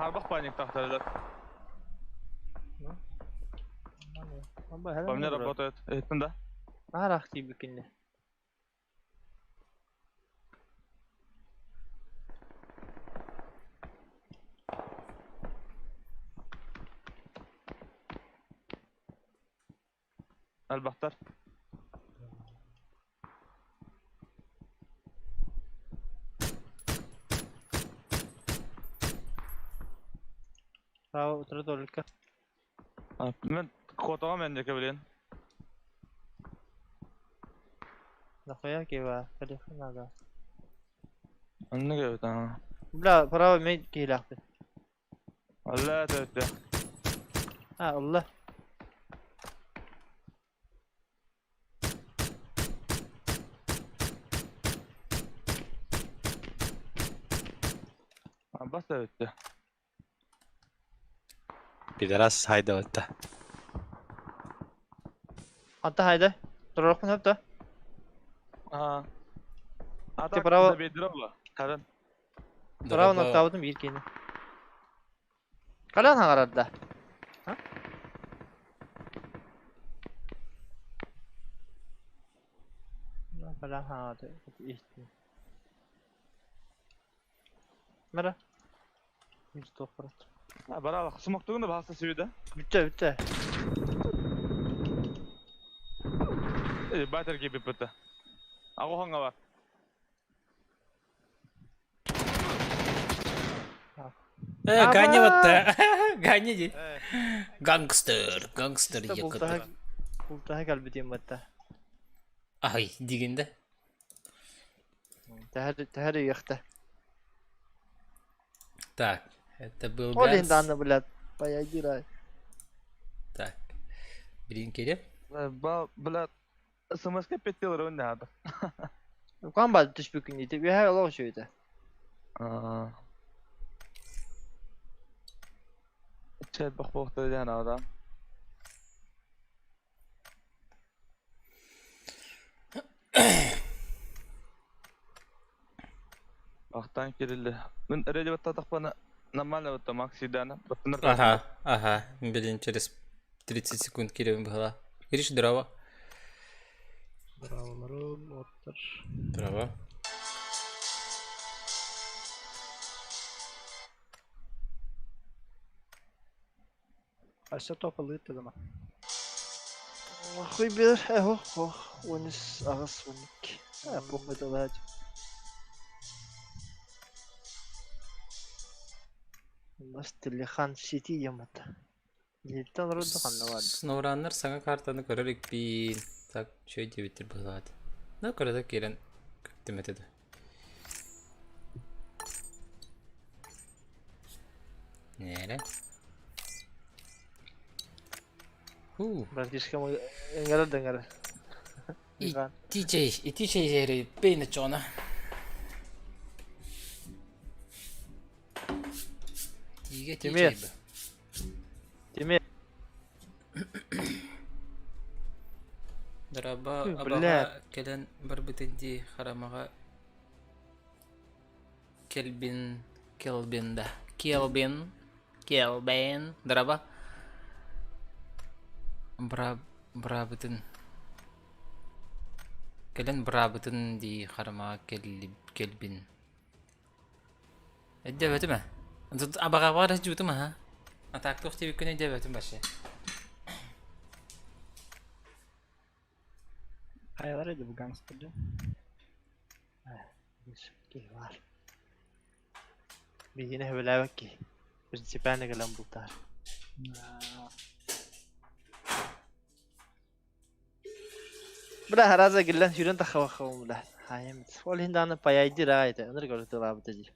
Arbak panik tahtalar. По мне работает. Это да? Арахти бикинне. Албахтар. Рау трудолка. Мен котоға мен жеке білейін. Нахуя кева, калифнага. Неге өтің? Бля, право мен кейлақты. Алла өтті. Алла. Баста өтті. Пидорас хайда өтті. Ата хайда. Тұрарық мұн өпті. Атақ право- да бедірі бұла. Қарын. Право ноқтабыдым еркені. Қалан ағарады. Қалан ағарады. Мәра. Yüz toprağı. Bara smoktugunda bahsa süydü. Bitti. Batır gibi bitti. Ağu hanga var. Ганя баттı. Ганя ди. Гангстер yakıtı. Бултаға қалбетем батта. Ай, дегенде. Тәхәрі яқты. Так, это был Олин Бенс. данны, блядь, поядирай. Так, блин, келеп. Блядь, смс-ка 5 евро надо. Kan bad düşbükün deydi. Bir her yolu şöyle. Chat bakmakta yani adam. Ахтан кирилли. Мен реди баттадық бана нормально батта максидана. Ага, блин, через 30 секунд кирем была. Ириш дрова. Дрова. Aşağı topalı dedi ama. Хуй bir, Onis ağız unik. Pohmet olacak. Бас телехан сети ямата. Леттен роды қанна барды. Сноураннар саңа картаны көререк бейін. Так, чөй дебеттер болады. Ну, көреді керен көктем етеді. Нері? Братишка мой энгара. Итичей жері бейні чона. Тимир. Драба абаға келен бір бітінді қарамаға Келбин драба бра бітін келен бра бітін ди қарамаға Келбин әдді бәті ме? Абаға бар жүті ма? Атақты оқты бекіне де бәтім башы. Hayırlar edin bu gangster'da. Bir var. Bir yine böyle bak ki. Prinsipalne gelen bultar. Bırak haraza gelen yürün takavakavum bırak. Hayır. Ol hindanı payaydı raydı. Onları gördü labıtıcı.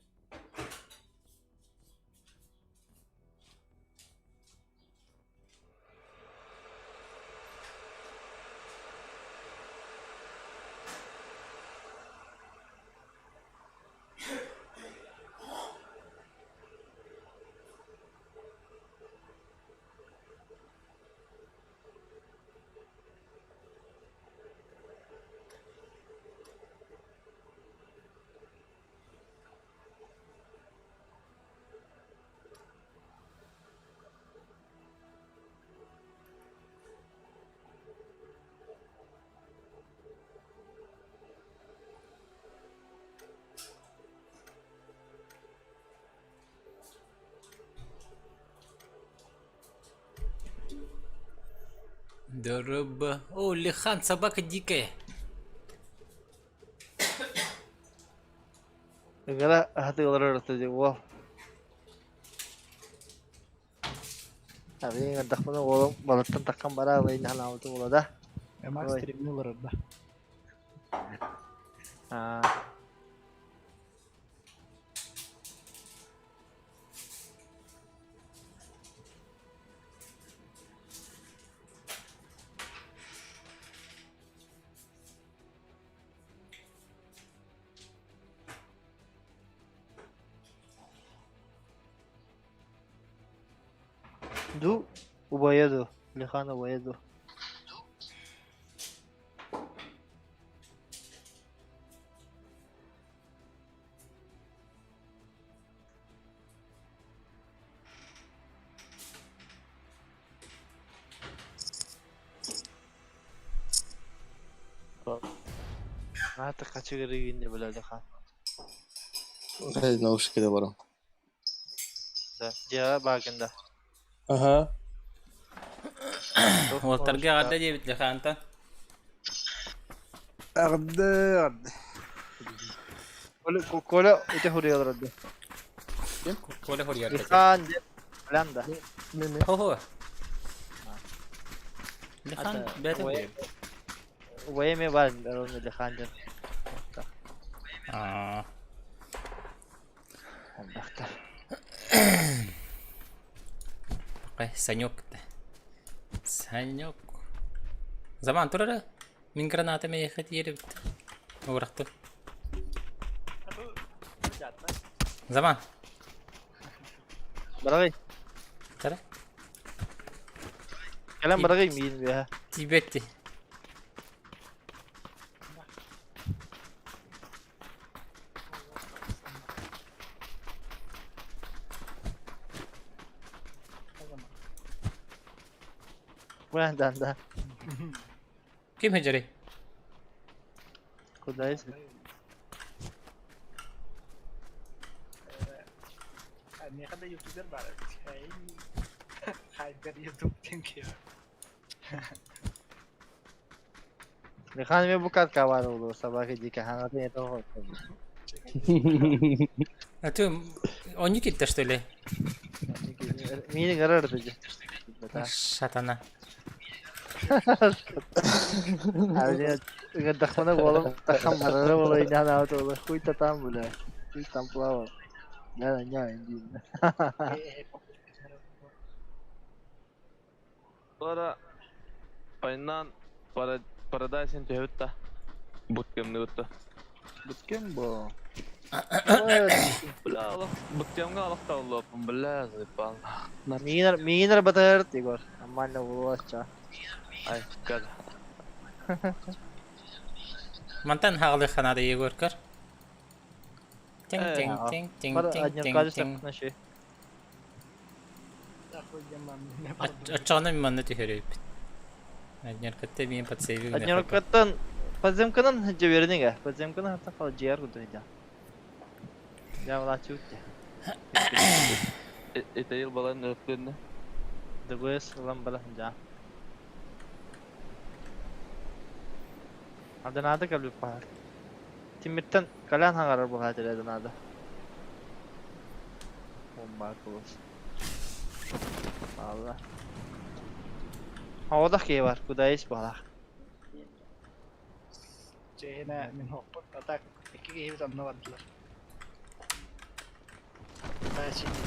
Дорога. О, Лихан, собака дикая. Gara hati orang itu je wah. Tapi nggak mana orang balatan takkan bara lain hal itu bola dah. Emang Oi. streamnya dah. Ah. Du, ubaya du, lihan ubaya du. Nah, kaçırı gindi böyle lihan. هاي نوش كده ورا. Da, dia bagında. اها والترقية غدا جيبت لي خانتا. Arda. Kola itu huriya orada. ولا هو ريال. Lihan dia belanda. هو. لخان بيته. Ubaya me var orada lihan dia. Bakta. Санек. Санек. زمان ترى من граната ما يختير ورقته. زمان. Barangay. ترى. Kailan barangay min biya. تيبتي. Bulan danda. كيف هجري؟ Kudayız. Ini kan ada YouTuber baru. Hyper YouTube thank you. Lihan me bukat kawan olur sabah ke jika hangatnya itu hot. А ты он не кит-то что ли? Mini garar tuh je. Шатана. Artinya dengan tak mana bolong takkan marah bolong ini hana itu bolong kui tatam boleh kui tamplau. Jangan jangan ini. Para painan paradise into hutta. Bootcamp nutta. Bitken bu. Bela Allah bootcamp Allah tahu pembela zipal. Miner betul tigor. Aman lah bolong aja. Ay kada. Mantan haqli xanada Yegor kar. Ting ting ting ting Para ting aja ting kaji ting. tak nasi. Aku zaman Açana bir manna tühürüp. Adnyar katta bir pat seviyor. Adnyar kattan pazemkanan hece verini ga. Pazemkanan hatta kal ciğer kudu ya. Ya ulah çukti. Itayıl balan öptüğünde. Degwes ulam balah ja. Ada nada kalbi pahar. Timitten kalan hangarar bu hadir ada nada. Bomba kulus. Allah. Havada ki var. Kudayız balah. Cina min hoppat atak. İki gibi tanımadılar. Ben şimdi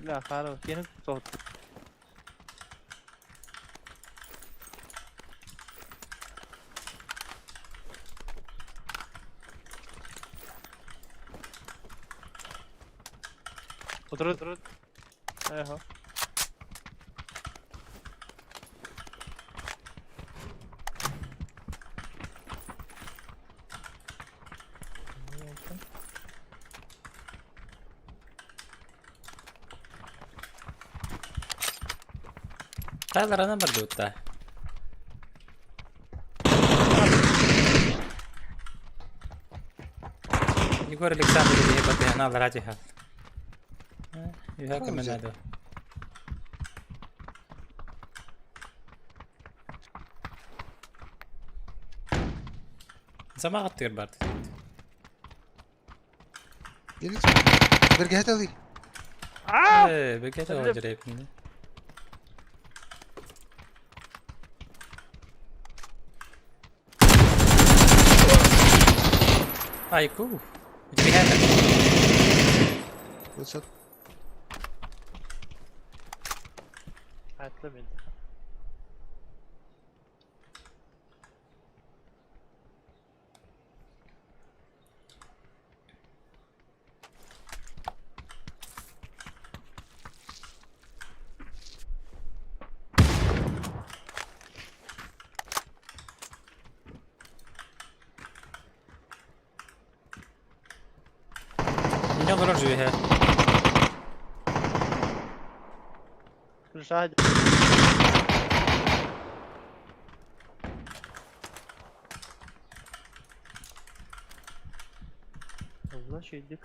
La karo. Kini sohut. Otur. Ayo. Taylarına berdutta. Yegor Alexander diye batı hana raji hal. Yuha kemen ado. Sama attır bari. Gelin. Bir gehet alayım. Beget olacak hepini. Ay ku. Jadi hata. What's up? Atla beni. Yine vurur Zühe. Şahit. Allah şeydik.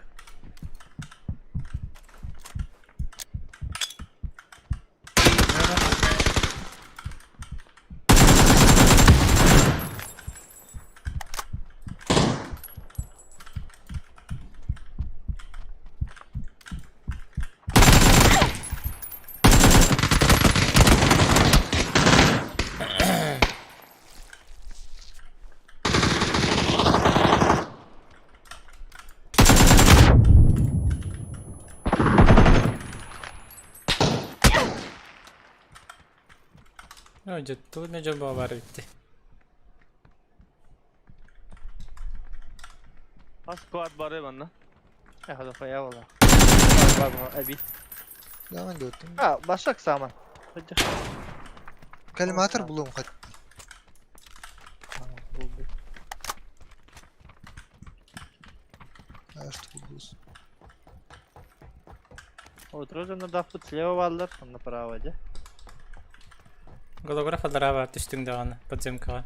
Önce tu ne coba var bitti. Az squad bare bana. هذا فيا والله. أبي. لا ما قلت. başak saman. Kelimatlar bulum kat. Что булус? Oturuyoruz da dafı слева varlar, направо, да? Golografa daraba düştüğünde anı. Podzemka.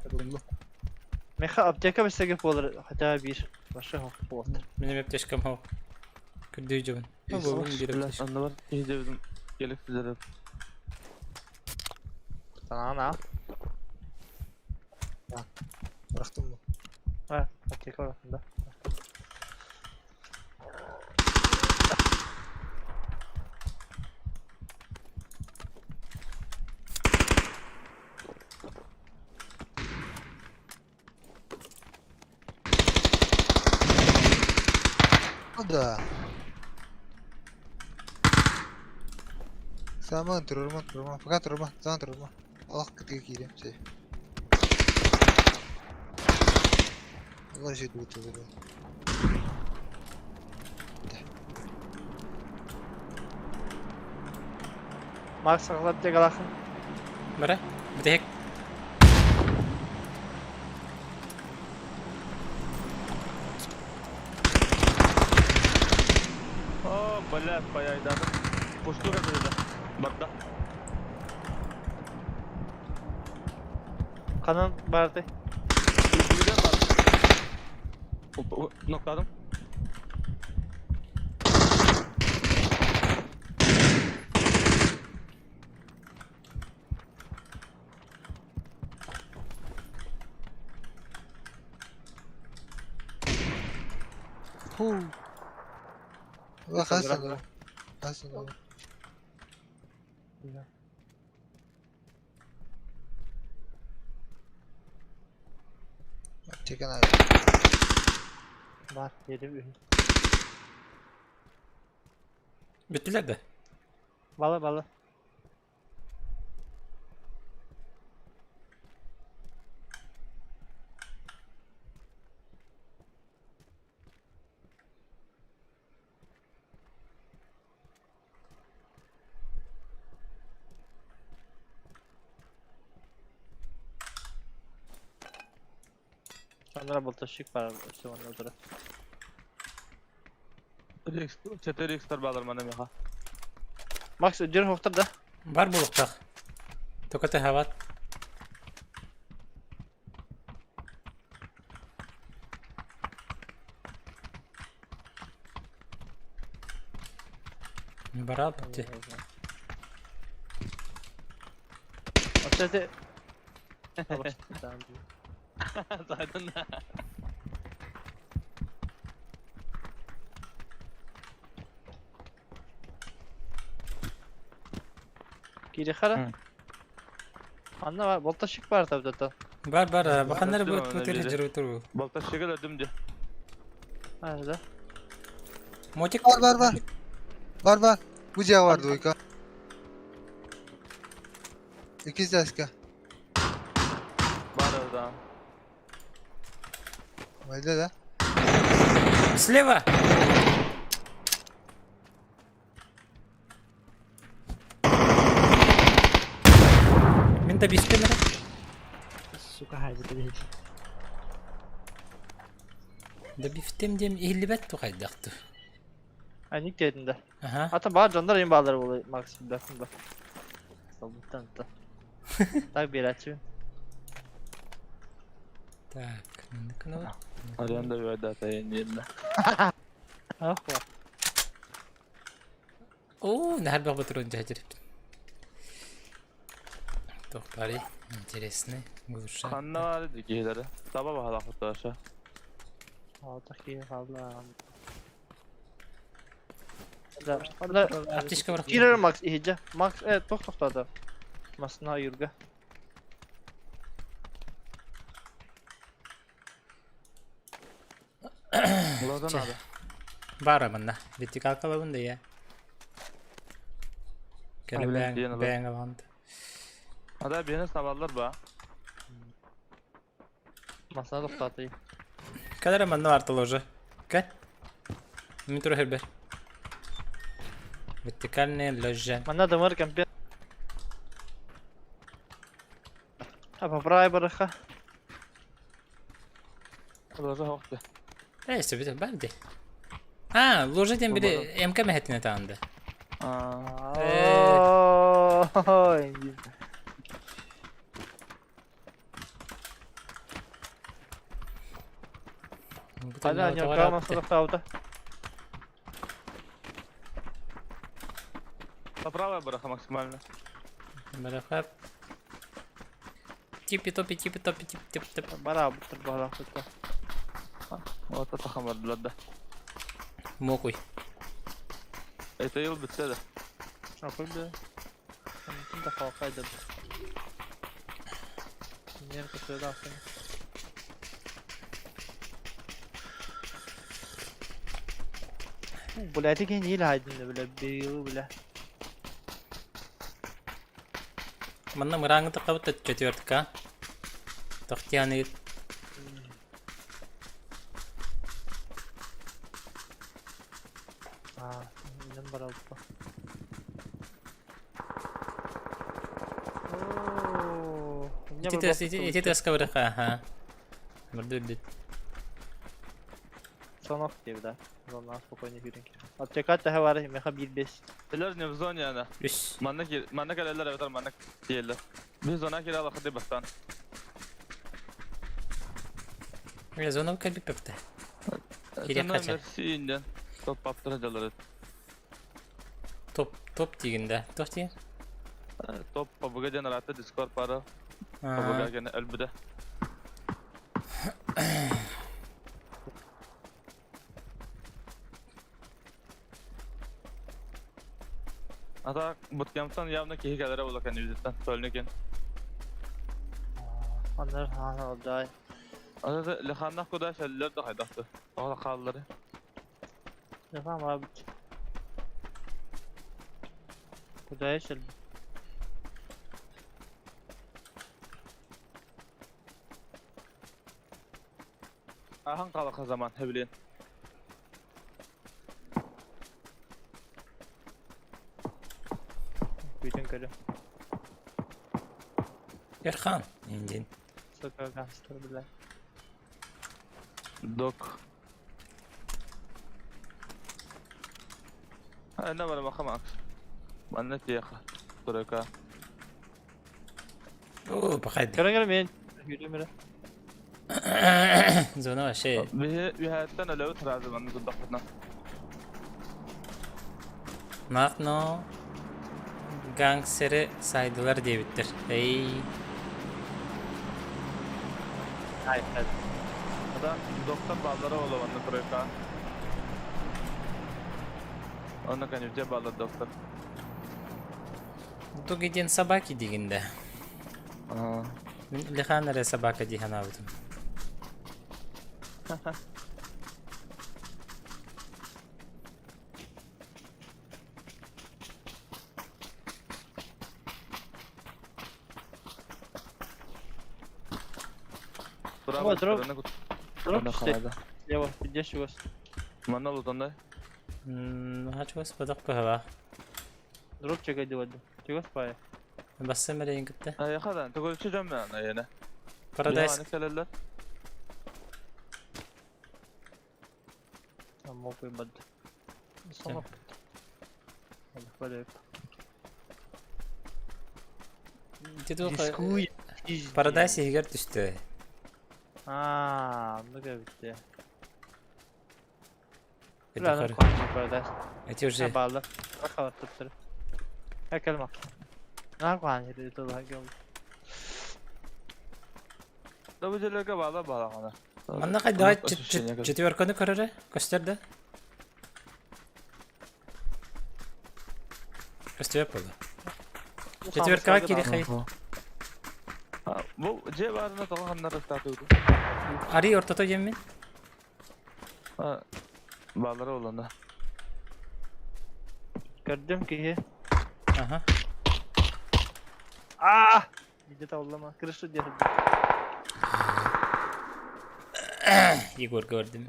Meha apteka bir olur. Hatta bir başka hafif olur. Benim hep teşkam ho. Kürdüğücüm. Bu bir teşkam. Anda var. İyice bizim gelip bize Sana ne? Bıraktım mı? Ha, apteka orasında. Да. Sama turma. Fakat turma. Zaman turma. Allah ketika kiri. Şey. Allah şey dutu böyle. Max saklat tek alakın. Bara. Bir tek. Bala bayağı idare. Koştu kadar da. Badda. Kanın vardı. Bir de var. Nokladım. Allah kasın. Kasın. Çeken abi. Var, yedi bir. Bittiler de. Balı. Sonra bultaşık var işte onun ötürü. 4x bağlar bana meha. Max ödür hoktar da. Var bulukta. Tokatı havat. Bara bitti. Ötede. Zaten. Biri kara. Anna var. Bolta şık var tabi zaten. Бар, баханнар Баштым, будет көтөрө аны жүрүп турбу. Балта шегел ödüm de. Nerede? Мотик. Var. Bu cevap vardı Uyka. 200 eski. Var orada. Öyle de. Слева. Мен да бистемер. Suka haydi tabi. Да бифтем дем 50 то кайдактı. Aynı ilk yerinde. Aha. Hatta bazı canlar en bağları oluyor maksimum dakında. Sabıktan da. Tak bir açayım. Так, мендикно. Arayanda bir öde atayın yerine. Ah var. О, нахар баг батрон жажырып. Тохпари, интересный. Гурша. Kanna var idi geyleri. Sabah bahala kutu aşağı. Tak iyi kaldı. Hadi. Аптечка бар. Girer Max iyice. Max evet tokladı. Masına yürge. Ulan abi. Бар мында. Вертикал калабында я. Aynen, Келе диyen adam. бәң аланды. Hadi beni sabahlar ba. Masına tokladı. Кадара мында артыл уже. Кай. Митро хербер. Вертикальная ложа. Mana da var kampi. Ha попробуй бараха. Ulan vakti. Neyse bir de ben de. Ha, ложа дем бири МК мехетине таанды. Ooo. Hadi anne kalma sokakta. Поправай браха максимально. Барахап. Типи-топи. Bana bu barakta. Вот это хамар блада. Мокуй. Это yıl bitse de. Şapıldı. Şimdi de kalkaydı. Yer kutuda aslında. Bu lati ki niye haydın böyle bir yıl bile. Мында мыраңды кабыт четвертка. Тохтяны. İnden bara bu. Итиитэ скабырха. Ха. Мырдылды. Son off diye bir daha. Ondan spokojnie yürüyün. Atacak daha var. Meha 1-5. Eller ne zon yani. Üs. Mannak eller evet mannak diyeler. Biz zona kira vakti bastan. Я зона калби пепте. Kirek Sana kaçar. merci inden. Top paptıracalar. Топ дегенде. Тохти. Top pabuga generator Discord para. Pabuga gene elbide. Ata bootcamp'tan явно keyif gelere bulakan yüzden söyleniken. Onlar ha olacak. Ata lehannak kuda şeyler de haydaktı. Ola kalları. Yapam abi. Kudaya şel. Ahan kalaka zaman hebilin. Bütün karı. Erхан. Индин. Sokağa gangster bile. Dok. Ne var bakamak. Manne tiyaha. Tureka. О, пахайdı. Kara gelmeyin. Yürüyün bile. Zona var şey. Bir hayattan öyle oturardı ben zıddakına. Makno gangseri saydılar diye bitir. Hey. Hayır. Ada doktor ballara olavandı Tureka. Ona kan yüce ballar doktor. Bu gidin sabaki diginde. Aa. Lihanlara sabaka dihan avdum. Bravo, drop. Drop işte. işte. Yavaş, gidiş yavaş. Mana lutonda. Haç was badak bahava. Drop çekedi vardı. Yavaş paya. Bas mereyin gitti. Ya kadar. Tugul çözüm ben yine. Paradise. Yani keleller. Ama koymadı. Sonra. Hadi böyle. Didu Diskuy. Paradise higer düştü. Haa, ne bitti. Bir Buranın yukarı. kontrol böyle. Etiyorje. Bağlı. Bak hava tuttur. Hekel mak. Ne yapıyorsun yeri de daha göm. Da bu jelege bağla ana. Manna kay daha четверканы көрөрө көстөрдө. Көстөр болду. Четверкага кири кай. Bu C varına tamahanlar statıyordu. Ари ортото жемми. Bağları olanda. Gördüm ki. Aha. Ah! Gide tavlama. Kırıştı diye. Igor gördüm.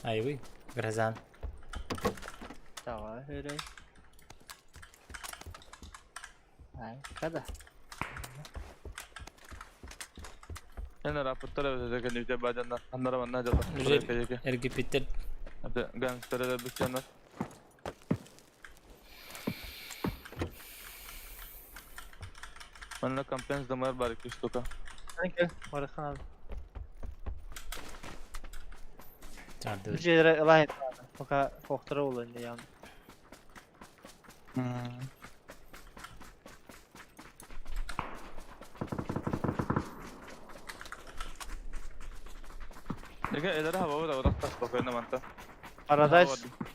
Ay uy. Grazan. Tamam, öyle. Ay, kada. Yani raportlara özellikle nüvite bacanlar. Anlara bana acaba. Ergi bitter. Hadi gangsterler bütçenler. Bana kampanya damar bari kıştoka. Sanki Markan abi. Çardı. Bir şeylere ılah et abi. Fakat koktura olayında yani. Ege eleri hava da odak tas bakayım manta.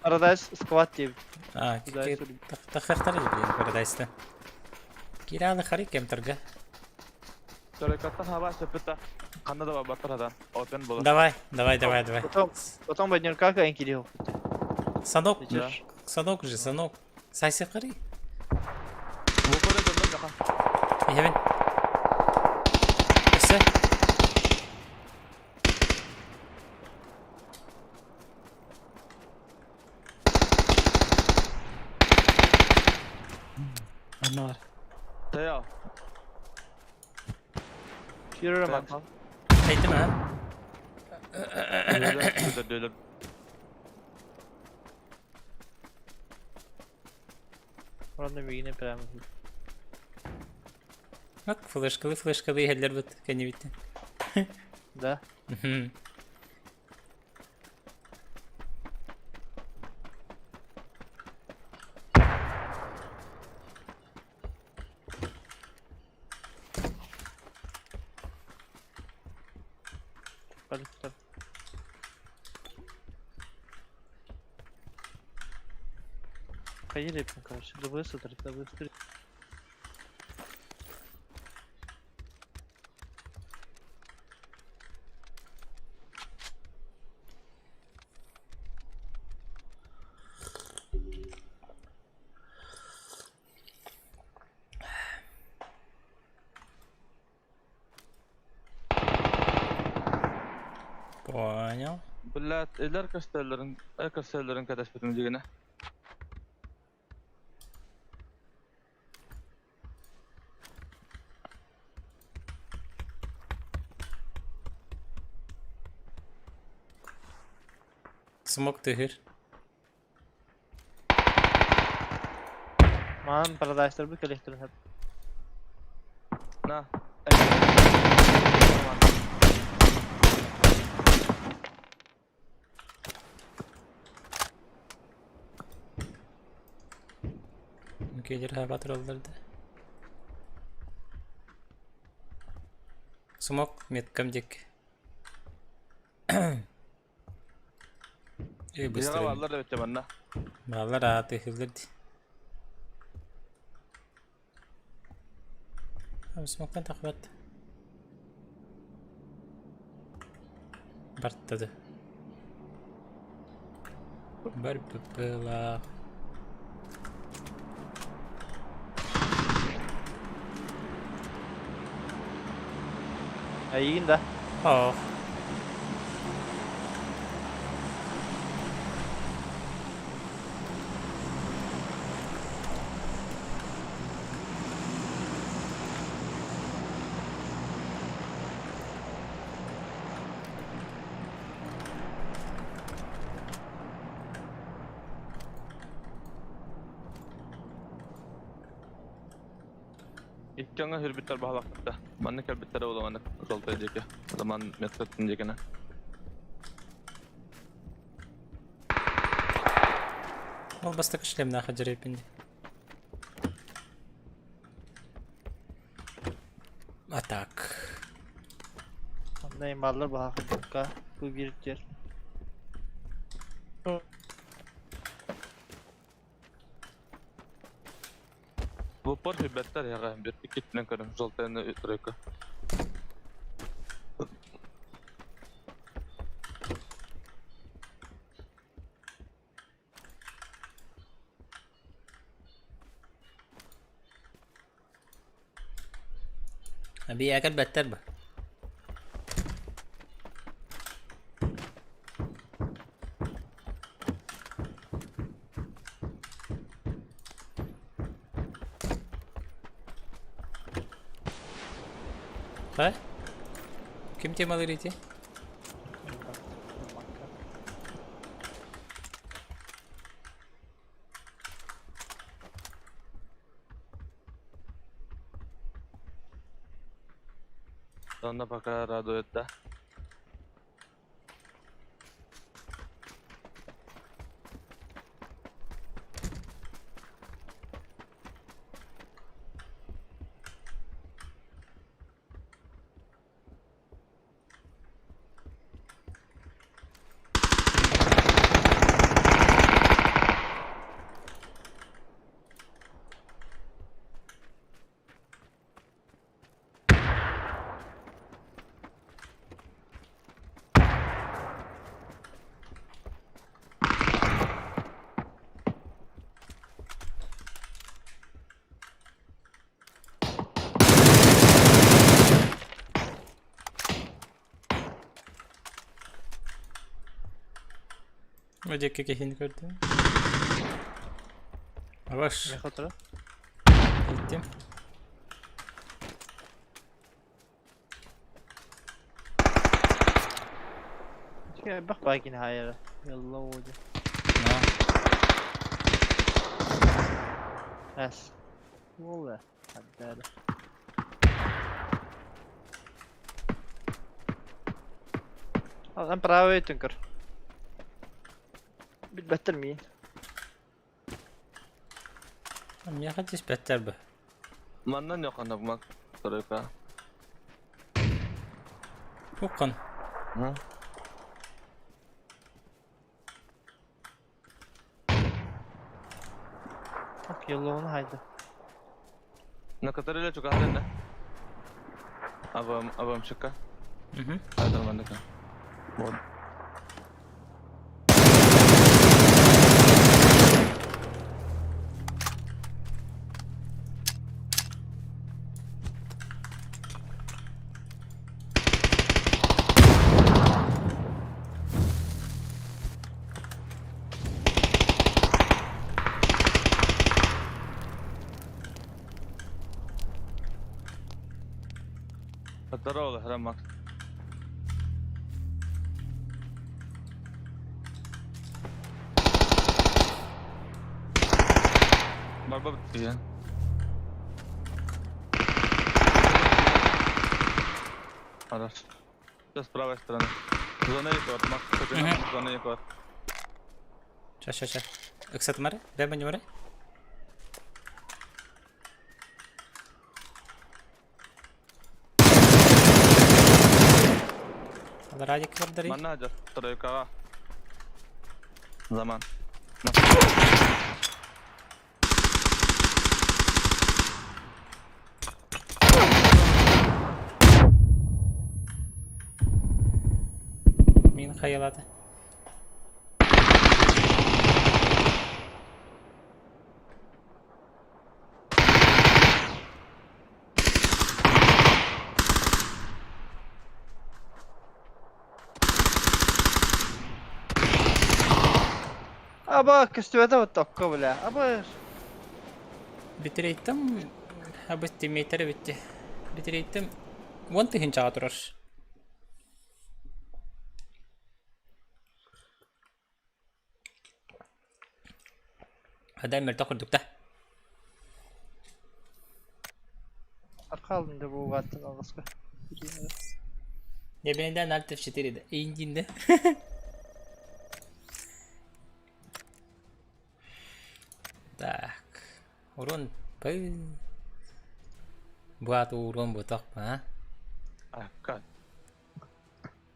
Paradise Squad diye. А, Güzel тахсыахтар жибин Парадайста. Кираны хари кемтерге. Törekattan hava sepeta. Kanada da batır adam. Open bolu. Давай. Потом пойдем как энки делал. Санок. Да. Санок же, санок. Сайсы хари. Bu kadar da daha. Евен. Эсе. Anlar. Taya. Yürürüm bak. Haydi mi? Döler. Orada bir yine prem. Bak flaşkalı heller bit kani bitti. Da. Hadi tutalım. Hayır yapın karşı. Dıvı sıdır. Понял. Блядь, eller kastellerin kadar bitmeyeceğine. Смог тыгыр. Man Paradise'ları bir kolektirin hep. Na. Gelir hava trollerde. Смог меткам дик. Bir havalar da bitti bana. Bağlar rahat ehildirdi. Abi smoke'tan takip etti. Barttadı. Bir pıpıla. İyi de. Oh. İkkanga hürbitler bahalakta. Manne kelbitler oğlamanı zolta edecek. Zaman metretin diyekene. Ol bastık işlemden hacer yapindi. Atak. Anlayın mallar bakın. Bu girip yer. Bu por hürbitler ya bir ikitlen karın zolta edene ütreka. Abi akan better ba? Ha? Kim tim alır iti? Sonra bakar radyoda. Öyle ki hindi gördüm. Avaş. Ne kadar? Gittim. Ya bak bakın hayır. Yallah oldu. No. Es. Vallahi. Hadi. Adam praво ettin kır. Bir better miyim? Am ya hadis better ba? Mandan yok anak mak ütreka. Okan. Hı? Bak yallah onu haydi. Ne kadar öyle çok halen ne? Abam şıkka. Mhm. Hadi ben de kan. Mod. Hatta oğlu her mak. Barba bitti ya. Araç. Сейчас с правой стороны. Зона рекорд, Макс, зона рекорд. Ça. Iksat mare? Ben banyo mare? Ada raja keluar dari. Mana aja, terus zaman. Nah. Мин хаялады. Аба, костюмда вот такое, бля. Аба. Битрейттем абыс тиммейтері бітті. Битрейттем 10 тыгын чаға тұрар. Адай мөрті құрдық та. Арқалдым да бұл ғаттың ағысқа. Дебенеден альтов 4'de. Индинде. Так. Урон. Буат урон буотах па. Как?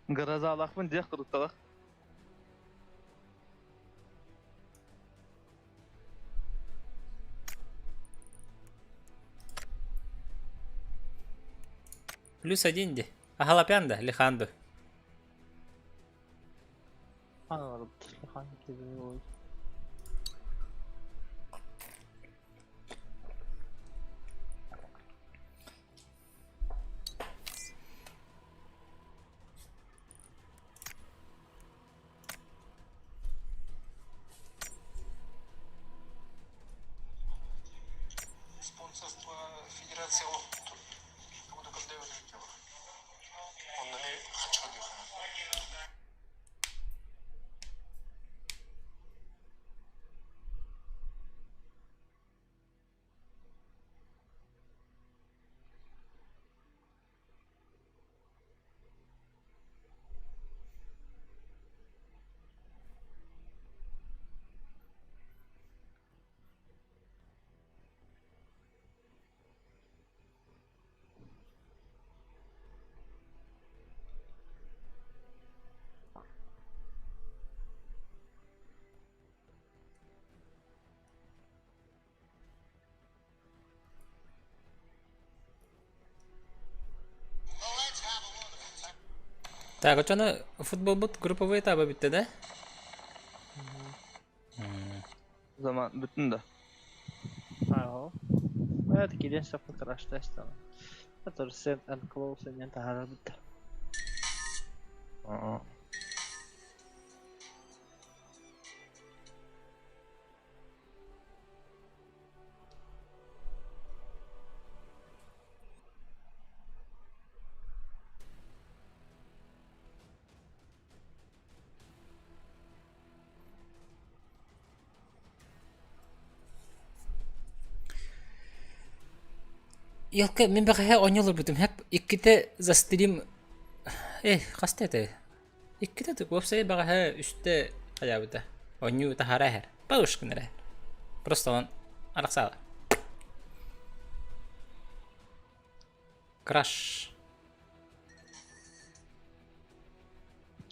Гаразалахпын дек кырыкталах. +1 де. Ахалапян да, лиханду. Анарып, хан кебе ой. Спонсорство Федерации тут. Буду когда его делать. Он на ней хочу делать. Так, вот она футбол бут групповые этапы битті, да? Zaman bütün de. Ага. Это киден сапы краш тестом. Это сент and close and тахара бит. Елка, мен бақаға ойнылыр бұтым. Хәп, иккіті за стрим... қасты әті? Иккіті веб-сайт бақаға үсті қая бұты. Ойну тахара әр. Ба ұшқын әрі. Просто он арақсалы. Краш.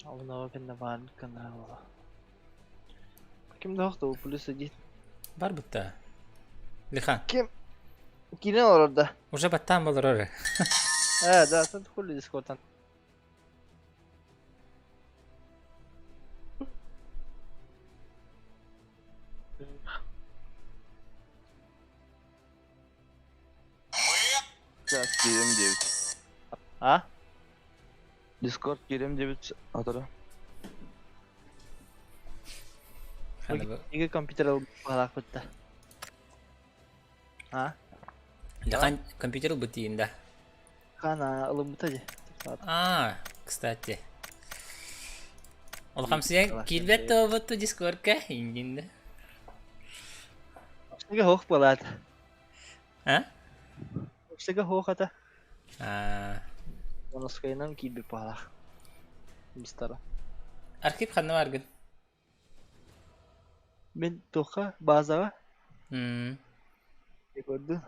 Алынава кенде барын канала. Ким доқты ол плюс один. Бар бұтта. Лихан. Ким? Кинен орда. Уже баттан болыр оры. Да, тут хули дискотан. Сейчас Керем 9. А? Discord Керем 9 атыры. Неге компьютер балақ бітті? А? Лихан компьютер бұтейін да. Қана ылым бұта же. Кстати. Ол қамсиян келбетті обытты дискордқа ингенді. Неге хоқ болады? А? Неге хоқ ата? Оны скайнан келбе балақ. Мистара. Архив қанна баргын? Мен тоққа базаға. Көрді?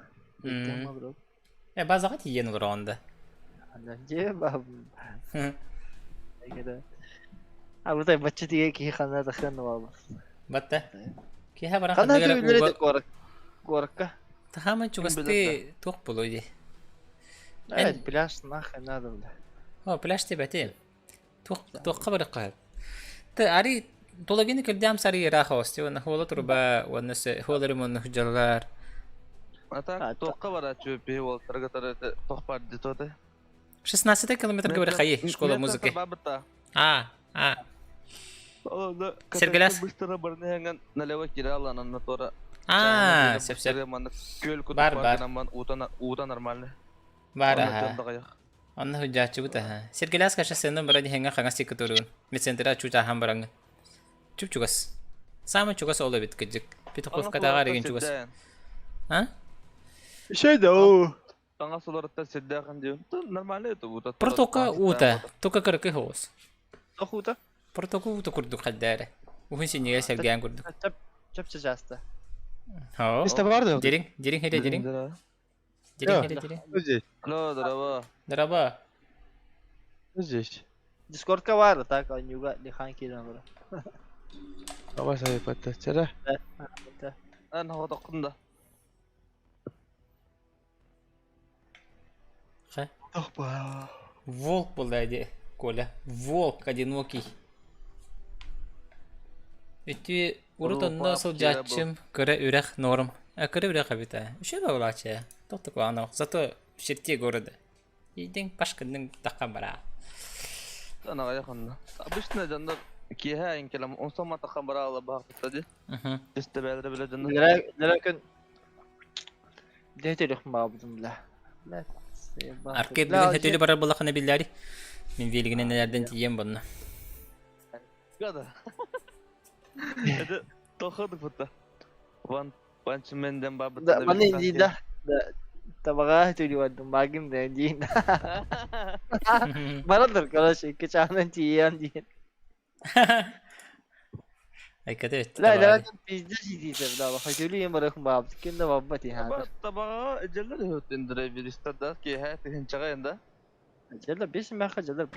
Базаға тиген ұлыр оғында. Же бабым. Бұтай бачы тиге кей қанна таққан олабыз. Батта? Киһа баран Кандай ханнагара түйүлөрү горка. тахаман чугасты туох болуйди. Evet, pляж нахай надо, бля. О, пляж тебати. Туохка баракка. Та ари толагени кырдам сари рахости, вона хола турба, вона се холаримон хуҗалар. Ата тоққа барачу пе ол таргатары тоқпар дитоте. 16 километрге бара хайи школа музыки. А. Сергеляс? Быстро барнehangан налево кираланан на тора. Сеп. Көл кутуп Бар. барганан ута нормально. Бара. Анна хуҗачы бута. Сергеляс каша сенен бара дихенга хангасы кутурун. Месентера чуча хамбарang. Чупчугас. Сама чугас олы бит кыжык. Питоковка дагы деген чугас. А? Şey de o. Таңа соларда седдаган дию. Нормально это ута. Протока ута. Тока кыркы хос. Охута. Протока ута курдук хаддары. Ухун синеге сергеян курдук. Çöpçe jasta. Хо. İşte vardı. Дерин хеде дерин. Дерин. Здесь. Алло, здорово. Дараба. Здесь. Discord'ka var tak anyuga lihan kiran bura. Ama saya patah. Ан хатакында. Ха. Волк был дядя Коля. Волк одинокий. Эти урутан насыл жачым кыра үрэх норм. Кыра үрэх абита. Ушер олача. Тоқтық вағанау. Зато шерте города. Иден пашкының таққа бара. Ана яқында. Обычно жандар киһа инкелам он сама таққан бара ала бақытта ди. Тесте бәдре биле жандар. Lakin Dehte lükhüm babudum la. Arcade bilin heteli bara bulakana billari. Min vilgine nelerden diyeyim bununla. Gada. Hadi toxadık fıtta. One Punch Man'den babıtta. Bana indi da. Tabağa heteli vardım. Bagim da indi. Bana dur kalaş. İki çağının çiğen diyen. Ay kadet. La lakin pizza çiğdiyse da bak. Heteli yem bırakın babud. Kende babbat yani. Tabağa ecelleri hötendire bir istada ki hayatı hinçağayında. Jalla beş meha jalla.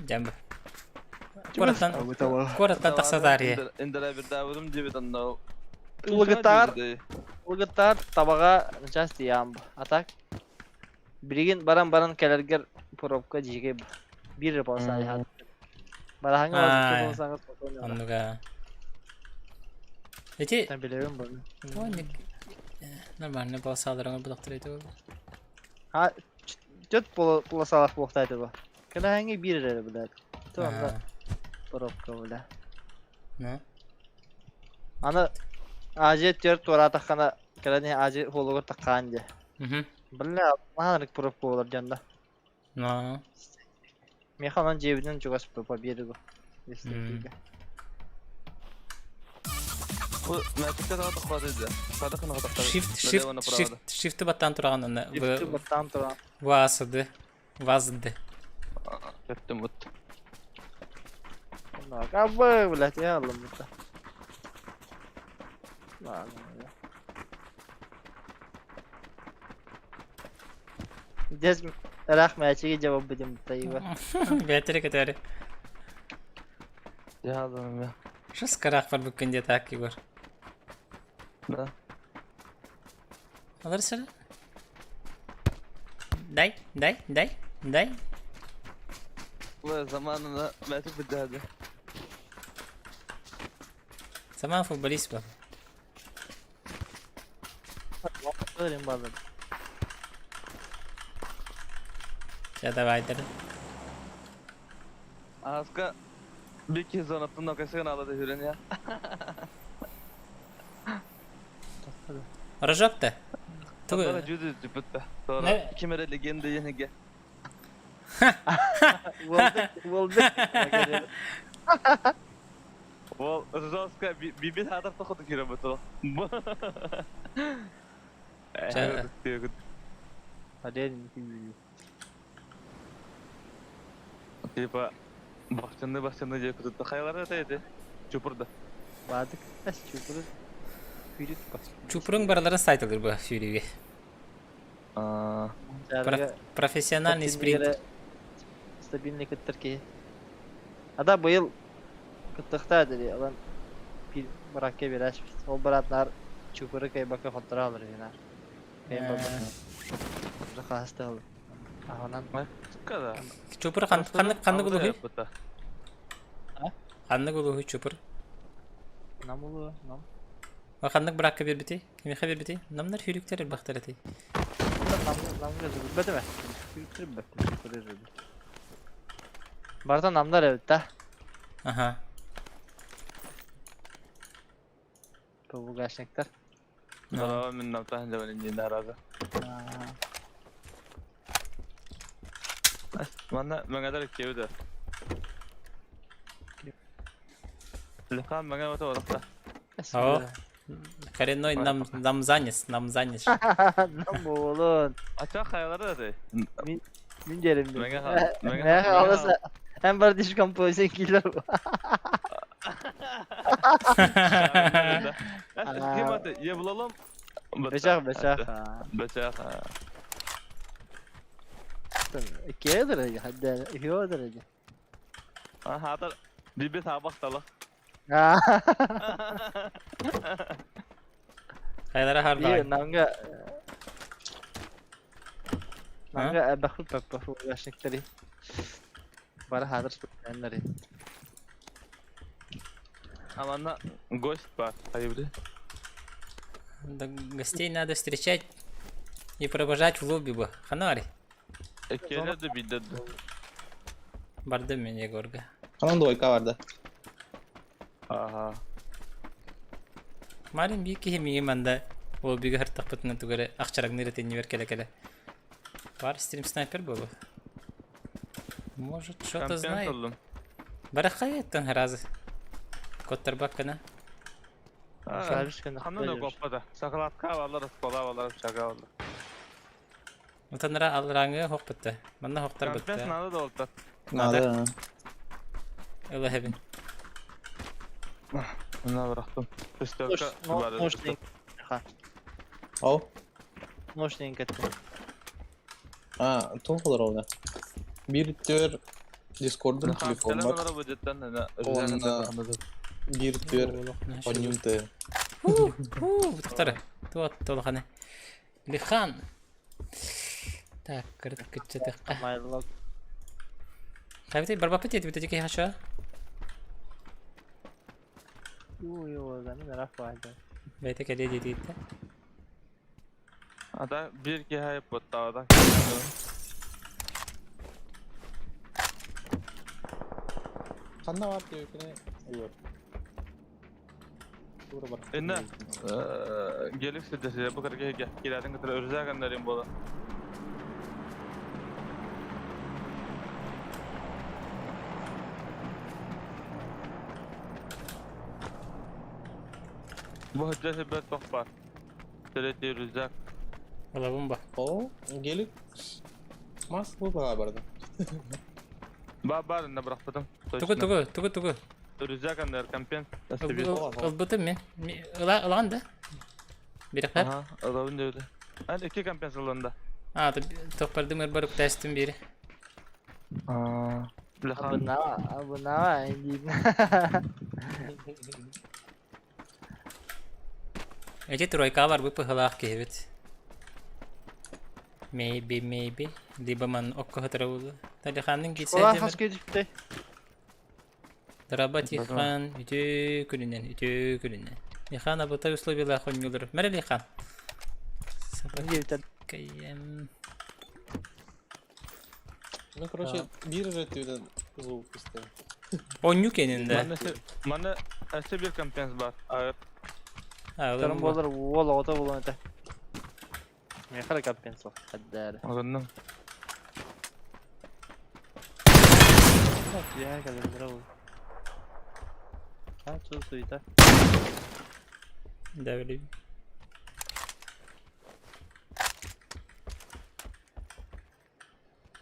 Jambu. Koratan taksadari. Indire bir davudum dibidan da. Ulgitar tabağa just yam. Atak. Birigin baran kelerger poropka jige. Bir reposa ya. Barahanga vakit olsanız fotoğraf. Anlaga. Eti. Ben biliyorum bunu. Onik. Normal ne bal saldıranga bu doktor eti oldu. Ha, dört pulasalak boktaydı bu. Kena hangi bir lira bile. Tamam da. Poropka bile. Ne? Ana acil dört tora takana kena acil hologu takan diye. Bile naharik poropka olur canda. Ne? Mekanın cebinden çok az popa biri bu. Bu metrikte daha tıkladıydı. Sadakını katakları. Shift battan turağın önüne. Shift battan turağın. Vazdı. Kötü mut. Bak abi bile ya Allah'ım burada. Des rahmetçiye cevap verdim tayyip. Beter keteri. Ya adamım ya. Şu skarak var bu kende takki var. Da. Alır sıra. Day. Bu zamanında metrik bitti hadi. Zaman futbolist bu. Öğren bazen. Ya da vaydır. Aska bir kez anlattın da kesin ağladı hüren ya. Rajok da. Sonra cüdü cüpütte. Sonra iki mere legende yeni gel. Voldu. Vol Rajok'a bir hadar toxudu kira betul. Hadi. Tiba bahçanda diye kutu hayallara taydı. Çupurda. Badık. Çupurda. Fürit bak. Çupurun baraların saytılır bu füriye. Profesyonel sprint. Stabilni kıttır ki. Ada bu yıl kıttıkta dedi. Alan bırak ki biraz. O bıraklar çukuru kay bakı fotoğraf alır yine. Kay bakı. Bırak hasta olur. Ahonan. Kada. Чупыр қанды болуы? Қанды болуы чупыр. Nam olur, nam. Қандық бұраққа бербіте? Кемеқа бербіте? Намдар хүйріктер бақтар әтей. Nam gözü bitmedi mi? Bitirip bekle. Barda namlar evet de. Aha. Bu gerçekler. Bravo min namtahan jaban injin haraza. Mana mengadar kewda. Lekan menga wata waraqta. О. Коренной намзанец. Nam oğlum. Acha khayaları da de. Min derim. Menga Alasa. Hem var diş kompozisyon killer bu. Kıymatı ye bulalım. Beşak. Beşak. İkiye derece. Hadi ikiye derece. Hatta bir sabah tala. Қайлара İyi харбай. nanga. Nanga bakıl gerçekleri. Bana hadır söyleyenleri. Amanda гость var. Hayırdır? Гостей надо встречать и провожать в лобби бы. Ханари. Keler de bildirdi. Барды мен Егорга. Kanın da oyka vardı. Aha. Малин би ки ми манда лоббиге хартак пытны тугары акчарак нерете не веркеле. Бар стрим снайпер болу. Может, что-то знает. Барахаяттан харазы. Коттар баккана. Hanım da kopmadı. Sakalatka varlar, kola varlar, şaka varlar. Утанара алраңы хокпытты. Манна хоктар Kampes бытты. nadı da oldu. Nadir. Ыла хебин. Buna bıraktım. Üstörka var. Noşning. О. Noşning ettim. Ha, tohumlar oldu. Bir tür Discord'un telefonu var. Telefonlara bu cidden ne? Onunla bir tür Onyum'te. Бутактары. Толханы. Лихан. Так, кырдык кытчатык. Maylog. Кайбыты барбапыт етіп өтедеке хаша. Uy oğlanı merak vardı. Бәйті кәле дейді. Ada bir ki hayıp botta ada. Kanna var diyor ki ne? Yok. Doğru bak. Enne gelik sidesi bu kadar ki giradın kadar örüze göndereyim bola. Bu hüccesi bir top var. Süreti rüzak. Ола бомба. O gelip Mas bu beraberdi. Бар ne bıraktım. Тугу. Rüzak gönder kampiyon. Ылбыты мен. Ылған да. Берекпер. Aha, adamın da öyle. Hadi iki kampiyon salonunda. Тоқпардың ұрбарып тәстім бері. Bu ne var? Эти тройка бар бұпы ғылақ кейбет. Maybe. Либо ман оққа ғытыра болу. Талиханның кетсе Ulan демір. kaç gecikti? Драба Тихан үтө күлінен. Лихан абыта условиялар қойнылыр. Мәрі Лихан. Кайым. Ну, короче, bir üretiyordun звук işte. Оню кенінде. Bana eski bir kampiyon var. Ağır. Tarım bollar valla ota bulan öte. Ne kadar kapten sok. Hadi der. Anladım. Ya kadar bravo. Ha çok suyta. Дәвлі.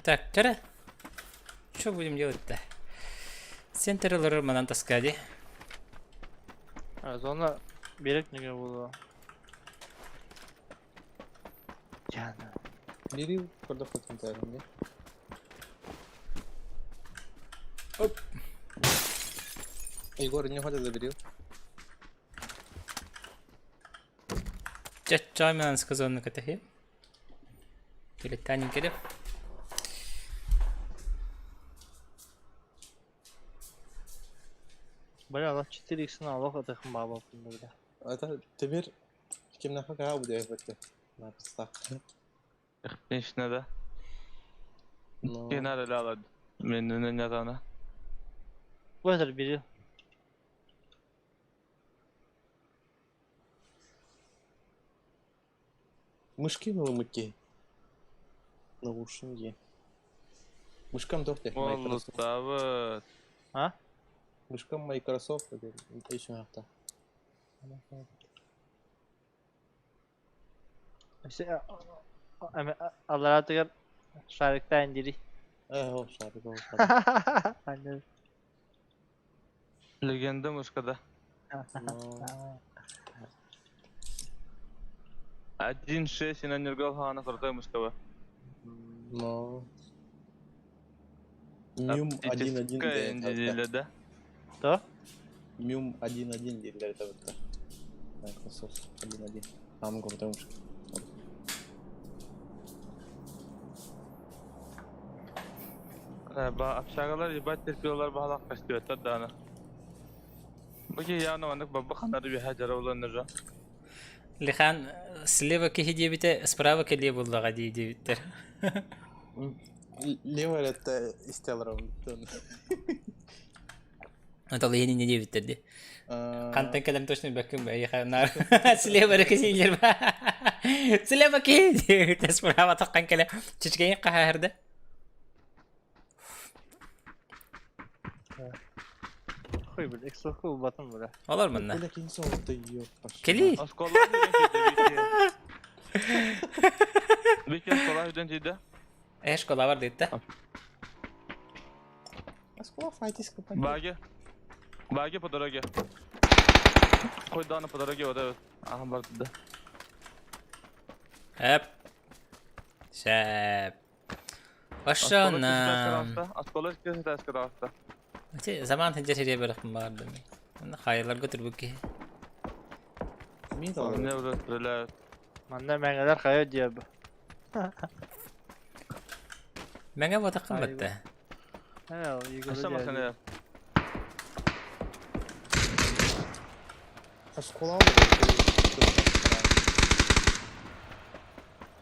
Так, тәрі. Что будем делать-то? Сентерлер манан таскади. Sonra berek ne buldu? Yani. Biri burada fotoğrafında. Hop. Igor ne kadar da biliyor? Чачай менен сказано катахи. Телетанин керек. Бля, Allah 4x'ini Allah atakım baba bunda bile. Это теперь кем нахуй кага будет это? На пистах. İşine de. Ну, Kenar ele aladı. Menünün yatağına. Bu kadar biri. мышки мылымыки. Наушники. Мышкам торте. Microsoft abi. Ha? Мышкам Microsoft это еще хата. İşte Allah atıkar şarkıda indiri. О, шарик, о, шарик. Anladım. Legenda Muşka'da. Ну, 1.6 иногда хана крутой Мушкова. ну. Мюм 1.1 Индиле, да? Что? Мюм 1.1 для этого. Microsoft 1.1. Там крутой мышка. Apşagalar ibat terpiyorlar bahalak kaçtıyor tadana. Bugün ya namanık babba kanarı bir hacara ulanır. Лихан слева кихи дебите, справа кели булла гади дебиттер. Левый это истеллером. Это лихини не дебиттер ди. Кантен калем точно бәкем бә яханар. Слева рекесилер ба. Слева кихи дебите, справа таққан калем. Чичкәйін қахарда. Koy böyle ekstra koy batın böyle. Olur mu lan? Böyle kimse orada yok. Keli. Askollar bir kez kolay ödentiydi. Эш кола бар дейт та. Аскола файтис купать. Баги по дороге. Koy dağını по дороге вот evet. Aha vardı da. Хәп. Шәп. Ошона. Askollar kesi de eski tarafta. Zaman тенҗер һәҗә бер барды. Мен хайрлар götürүп ки. Мин Ne да. olur böyle. Manda mengeler kaya diye bu. Меңә бота кымбатта. He o iyi Aşama güzel. seni. Аскола.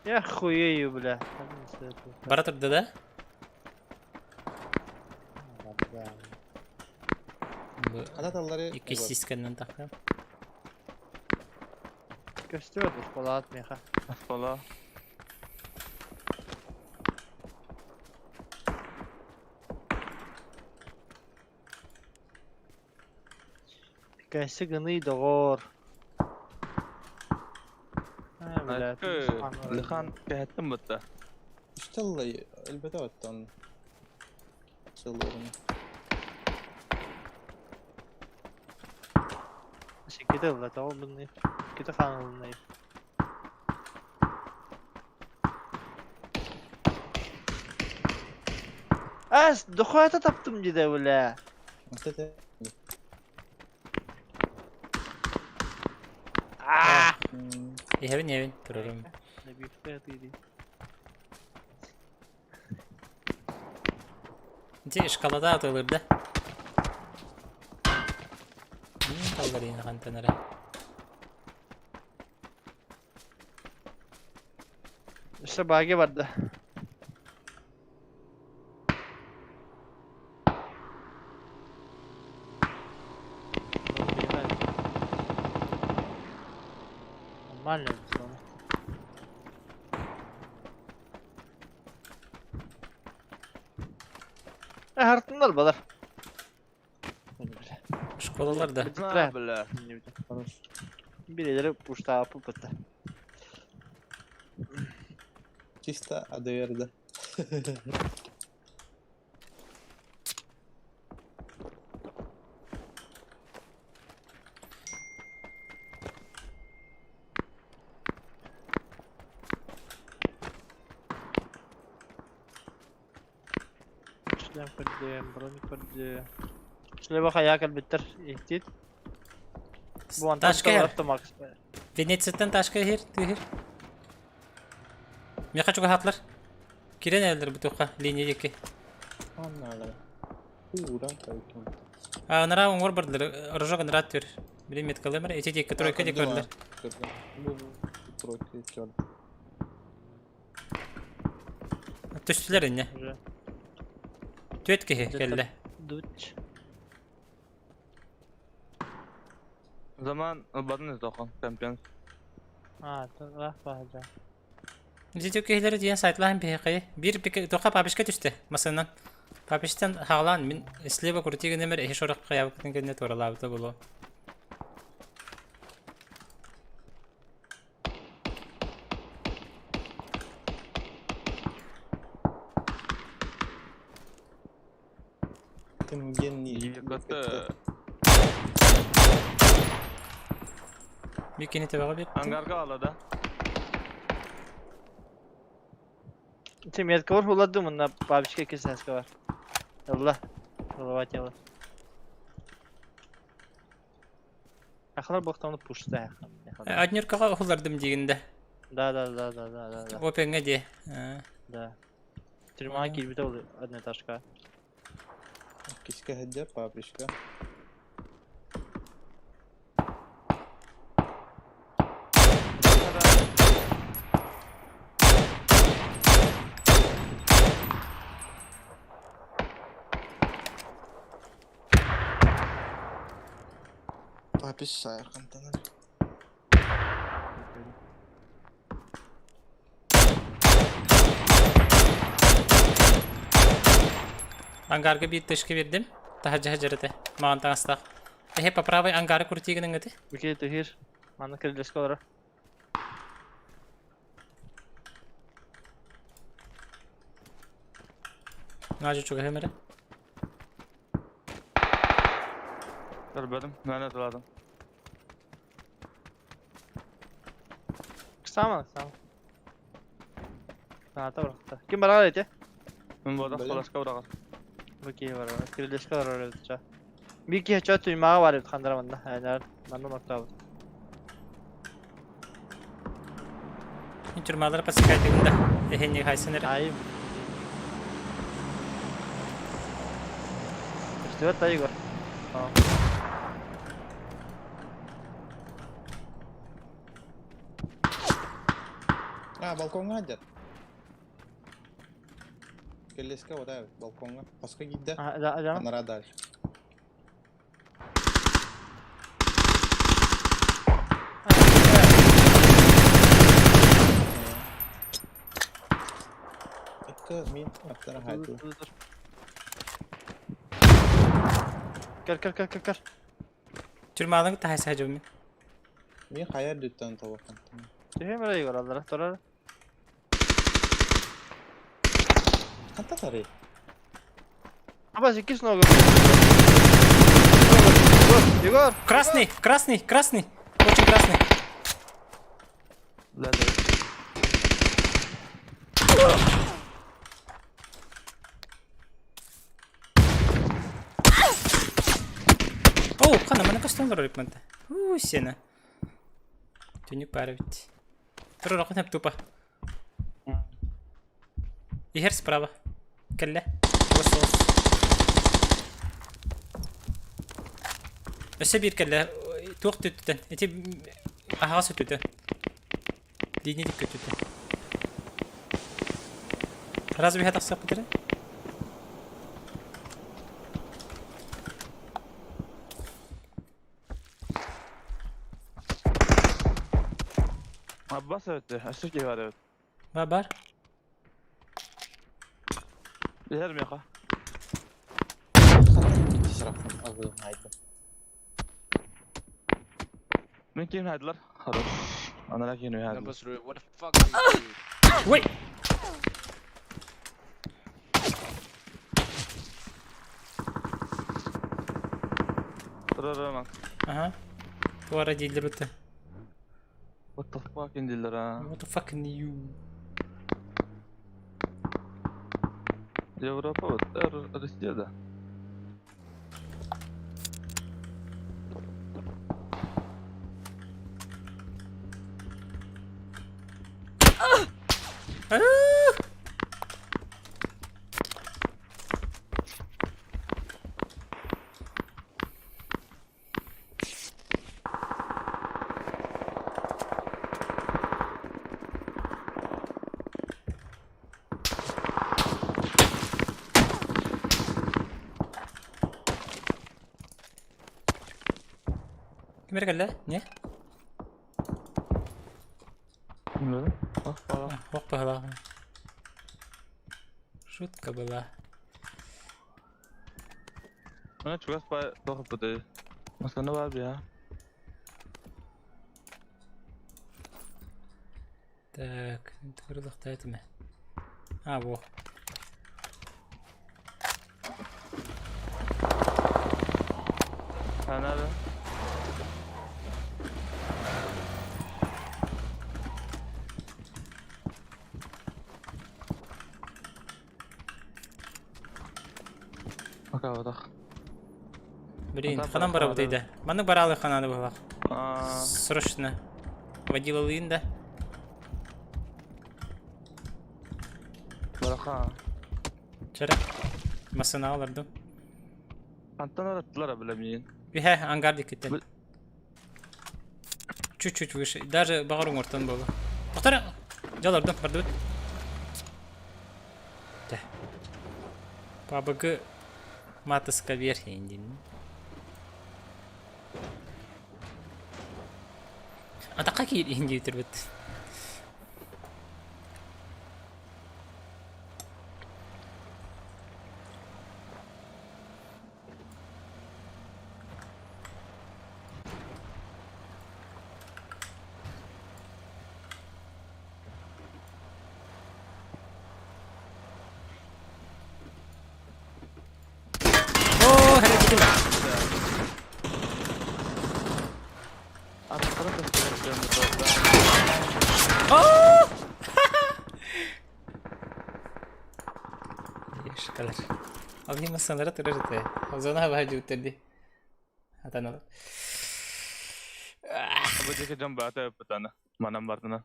Ya хуею бля. Бара турды да? Бу Адаталлары. ике сискәннән такам. Gösteriyor bu kola atmıyor ha. Askola. Hikayesi gını doğur. Ha bля. Lihan kehettim bitti. İşte elbette ottan. Çıllarını. Şekilde bля tamam bunu. Kita kanalını. Dokuyata taptım cide bля. Это Ябин турырым. Ne bir fiyatıydı. Инде шкалада атылырды. Мин таллар ины хантанара. İşte bagi vardı. Нормально sonra. Hartınlar balar. Школаларда. Ne böyle? Birileri puşta pupata. чисто АДР, да. Шлем поддержим, броник поддержим. Шлема хаяк البتر يهتيت. Bu antaş Taşker. kalırdı max. Venetsiya'dan taşka her, tühür. Meka çok hatlar. Kiren evler bu toka, linyedeki. Anladım. Uğran kayıtım. Onlara on bardır, orjok onlara tür. Bilim metkalı mı? İçe tek troika tek örler. Bu troika çal. Tüstüler inne. Tüet ki kelle. Duç. Zaman badın izdoqan champions. Ha, dur bakacağım. Bizi çok iyileri diyen saytlar bir hikaye. Bir toka papişka tüste. Masalan, papişten hağlan min sleva kurtiga nemer eş orak kıyafetin kendine toralabıda bulu. Kim genli. İyi katı. Bir kini tebağa bir. Hangarga alada. Tim yet kavur huladı mı? Babişke kesas var. Allah. Allah yallah. Aklar baktamını puşta. Adnyor kağa oğullardım diyinde. Da. O penge diye. Da. Tırmağa girbi oluyor. Adne taşka. Kiska hedya paprika. Papis sayarkan tanır. Angarga bir dışkı verdim. Daha cahacarıdı. Mağantan asla. Hep apravay angarga kurtiga nengati. Bir kere tehir. Mana kırılışka olarak. Nacı çok hemere. Tarbadım. Lanet aladım. Kısa. Sanata bıraktı. Kim bana öyle? Min buotah Böyle. flaska uraqar. Okey var. Kırılışka var öyle tutacak. Bir iki headshot tuymağı var kandıramanda. Yani bana nokta var. Türmalar pasikaytığında. Ehenni haysanır. Ayıp. İşte dayı var. Tamam. Balkonga aja. Keleska udah balkonga. Paska gidda. Ada. Anara dar. Ke min aftara haytu. Kır. Türmalın tahaysa hacımı. Min hayal dütten tawakan. Tuhim orayı var Allah. Torar. Kanta tari. Apa sih kis nogo? Егор. Красный. Очень красный. Lanet. О, хана, mana кастан var ripmenta. Sena. Tünük paravit. Terus aku hep tupa. Ihir справа. Kelle. Высос. Öse bir kelle. Tuğ tüttün. Eti ahası tüttü. Dini dikkat tüttü. Разве я так сапытыры? Abbas öttü. Aşık var evet. Babar. Yer mi yaka? Tisrafın ağır haytu. Min kim haydılar? Haros. Anara kim haydılar? What the fuck are you doing? Wait. Dur. Aha. Bu ara değildir öte. What the fuck indiler ha? What the fuck you? Avrupa var. Rusya'da. Kemana kan lah? Nya? Bilmiyorum. Bak bak. Waktu halah. Shoot kabelah. Bana çok az bakıp bu değil. Başka ne var ya? Так, это вроде хватает мне. А, во. Ha nerede? Bakalım. Блин, Там ханам бара бутайды. Маны баралы хананы булак. Aa, Срочно. Водила Линда. baraka. Чара. Масына алырдым. Panttan arattılar bilemeyin. Биха, ангардик китте. Бл- Чуть-чуть выше. Даже багарың ортан болу. Тоқтар. Жалардым, барды бит. Да. Бабыгы матыска верхи индин. Атақа кейір инди түрбіт. Ооо, хәрі кетім. Atatlara da söyleyeceğim bu tarafta. Ооо! Шоколад. Огни масанара тұрырыты. Зона бәжі өттерді. Атаналы. Bu ceket cam batı öpütana. Manam bardına.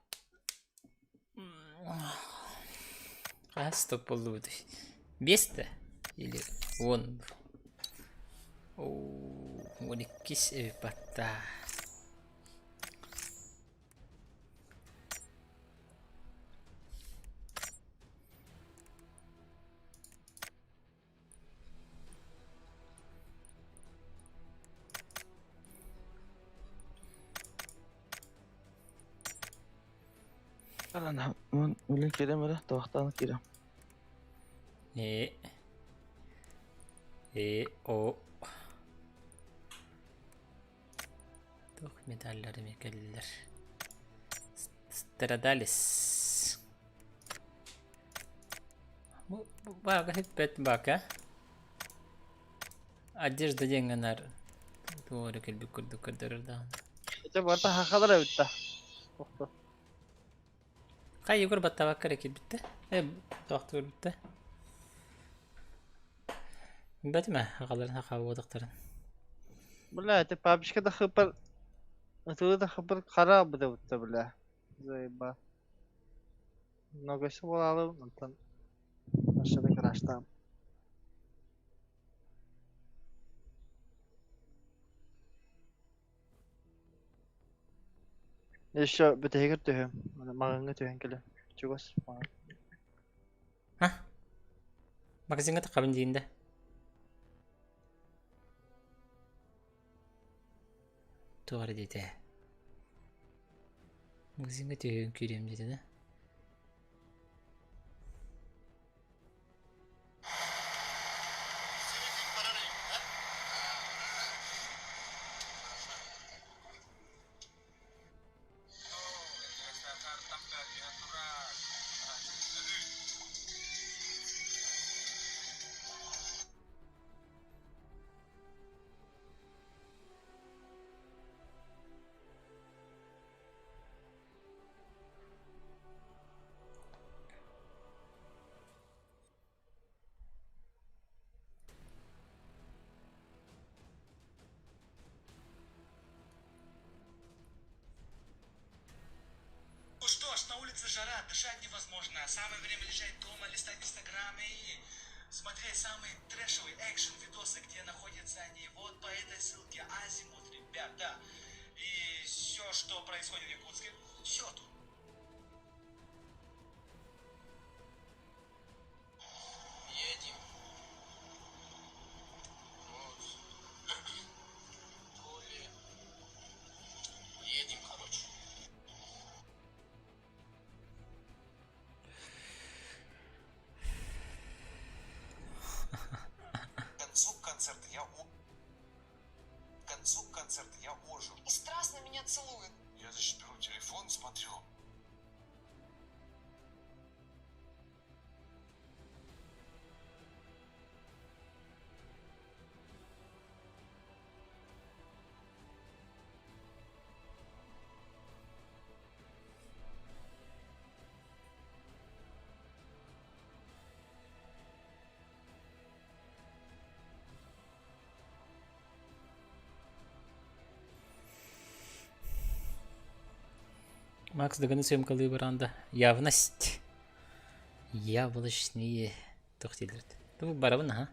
Стоп болду бұды. 5-ті? Или 10? Ооо, 12 себеп батта. Ana, ben öyle kirem öyle. Tavaktan kirem. O. Tuh medalleri mekeller. Stradalis. Bu bak hep bet bak ha. Одежда денганар. Doğru kelbi kurdu kırdırırdı. İşte bu arada hakalara bitti. Toxtu. Kay yukarı batta bak kare bitti. Doktor bitti. Bitme hakaların hakalı odakların. Бля, это папочка да хыпар. Это да хыпар кара буда бутта, бля. Заеба. Много всего болалы, онтан. Ашада краштам. Еще бітегір түйім. Мағыңға түйін келі. Чугас. Ха? Магазинге тақабын дейінді. Doğru dedi. Magazinge tüyün kürüm dedi de. дышать невозможно. Самое время лежать дома, листать инстаграмы и смотреть самые трэшевые экшен-видосы, где находятся они. Вот по этой ссылке Азимут, ребята. И все, что происходит в Якутске, все тут. Едем. Вот. Поле. Едем, короче. К концу концерта я ожил. И страстно меня целует. Я значит беру телефон, смотрю. Макс даганы сөмкалы баранда. Явность. Явлышнее. Тохтилерд. Ту барабын, ха?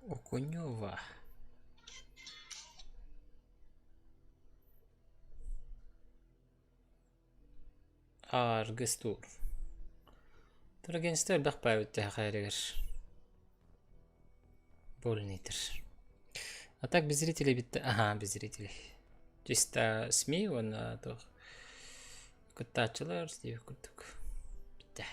Окунёва. Аргестур. Тургенстер бақпайбыт хайрыгер. Болнитер. А так без зрителей бит. Ага, без зрителей. Чисто СМИ он то. Кытачылар дип күрдүк. Битте.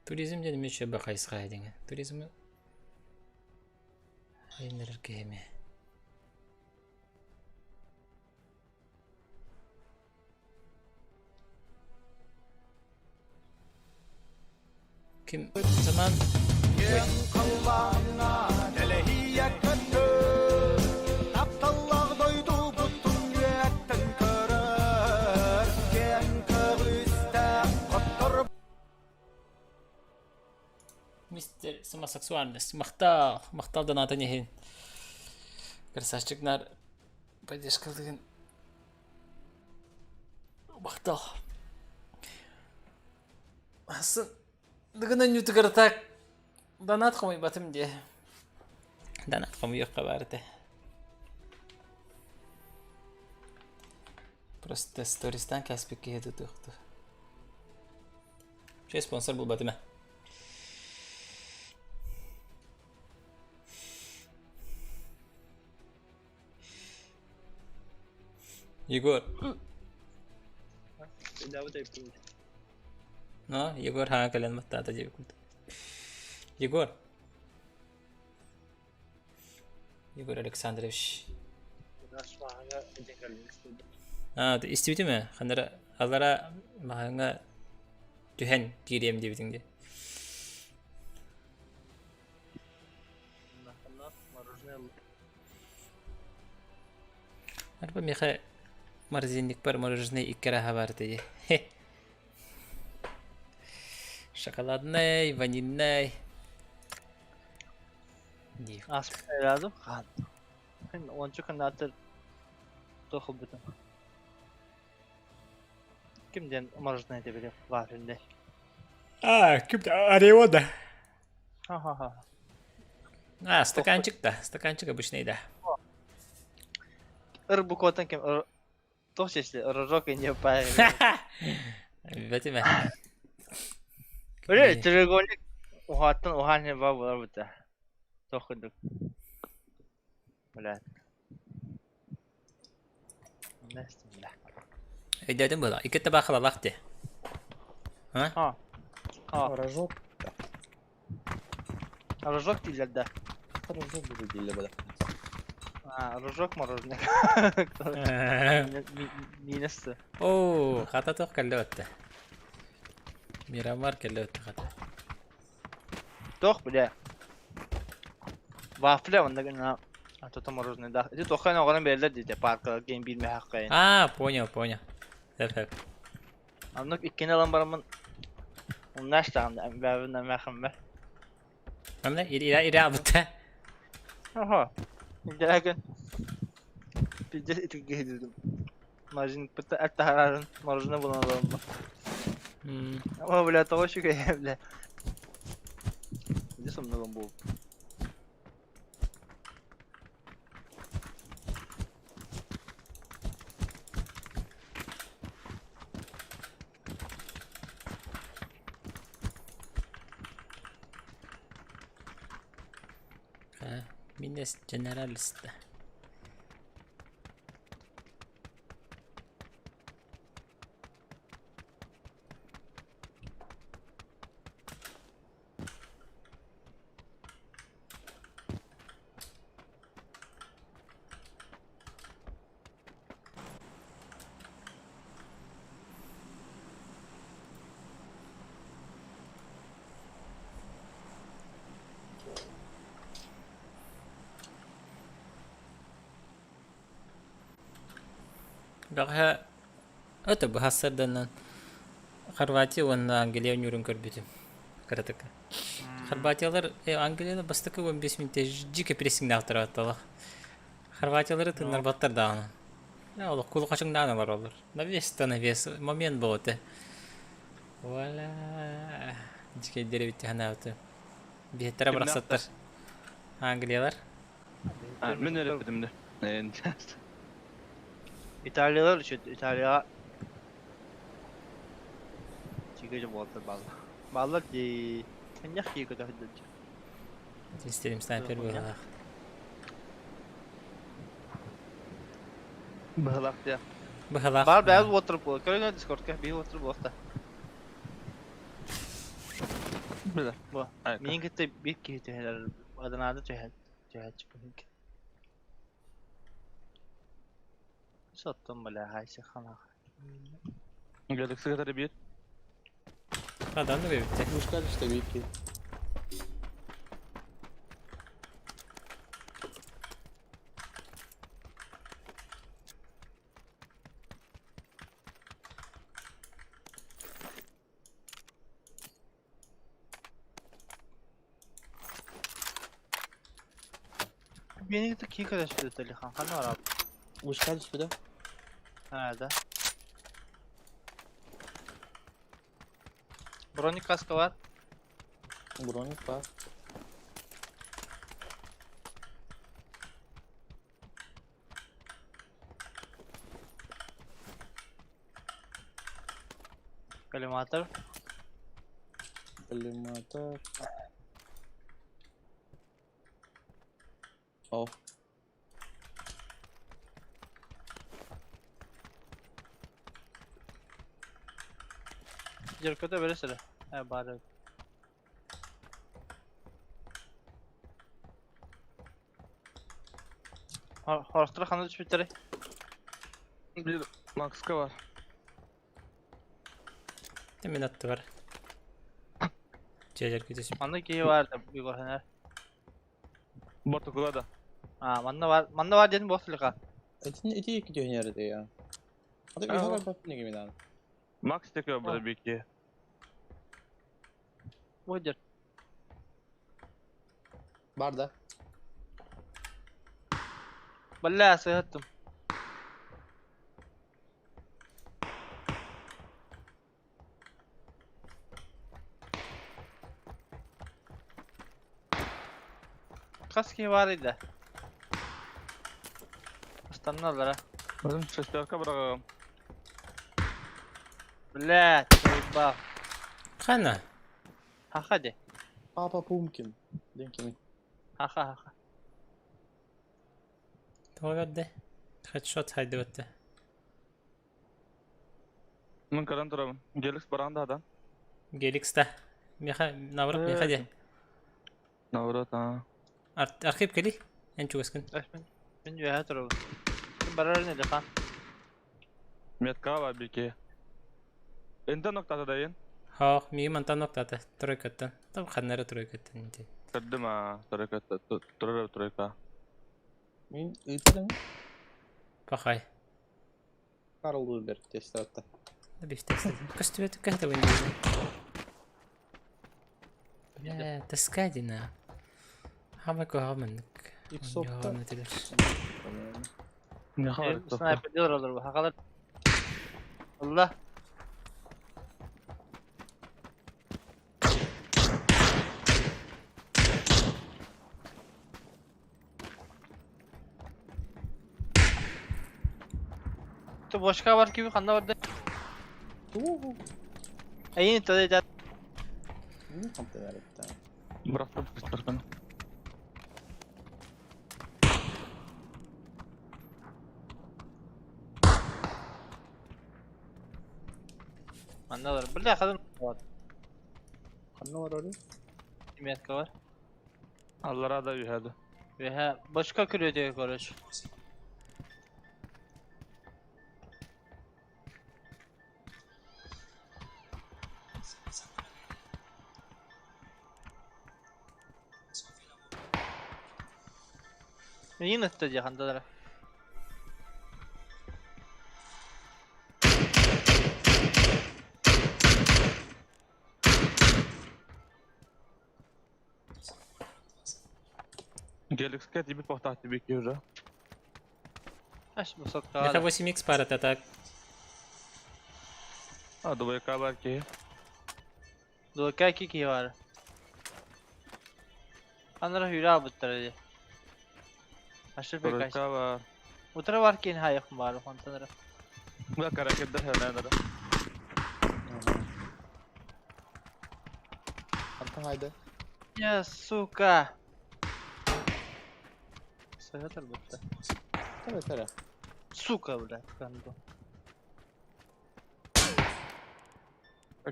Туризм ден мече бақайсыға деген. Туризмі айнырыр кеме. Kim zaman Мистер самосексуальность. Мақтал донаты нехен. Красавчикнар поддержка деген. Мақтал. Асын дегенен ютугар так донат қомай батым де. Донат қомай yoqqa барды. Просто стористан каспикке еду тоқты. Че спонсор бұл батыма. Егор. No, Егор हाँ कल्याण मत आता जी कुछ. Егор. Егор Александрович. А, ты истивите ме? Ханара алара маханга тюхен кирем дебитинде. Арба меха морозильник пар мороженое и караха варты. Шоколадный, ванильный. Diyor. Asma lazım. Kan. Ben onca kanatır toxuldum. Kimden marjına edebilir varinde. Kimde arıyor da. Ha. Стаканчик да. Стаканчик обычный, да. Bu kotan kim? Tox çeşitli. Rojok en yapar. Betul mah. Öyle trigonik ohan ne var burada. Toxuduk. Öyle. Bismillah. Dedim böyle. İki tabak alacaktı. Ha? Ha. Рожок. Rojok değiller de. Рожок будет или бада. Ha, rojok marojne. Minesi. Oo, kata tuh kellotte. Miramar kellotte kata. Tox bile. Waffle onda gene Atoto marojne da. Eти toxan oğlan belirler dedi parka game bilme hakkı. Понял. Hep. Anlık ikkini alan baramın Onlar da ben merhamet. Hamle iri abutta. Aha. Gelaken. Bir de etik giydirdim. Marjin pıta et tahararın marjına bulanalım. Ama böyle tavaşı kayable. Bir de sonunda bu. Minnes generalista. Daha это bahaslardan Хорватия он Англия нюрин көрбүтүм. Каратыка. Хорватиялар Англияда бастыкы 15 минутте жике прессинг нактырып аттылар. Хорватиялар тынар баттар дагы. Я ол кул качыңдан алар олар. На вес момент болот. Вала. Жике деревит ханавты. Бетер барасаттар. Англиялар. Ben öyle dedim de. İtalyalar için İtalya Çıkıcı bolta bal. Ballar di kenyak ki kadar hıdıcı. İstedim sniper böyle. Bahalak ya. Bahala. Bal beyaz water pool. Körüne Discord ka bir water pool da. Böyle. Bu. Evet. Minin gitti bir ki tehler Adana'da cehet çıkıyor. Sattım bile hayse kana. Geldik sigara bir. Adam da bitti. Мышка что вики. Minin gitti ki kadar çıktı telefon. Kana var abi. Мышка что да? Nerede? Bronik kaskı var. Броник па. Kalimatör. Коллиматор. О. Cirkota böyle sıra. He bari. Horstra kanı düş bitleri. Bir Max'ka var. Demin attı var. Cecer gidiyorsun. Manda ki vardı bir kohener. Bortukula da. Ha manda var. Manda var dedim boşluk ha. Эти iki nerede ya? Hadi bir haber bak ne gibi lan. Max tekiyor burada bir iki. Budur. Barda. بالله سيهتم Kaski vardı. استنى لازم شاشتك برا بالله طيب خانة هاخده بابا ممكن ممكن هاخا توقف ده خد شوت هايدي وده من كلام ترى جالس برا هذا جيليكس ده ميخا نورك ميخا دي نورات أرخيب كلي انتو اسكن من جهات رو بررني دقا ميت كاوا بيكي انت نقطة تدين ها ميجي منطقة نقطة ترويكتن طب خدنا له ترويكتن انتي قدم طريقة طريقة مين итиитэ بخاي Karl Wilber testatta. ده بيفتح كستويت كهذا وين لا تسكادنا همك وهمنك Xbox'ta يا خالد سنايبر دور اضربه هاخذ الله تو başka var gibi kanda vardı. Ayın tadı da non quante verette. برافو بستركنا kanda var. Bir de kadın var. Kanne var orada. Kimiyet var. الله راضي هذا Ve ha başka kredi koruş. Yine tutacak kandalara. جالس كاتب بوتاه بيكي وجا Aş bu ده sokakta. 8x para تاتاك دبي كابر كي Doka ki var. Anlara hüra bıttırdı. Aşırı دبي pek كابر Utra var ki nihayet var o kantanlara. ما كره كده هنا Anta haydi. Ya suka. Sayat elbette. Tara. Suka bile kandı.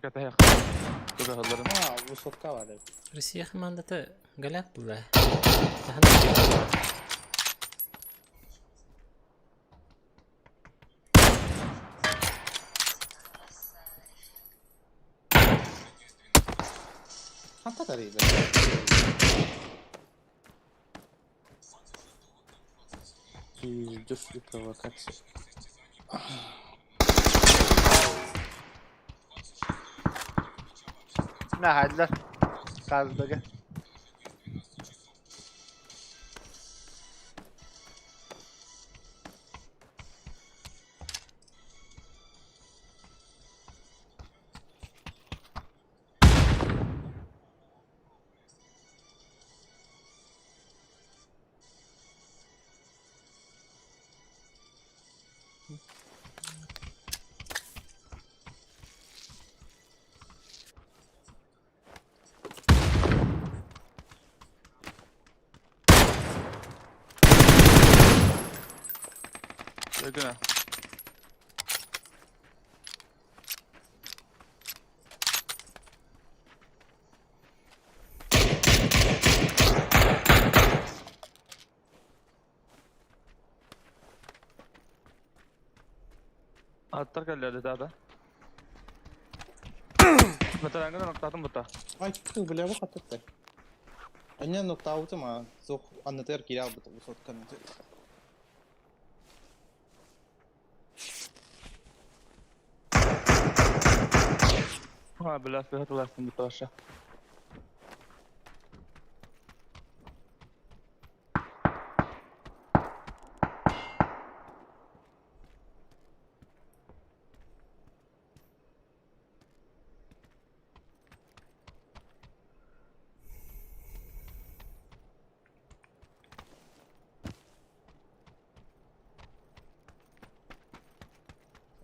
كده هي كده هذا Ha bu sotka var. رسيخ ما عندها قلق بالله Anta taqriban. Ждёшь ли провокации? Ne halde? Kazdığı. كده أترك اللي هذا مثلا عندنا نقطة متى Ay çıktı bile bu hatta. Anne nokta avcı mı? Zok anlatır ki ya bu sotkanın. بالله في هذا الله متوشة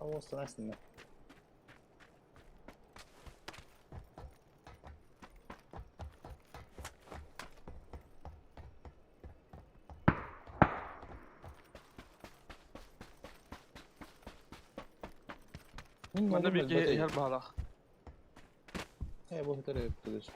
O aslında. Bana bir yer bağla. Bu kadar yapıyoruz.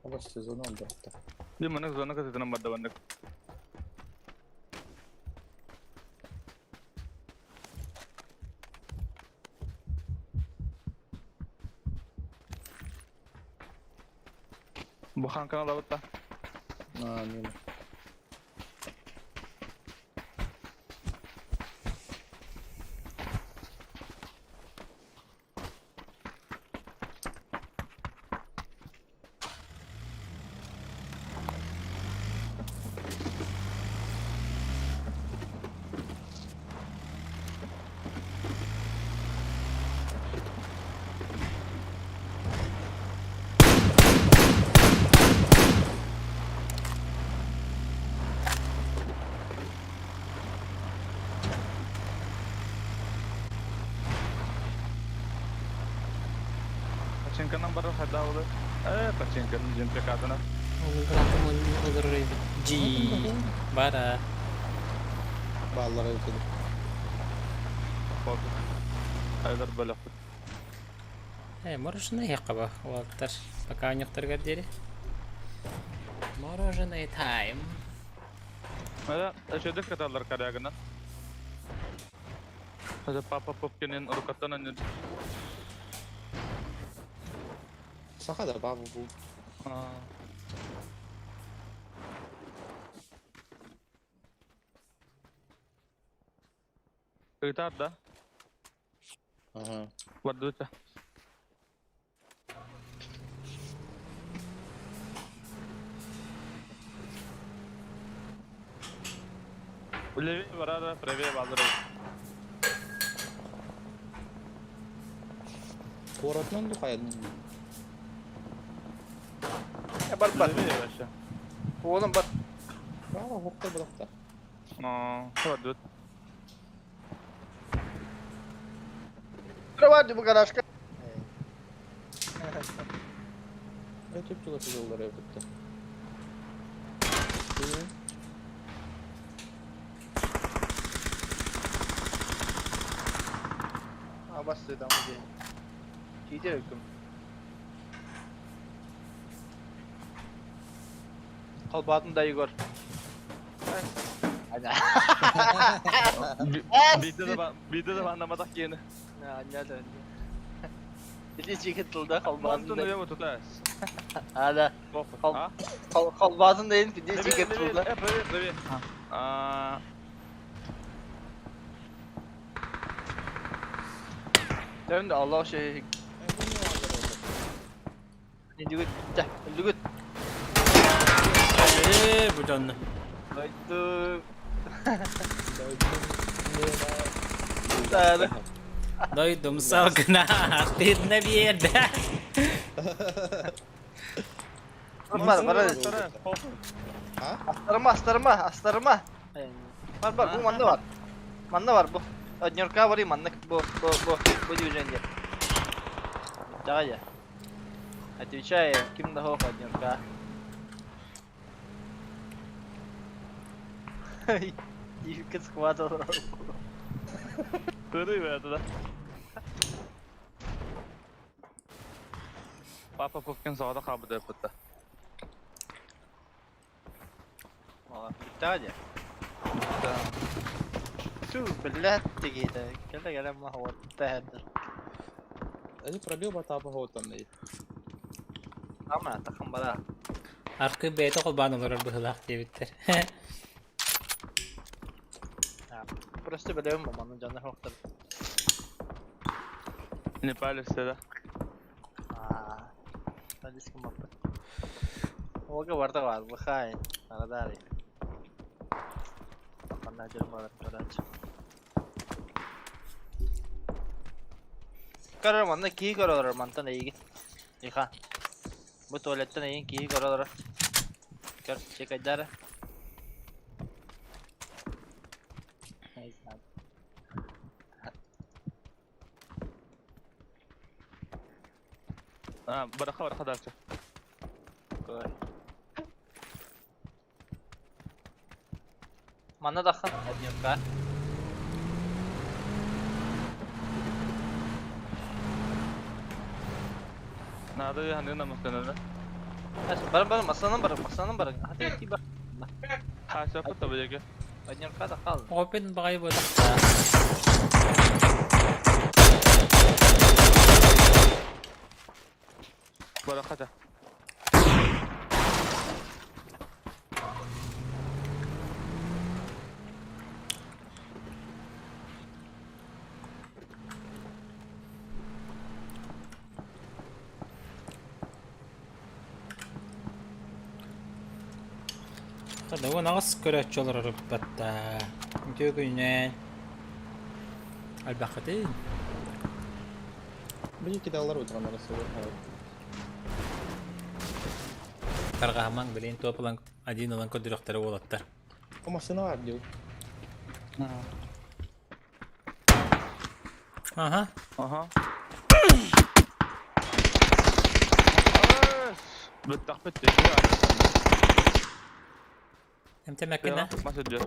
Bas sezonu oldu hatta. Bir manak zona kasıtı numara bandık. Bu kan kanal alıp da. Neyim? Pachinkan number hada udah. Pachinkan jumpa katana. Olur G bara. Bağlara yükledim. Fokus. Aylar böyle. Мороженое каба Уолтер. Пока у них торгадери. Мороженое тайм. Ada şöyle kadarlar karayagına. Ada papa popkinin urukatana ne? Saka da babu bu. Gitar da. Aha. Vardı da. Ulevi var da preve bazıları. Kuratman da kayadın. Bak. Ulevi yaşa. Oğlum bak. Bravo, hokta bıraktı. Vardı. Vardı bu garajka. Evet, hep çikolata yolları yapıptı. Bastı tamam diye. Çiğde öktüm. Kalbatın dayı gör. Hadi. Bir de anlamadık yeni. Ne döndü. Dili çıkıtıldı kalbatın Pantonu dayı. ya bu tutas. Hadi. Ha? Kalbatın dayı dili çıkıtıldı. Hep öyle. Döndü Allah şey. Lügüt. Lügüt. Bu canlı. Daydı. Daydı. Doydum salgına. Aklına bir yerde. Var. Ha? Astarıma. Var bu manda var. Manda var bu. Nyurka var ya manda bu düzende. Jangan ya. Отвечай, кем доход Nyurka. Yıkı squat olur. Kırıyor ya da. Papa popkin sağda kabı yaptı. Bitti hadi. Tuh, belat gitu. Kira-kira mah hotel. Ini prebio batapa hotam nih. Ama takım bana. Arkı beyte kolbanı olur bu hılak diye bitter. Burası böyle mi babanın canı hotel. Nepal istedi. Tadi sekamap. Oke warta var bu kay. Aradari. Bana ajar malar aja. Karar manna Kийи karar mantan iyi. İka. Bu tuvaletten iyi Kийи karar. Kar çek eder. Neyse. برخة دارته. Koy. Manna dakhan. Hadi yapar. هذا هنينا مثلا. Barang masanın barang. Hadi hadi bak. حاسة كنت بيجي. Hadi yapar da kal. Open ba kayo buotah? برخته. Hadi o nagas köreç olur rübbatta. Tügünen. Albaqati. Beni kidalar utanlar arası. Kargaman bilin toplan adin olan kodurukları olattı. Ama sana var diyor. Aha. Aha. بالتخبط Emte makina. ما سجل.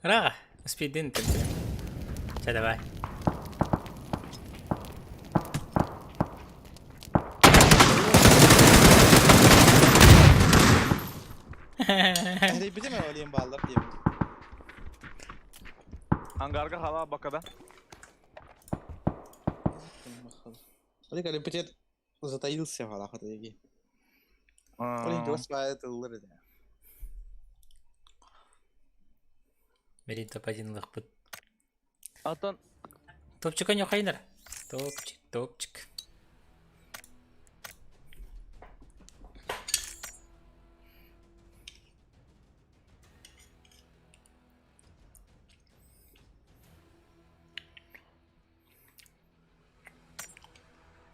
Raga. Speedin temte. Sada bay. Hadi bir de mi alayım bağlar diyeyim. Hangarga hala bakada. Hadi kali pencet затаился в халах это еги. Олень дос байт улыр да. Bilin top adin lıqbıt. Atan Topçukan yok hayınlar. Topçuk.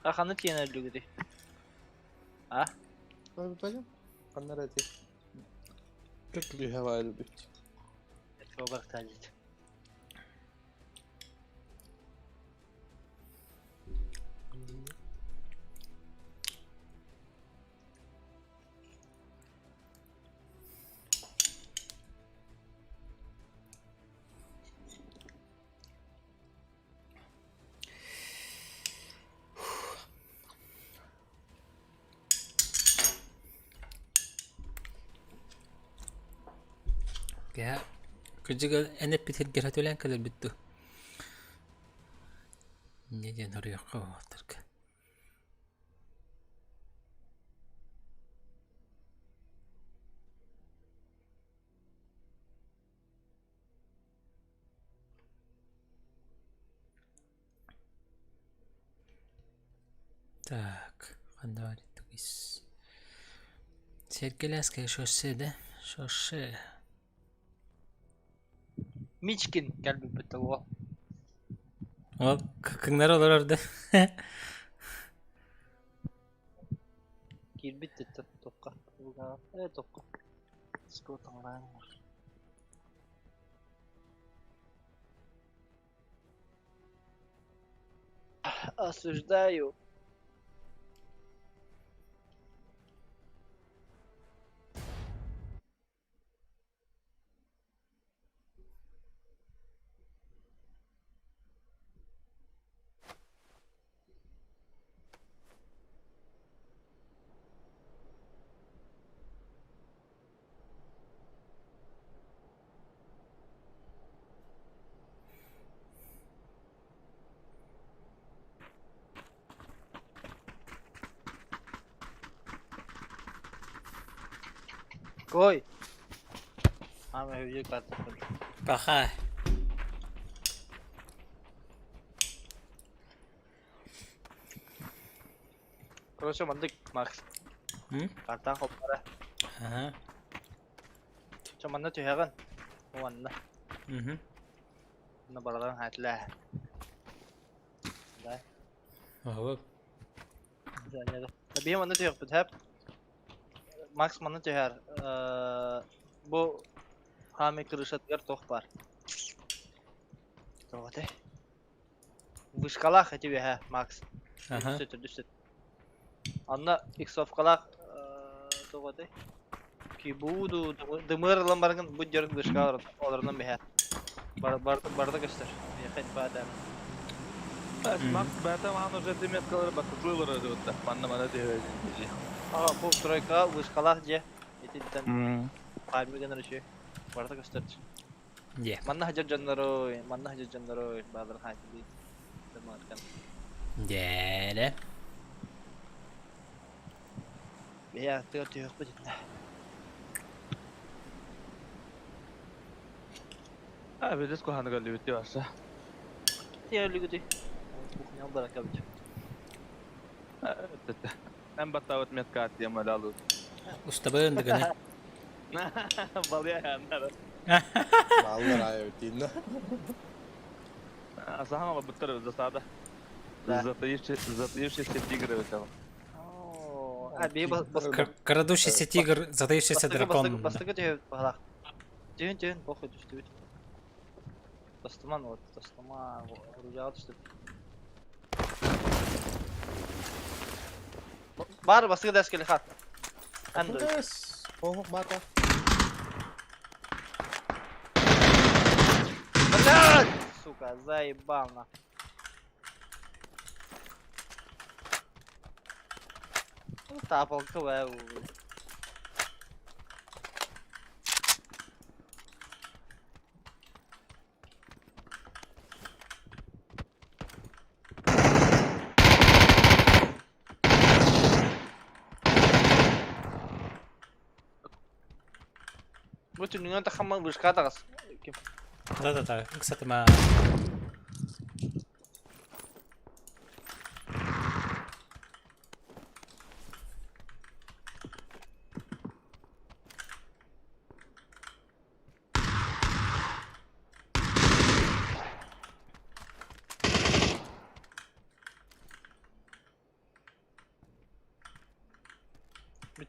Akhanı tiyenerli gidi. Ha? Hadi pacım. Kanlar eti. Köklü havayla bir. Çok bak talit. Ya. Kıcıga enep bitir geratulen kadar bitti. Ne diyen oraya kovatırk. Так, қандай тугис. Серкелеская шоссе. Miçkin gel bir bitti o. O kıkınlar olur orada. Gir bitti topka. Evet topka. Скотом раннер. Осуждаю. Koy. Ama evcil kartı. Baka. Короче, mandık Max. Hı? Kartan kopara. Aha. Cho manna tüyhagan. O manna. Hı hı. Ne baradan hatla. Da. Oho. Güzel. Bir manı diyor bu hep. Max manı diyor. Bu hami kırışat yer tok var. Doğru. Vışkalak hadi ha Max. Aha. Düştü. Anla X of kalak doğru. Ki bu demir lambarın bu yerin vışkalar olarından bir ha. Barda göster. Yakın badem. Max бата маған уже деметкалар батырлар өтті. Манна деп. Ага, bu тройка вышкалах же. Итиитэ. Пальмиген речи. Барда göster. Yeah. Manna hajar jandaroy. Badar hadi. Demarkan. Dele. Ya, tıyor bu dinle. Abi disko hanı galli bitti varsa. Diyor lügüdü. Bu ne baraka bitti. Evet. Ben batavat metkat diye malalı. Usta beğendi gene. Balya yanlar. Mallar ay öteyinde. Asahama bıttır zasada. Затаившийся тигр этого. Oo, abi bas. Крадущийся тигр, затаившийся дракон. Bastık diyor bak. Dün boku düştü. Bastaman o, bastaman rujağı düştü. Var bastık da eskili hat. Android. Yes. Oh, mata. Блядь! Сука, заебал на. Тапал КВ. Вот у него так мало вышка так. Да. Кстати, ма.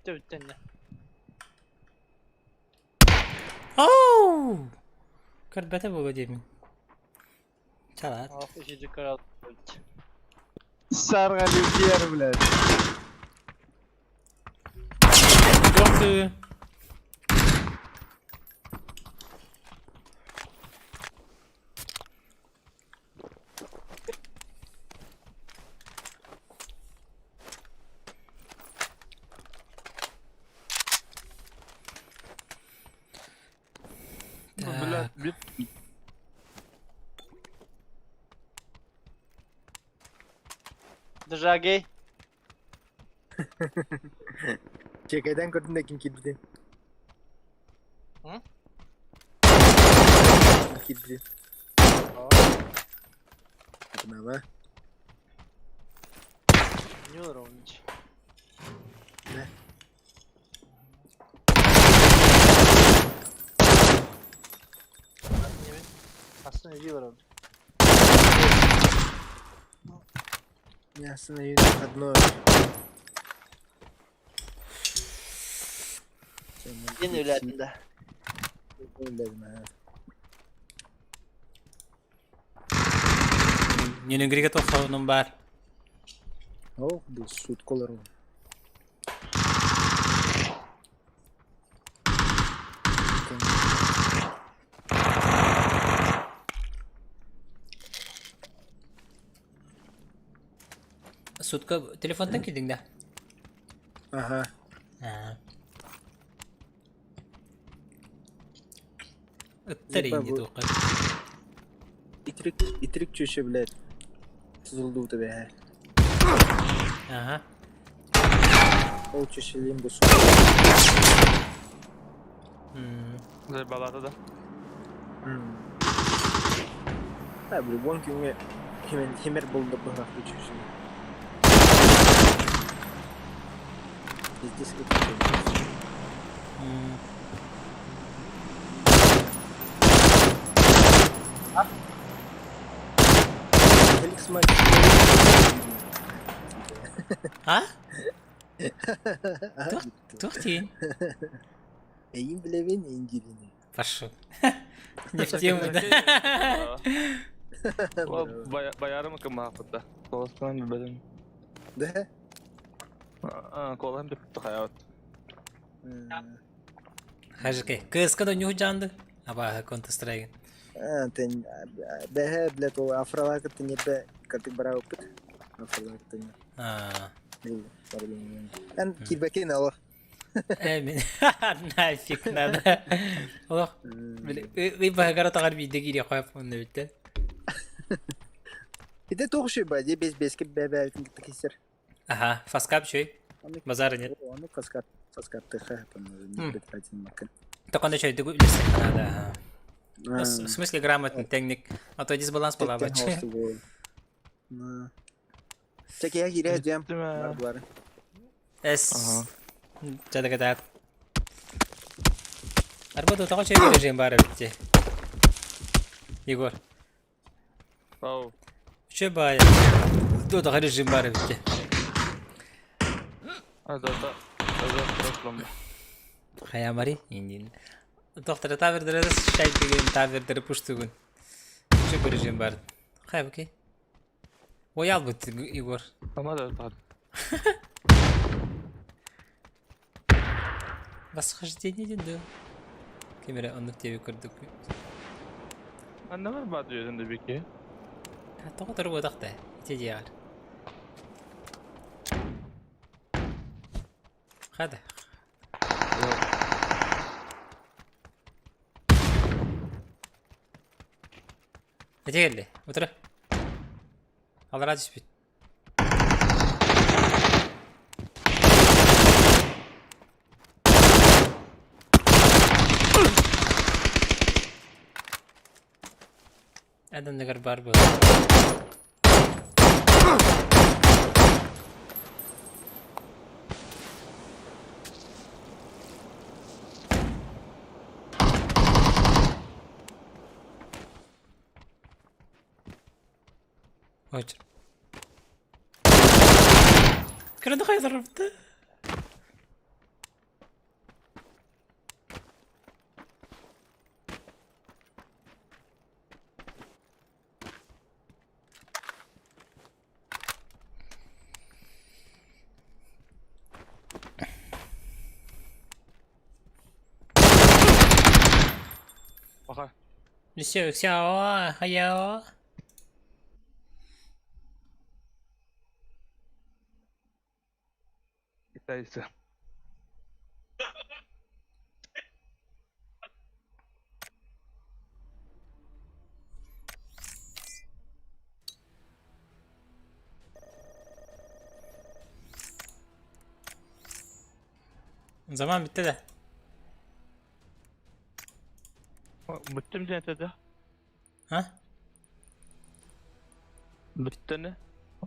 Bitti ne? Оу! Карбата бога деми. Çalat. Ah, ikinci kral. Sarga lütfiyer bile. Yoktu. Блядь, бит. Дожаги. Çekeden gördün de kim kilidi? Hı? Kilidi. Kenapa? Ne olur onun için? Ne? Aslında iyi var onun. Я остановился одно. Yeni evladında. Ненегрига тоқсауының бар. О, бұл суткалар ғой. Сутка телефондан келдің да? Ага. Ыттар енді тоққа. Итирик чөші білет. Тұзылды ұты бәе. Ага. Ол чөшелейін бұл Заебалата да. Бұл BENQ хемер болды бұғақты чөші. Здесь как-то... Osman. Ha? Tuh tin. Eğim bile ben İngilizce. Пошел. Не в тему, да? Bayarım ki mahvotta. Kolasından benim. De? Kolam bir kutu hayat. Хажке. Кыска да нюх жанды. Аба конта стрейген. Ten behe bile to afralar katanya be katik bara upet. Afralar katanya. Kan kirbekin Allah. Эмин. Нафиг надо. Ох. Рыба гара тагар бидеги ди коюп онда битте. Bir de toğuşu bence bez ki belki gittik. Ага, фаскап чой. Базар нет. Onu faskap tıkha yapalım. Betratın bakın. Так он еще и надо. В смысле грамотный техник, а то дисбаланс плавать. Çek ya gireceğim. Эс. Что догадат? Арбуду того че режим бара битте. Егор. Ау. Че бая? Кто то режим бара битте. Да. Проблема. Хаямари? Индин. Доктор тавердер шайт деген тавердер пуштугун. Че режим бар? Хай окей. Оял бут Егор. Ama da так. Восхождение да. Камера он тебе көрдүк. Ne var bad yüzünde bir ki? Ha доктор буотах да. Итиитэ. Хада. Эдегелли, утра. Алара диспит. Adam negar бар bu. Ой. Когда хай ضربته? Bakar. Все, хаяо. Neyse. Zaman bitti de. Bitti mi dedi? Ha? Bitti ne?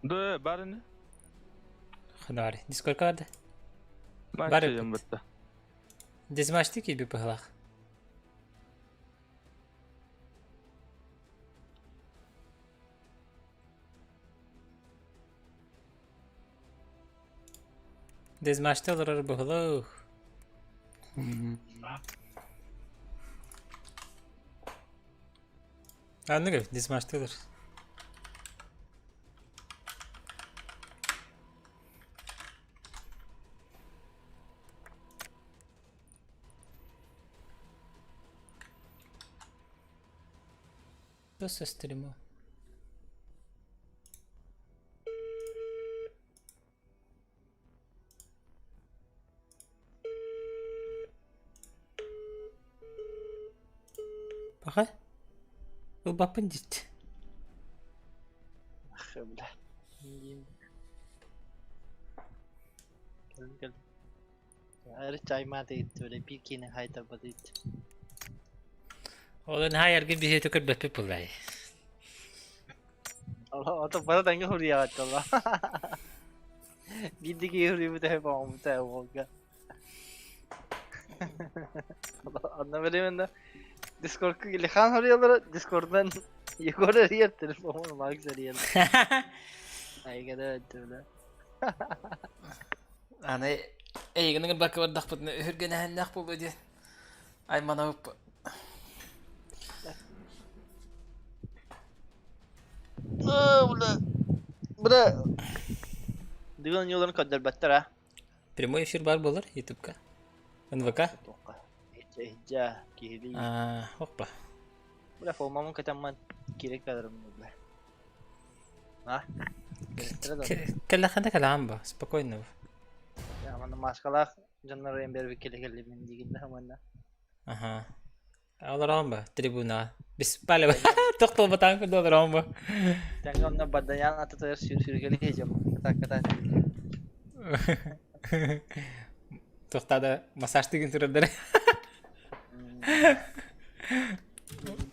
De bari ne? Хадари. Дискорд карда. Bari bitti. Дизмашти ki bir pıhlak. Dizmaşti olur pıhlak. Anladın mı? Dizmaşti olur. Кто со стрима? Bakın. Bu bakın ciddi. Xibla. Gel. Her çay mate gitti böyle bir kine hayta badıydı. Oğlum hayır gibi bir şey tükür be people be. Allah o da bana dengi huriye attı Allah. Giddi huriye bu da hep oldu da oldu. Allah anlamadım ben de. Discord'u lihan huriyeleri Discord'dan Yukarı yer telefonu bak güzel yer. Ay kadar öyle. Ana eyginin bakıp daqpıtını hürgene naq bolu diye. Ay mana hop. Bura. Digan yolunu kadar better ha. Прямой эфир бар болар YouTube'ка. НВК. итиитэ Киьи. Hoppa. Bura formamın katamman gerek kadarım burada. Ha? Калла ханда каламба. Спокойно. Ya bana maskalar canlar en bir kere geldi min diginde hemen. Ага. Аларамба трибуна. Biz pale. Tokto batang ko dollaramba. Tengo una badanya atı sür gelip hecem. Kata. Тохтада массаж тигин түрөдөр.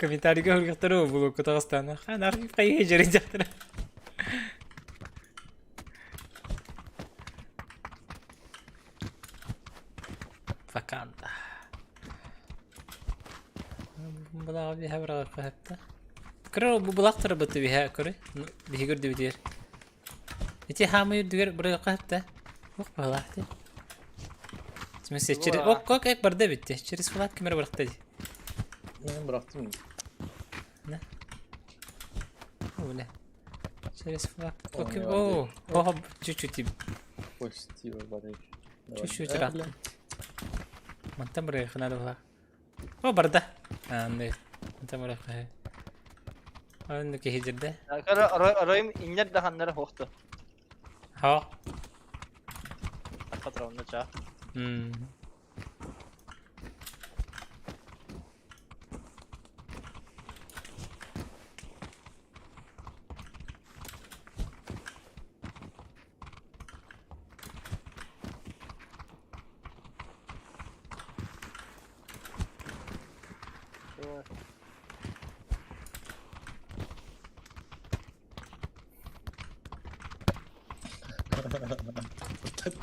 Комментарийге хүргөтөрө бул Кыргызстан. Хан архив кайы жерин жактыр. Ваканда. Була би хабра кахта. Кро бу булактыр буту биха көрө. Бигер дибдер. Эти хамы дигер бурга кахта. Ох балахты. В смысле, через... О, как барда bitti. Через флаг камера bıraktı. Ben bıraktım. Ne? O ne? Через флаг. Окей. О, о, чуть-чуть. Позитивно батарей. Чуть-чуть рад. Мантам бырайық, надо флаг. О, барда. Андай. Мантам бырайық. Oyundaki hicirde. Arayım inler dahanları hoxtu. Ha. Patronda çağ.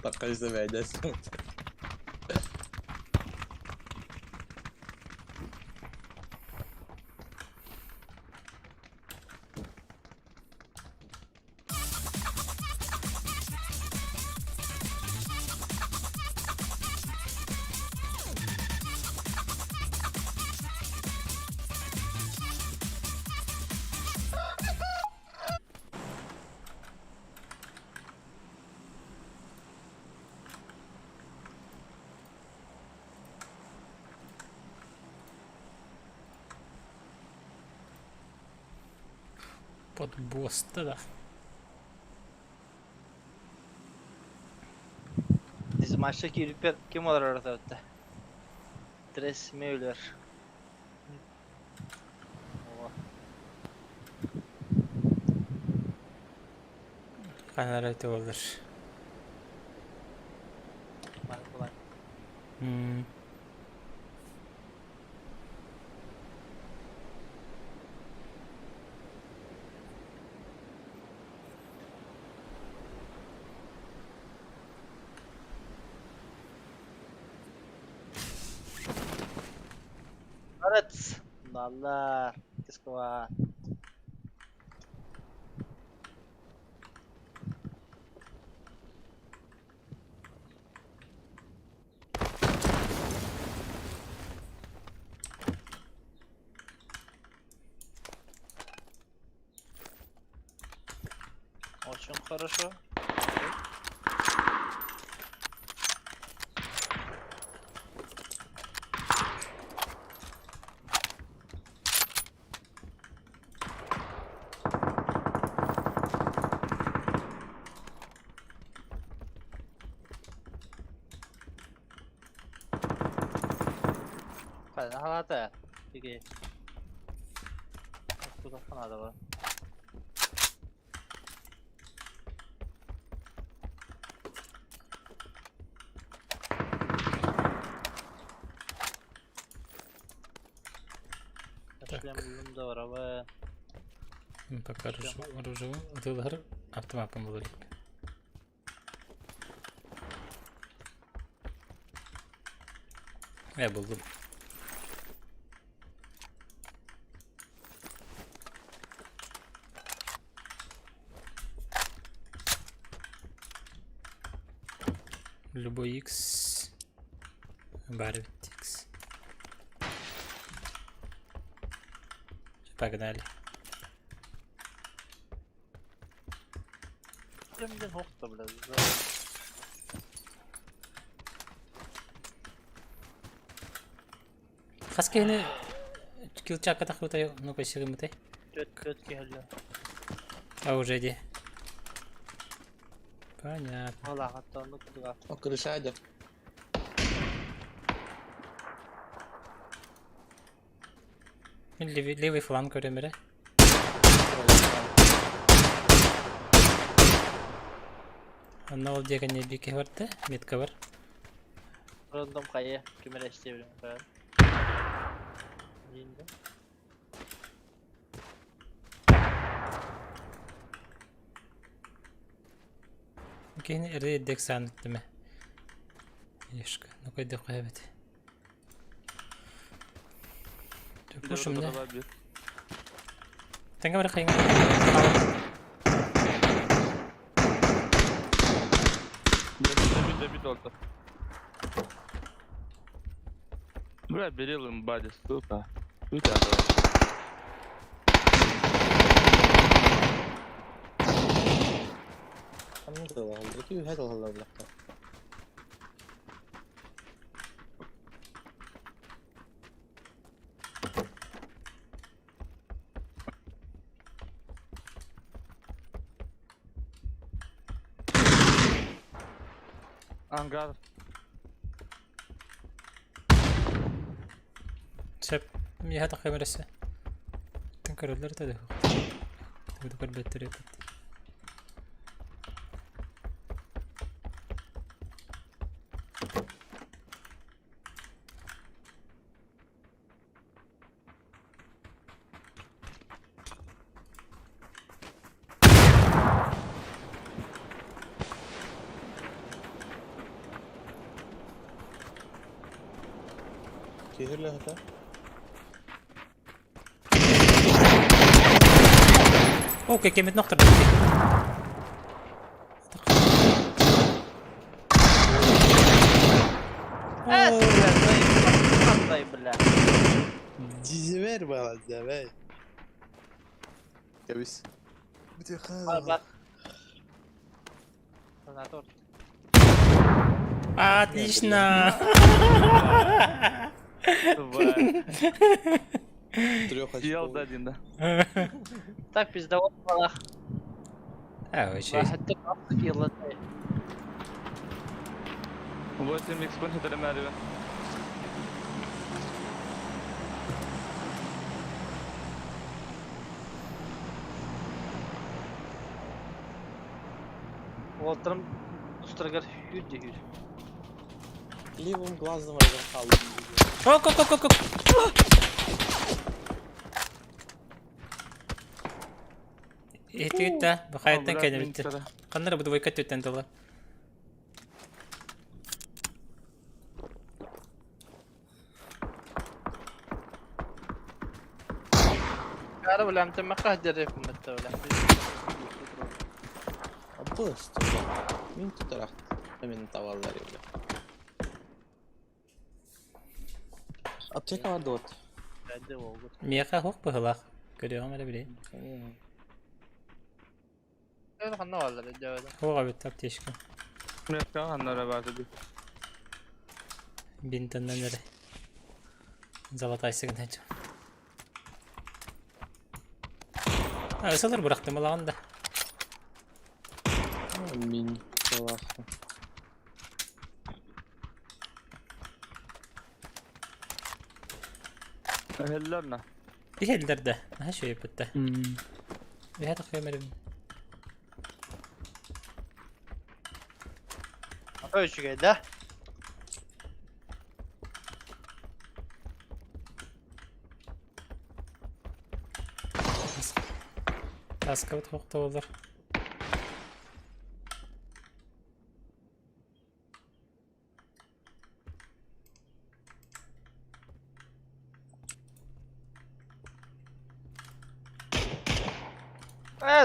Так, кажется, войдешь. Под босс, да. Bizim maçtaki yürüpler kim olur orada ötte? Tres Müller. Kanarete olur. Kolay. Evet. Dallar. Kıskıva. Очень хорошо. Halata. Peki. Burada falan da var. Шлем да врага. Пока оружие. Атылар автоматом булыр. Я buldum. Любой X. Барвит X. Погнали. Прям хохта, блядь. Хаскейни килчака тахрутай, ну-ка сигмутай. Тёт кехля. А уже иди. Понятно. Вала хатта, ну куда. О, крыша идет. Левый фланг öğrenmere. Anna ol diye ne bir vardı, metka var. Random kaya, kimere isteyebilirim falan. Yine. Kini eri dek sanıktı mı? Yaşka, ne koydu koyabet. Bu şimdi. Tengah bırakayım. Bir oldu. Бля, берил им бади, сука. Тут я Anladın da oldu. İki her oldu blokta. Ангар. Sep, mi hata kamerası. Tankarlar da da. Bu da better yaptı. Kehirle hata. Okey, kemet nokta. Vallahi billah. Dizi ver bana dizi. Kavis. Bak. Монитор. Отлично. Трех Съел очков. один, да. Так пиздовал балах. А, вообще. واحد يلا 8 икс punch это Мервин. Утром устрогар хюдди. Левым глазом разорхал. Оп. итиитэ, бахаяттан кайна битти. Каннара буду вайкат төттен дала. Кара вلا انت ما قادر يفهم الدولة. Abust. Min tutarak. Hemen tavalları öyle. Apteka var dot. بعد وقت. Мияка хок бахалах. Көрөм эле биле. انا خلنا ولا الجواد. Хога бит аптешка. Метка аннара барды. Бинтаннан эле. Золотой сигнал. Асалар бырактымалаган да. Min tavalar. Hellerna. Bir helder de. Ha şey yapıttı. Bir hata kamerim. ايش قاعد ده؟ Taskavut hokta olur.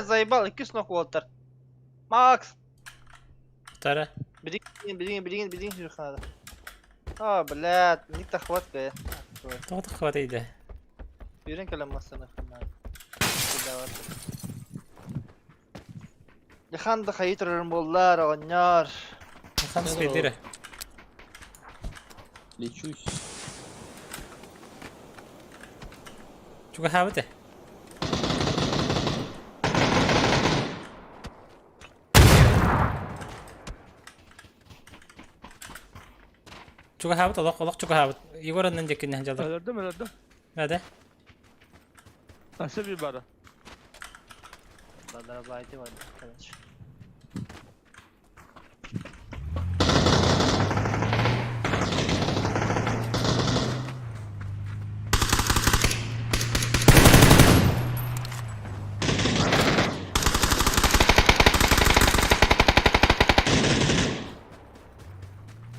заебал, киснок Уолтер. Макс. Tara. Берегин Жирхана. А, блядь, ник тахват кая. Тоғыты қыватайды. Берин каламасына хана. Яханда хайтрын боллар, оғаньяр. Хан спейдері. Лечусь. Чуға хабыты? Чуға хабыт, олақ чуға хабыт. Егораннан жеккеннен жалдар. Öldürdüm. Әді? Nasıl bir bara? Ладно, байти var. Короче.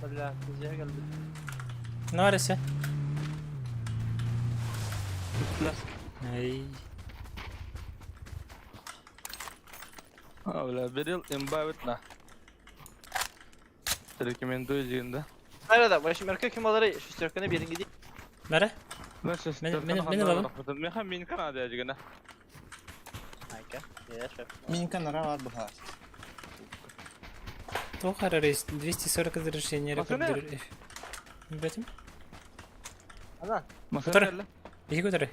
Бля, güzel geldi. Ne var ese? Ay. Öyle bir yıl imba bitna. Rekomenduyu jiginde. Nerede? Başım erkek kimaları şüstürkene birin gideyim. Nere? Ben siz Meni alalım. Meha min kan adı jiginde. Hayka. Ya şef. Min kanara var bu ha. Тоқара рейс 240 разрешение рекордер. Бетим? Ana. Masaya Беги көтөрө.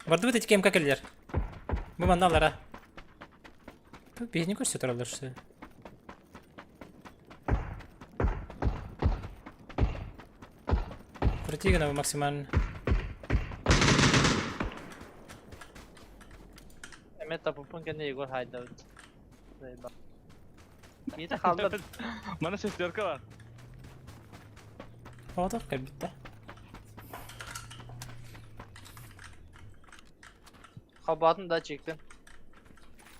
Барды бит кем какелер. Бу мандалара. Беги көрсөтөр алар şu. Противно максимально. Mehmet tapupun kendine Igor Haydavut. İyi de kaldı. Bana sesler var. Bootah elbette. Kabahatını da çektim.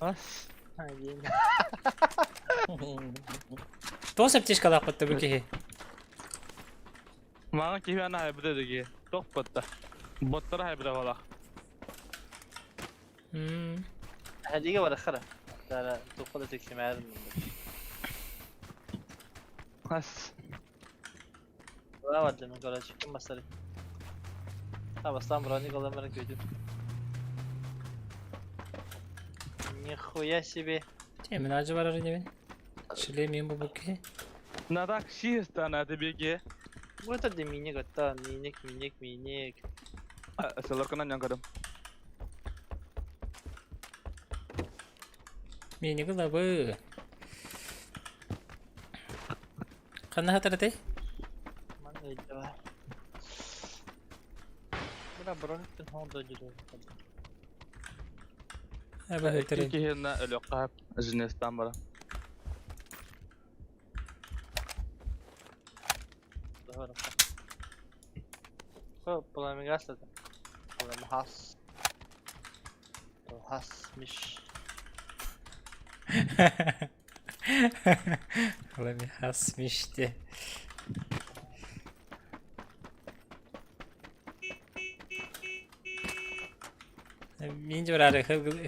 As. Ha diyeyim. Тоос аптечкалаах батта бүкеһи. Мага киһи ана хайбыда деги. Тох батта. Боттар хайбыда бала. Hediye var akhara. Tara topla tekşemer. As. Var var canım kara çıktım basarı. Ha bastan burani kalanlara koydum. Нихуя себе. Temin acı var arada ben. Şilemeyim bu бүкеһи. Nadak şiistana debege. Вот это миник это миник. Asalar kanan yankadım. Meni gılabı. Kanna hatırlatay. Mana ide var. Bura bırakın honda gidiyor. Aba hötürün. Kihina ölü qab jinestan bara. Doğru. Hop, bulamı gasladım. Bulamı has. O hasmış. Ulan bir hasmıştı. Mince var ara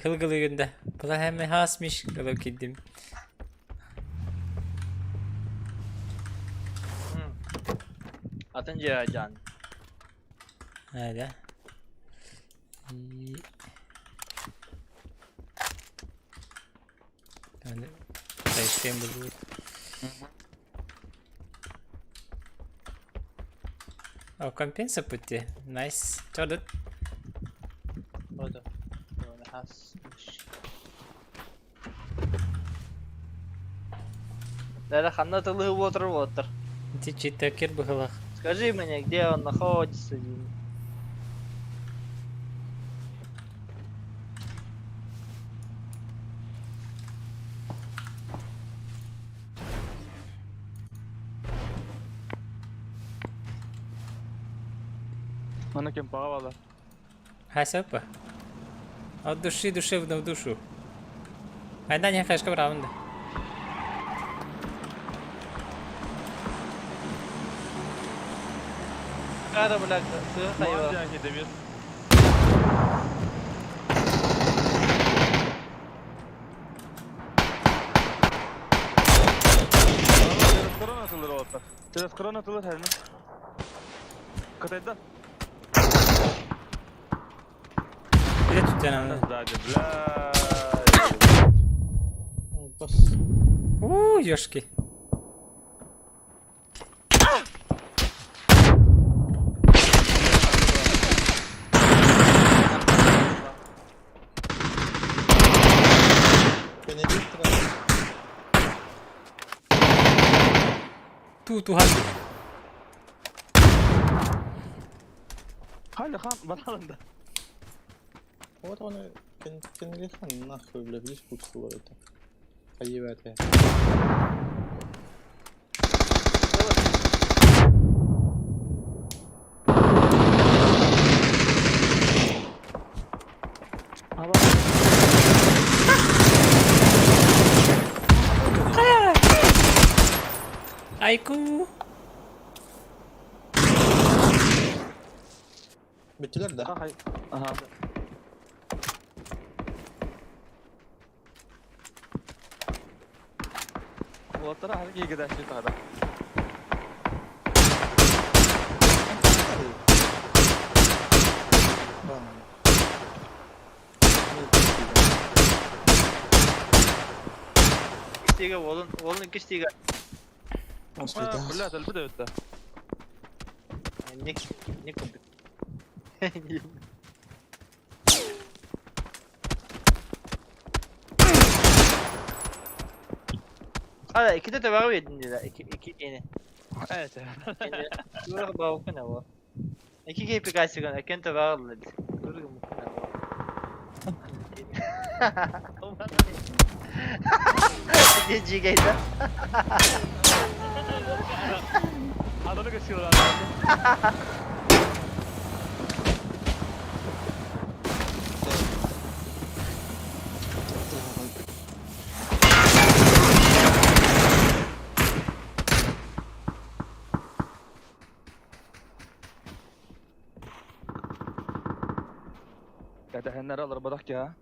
hılgılı günde. Bula hem hasmış gılıp gittim. Atınca can. Hadi. Yani sayıştayım bu. O kompensa putti. Nice. Çordat. Orada. Bulamı hasmış. Дара ханатылы отыр. Ты читакер быхалах. Скажи мне, где он находится, Дим? Mana kim paga valla. Хасапа. От души душевно в душу. Айда не хашка раунда. Кара блядь, сığır hayvan. Jahi demir. Процессор. Через корона тулur her ne? Katayda. Bir de tut canım. Sadi bla. Bas. Ёшки. Benediktra. Tuhan. Hala kan bakalım da. Вот он кенрихан нахуй, бля, видишь, пустого это. Поебать. Ayku. Bittiler de. Aha. Buotlara her iyi gider şeytada. İstiga volun iki istiga. Bla telbi de öttü. Ne kompet. Hala ikide de var yedin diyorlar. İki yeni. Evet. Dur bakın ne var. İki gibi kaçtı kan. Eken de var dedi. Dur bakın ne var. Ne gayda. Adını kaçıyorlar. Kata henler alır badak ya.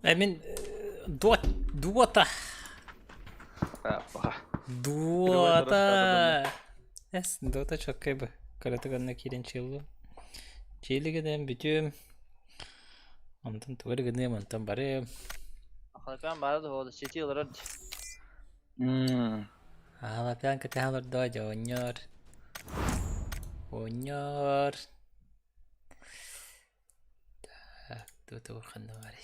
Emin buotah. Baka. Buotah. Yes, Dota çok kaybı. Karatakanına kirin çıldı. Çiğli giden bütüm. Ondan tuvarı giden ondan bari. Hakan bana da oldu. Çeti olur. Ama ben katahalar doja oynuyor. Oynuyor. Tak, Dota bakanda var.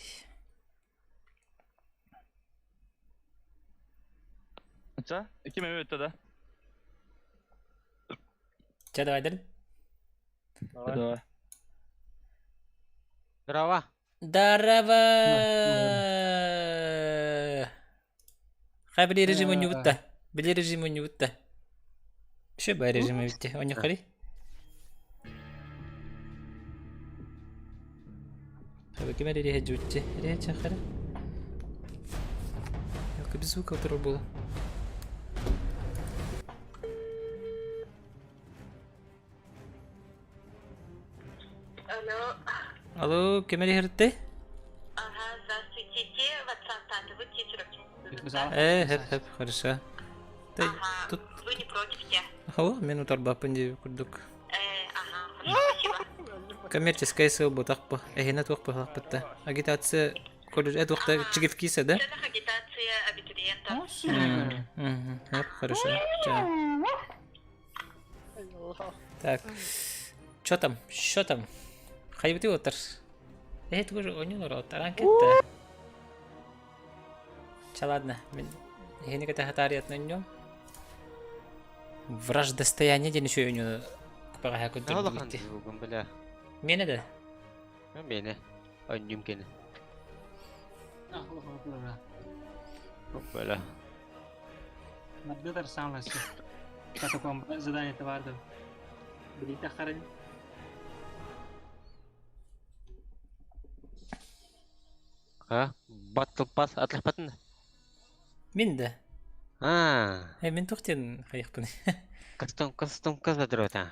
Aça? İki meyve öttü de. Çada vaydın. Hadi. Bravo. Daraba. Kaya beli rejim oyunu bitti. Beli rejim oyunu bitti. Şu bay rejim bitti. Oyunu kari. Tabii ki meri rehe bitti. Rehe çakara. Yok bir звук oturur bu. Алло. Алло, кем рехерте? Ага, здравствуйте. WhatsApp вы титрочек. Hep, хорошо. Ага, Тут, вы не против, я? хау, минут арба пенди курдук. Ага, спасибо. Коммерческая ссылка тахпа. Эхина тухпа хаппата. Агитация колледж тухта чигит киса, да? В целях агитации абитуриентов. Хеп, хорошо. Так. Чё там? Что там? Хайбти отыр. Это уже ойнолор отыр. Анкетте. Ча ладно. Мен эхини ката хатарият нөннөм. Враждостояние ден еще ойну. Купага көтөр. Алахан бүгүн беле. Мени да. Мени. Ойнум кени. Беле. Надо самлась. Как таком задание товарда. Билета харани. Ha? Battle pass atlах батна. Мен да. Мен тухтен хайхпын. Кастом казадрота.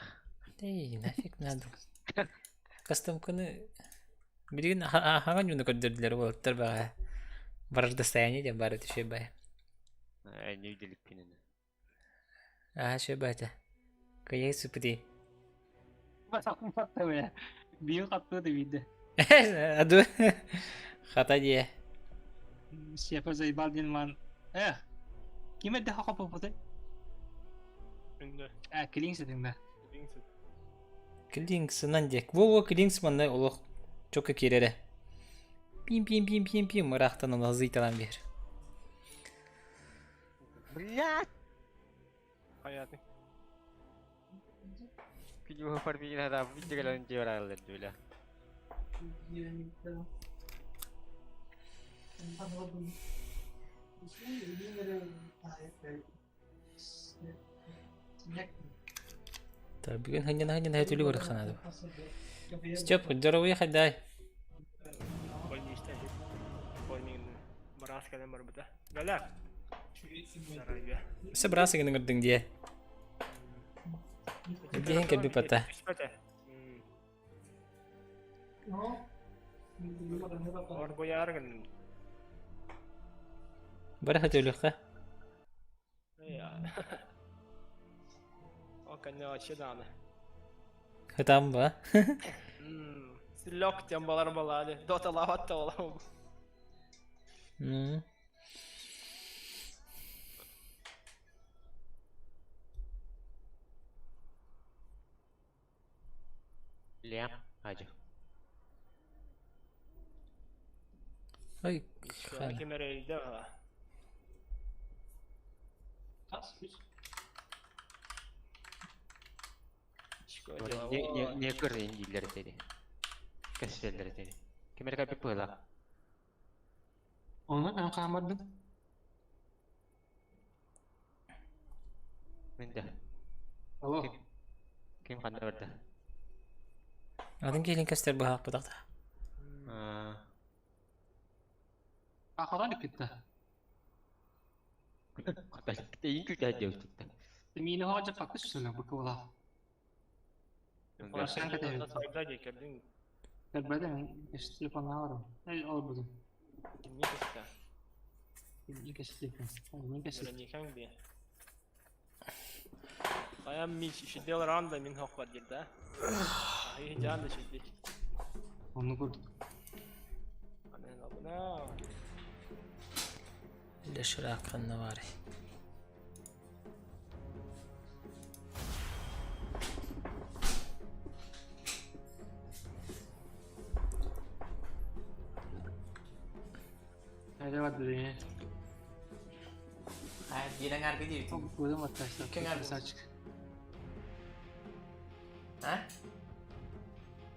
Эй, нафиг надо. Кастом күні билген хаган юны көддөрдүлөр болуптар бага. Враждостояние деп бары түшө бай. Не видели пинени. шебата. Кайы супри. Басақматтабы. Бию қаттыды бейді. Аду. Хата дие. Сепа зайбал ден ман. Ким әдді хақапы бұты? Кілиң сетіңді. Клинксынан дек. Во клинкс мандай олық чока керері. Пим мырақтан оны зыйталан бер. Блядь! Hayatım. Видюха формировать надо, видео делать, бля. Так, бүгін ханнан хәтүлі көрі қанады. Степ, здоровый хадай. Собрался генің үрдің де. Дейін кәлбі пата. Бары хәтүліққа. Хатам ба? Силок тем балар балады. Дота лаватта олам. Лям, аджу. Ой, Камера. Не көрін дейлер деді. Кәсілер деді. Камера кәпі пыла. Оны мен қамырдым. Менде. Алло. Кем қанда барды? Адың келін кәстер бұғақ бұдақта. Ақылан кетті. Құтбәлікті ең күлді әдеу тұтты. Мені ғажа қақы сөйлем бұқы ола. Орасан кәтемін. Кәрбәді мен кәші телефонна аларым. Ал бұдым. Не кәші телефон. Не кәші. Ayam mis işi diyorlar anda min hak var girdi ha. Ayı can da şimdi. Onu gördüm. Annen abuna. Leşrak kanına var. Hadi vardı ya. Hayır, gelen harbi değil. Gördüm arkadaşlar. Kengar Kısa açık. Ha?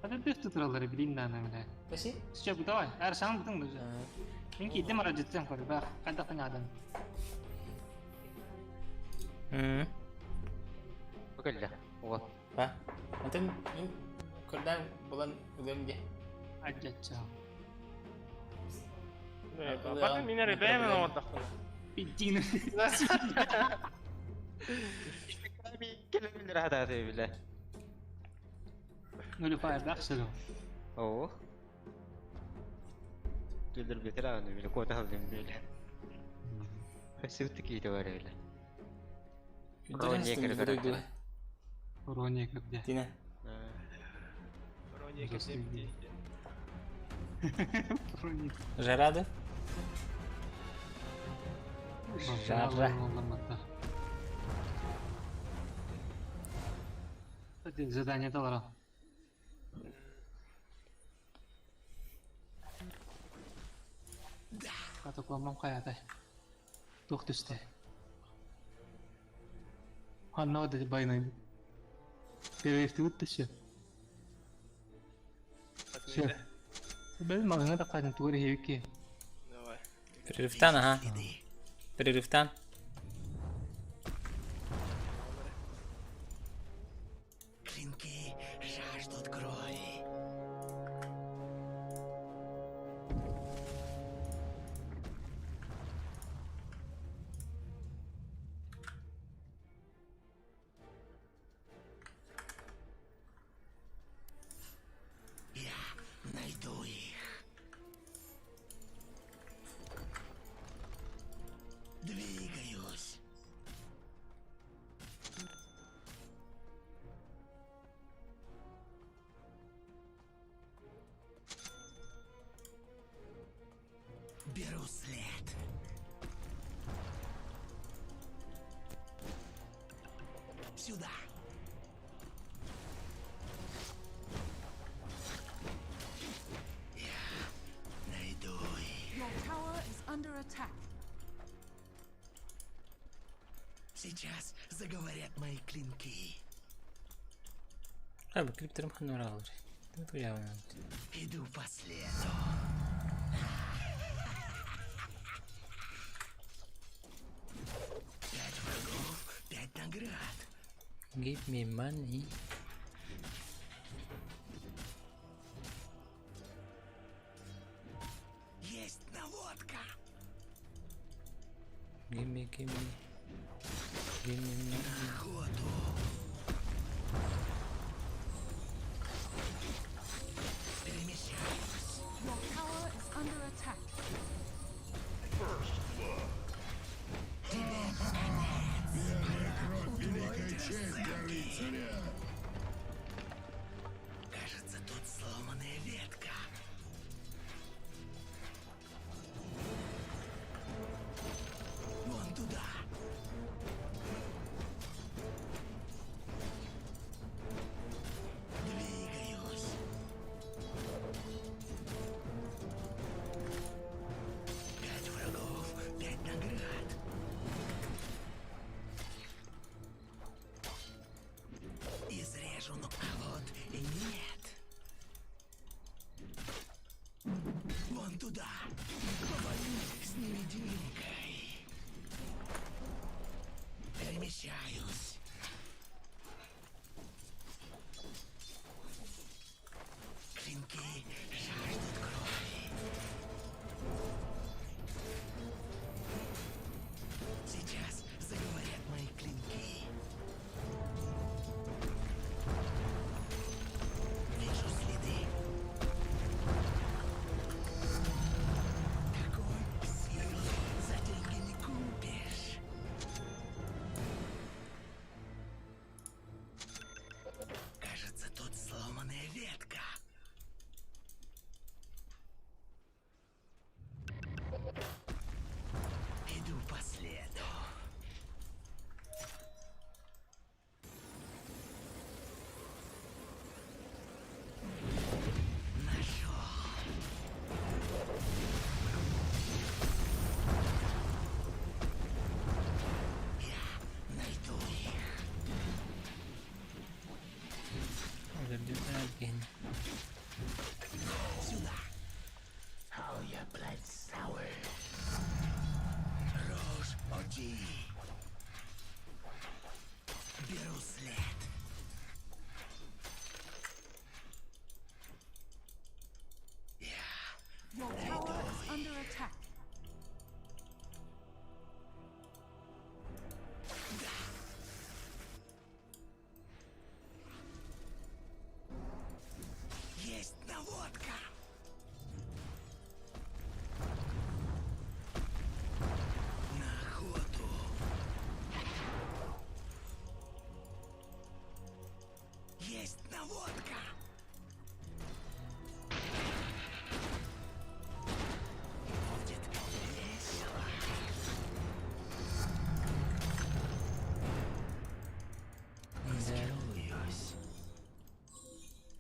Hadi düz tuturaları bileyim de annemle. Peki? Sıcak bu da var. Her sen bıktın mı? Ben ki idim aracı tutacağım koru. Bak, kadar kanyadan. Bakılca. Oha. Ha? Anten kurdan bulan ulam dia. Acayip. Bakın minere beğenmem ama takılı. Bittiğini. Bir kilometre hata tabii bile. Öyle fayda dakselo. Oo. Gelir beter anı bile kota aldım böyle. Sıvıtı kiydi var öyle. Ronye kırıklar. Ronye kırıklar. Dine. Ronye kırıklar. Жарады? Жара. Hadi zadanya da var ha. Kataklanmam kayada. Doktor üstte. Hanna o dedi bayınayım. Perverti uttu şu. Şu. Benim magana da kadın tuğru hevi ki. Перерывтан, ага. Перерывтан. Клинки жаждут крови. Я найду их. Двигаюсь. Сюда. Я найду их. Your tower is under attack. Сейчас заговорят мои клинки. Abi kliplerim kanı alır. Demek ki yalan. Иду по следу. 5 врагов, 5 наград. Give me money. Есть наводка. Give me money. Охоту. Перемещаюсь. Your tower is under attack. Кажется, тут сломанная ветка. Вон туда. Двигаюсь. Пять врагов, 5 наград. Изрежу, но вот и нет. Вон туда. Повалюсь с невидимкой. Перемещаюсь. Клинки жаждут крови. Сейчас заговорят мои клинки. Вижу следы. Такой силы за деньги не купишь. Кажется, тут сломанная ветка. Иду по следу. Нашел. Я найду их. Сюда. Oh, your blood's sour. Рожь оди. Беру след. Your tower is under attack. Есть наводка. На охоту. Есть наводка. Будет весело. Маскируюсь.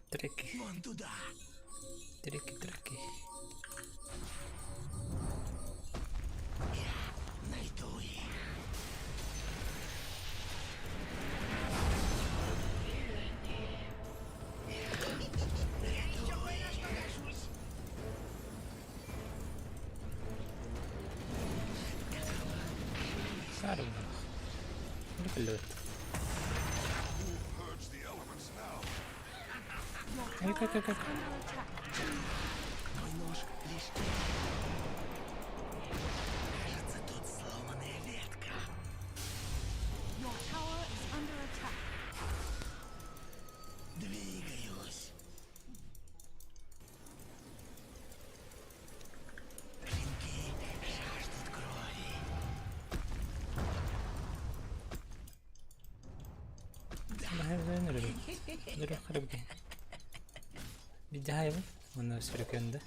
Треки. Вон туда. Треки. Я найду их. Сару. Лет. Как. Under attack. Мой нож лишь... Кажется, тут сломанная ветка. Your tower is under attack. Двигаюсь. Клинки жаждут крови. Bir daha yapın. Ondan sonra önde.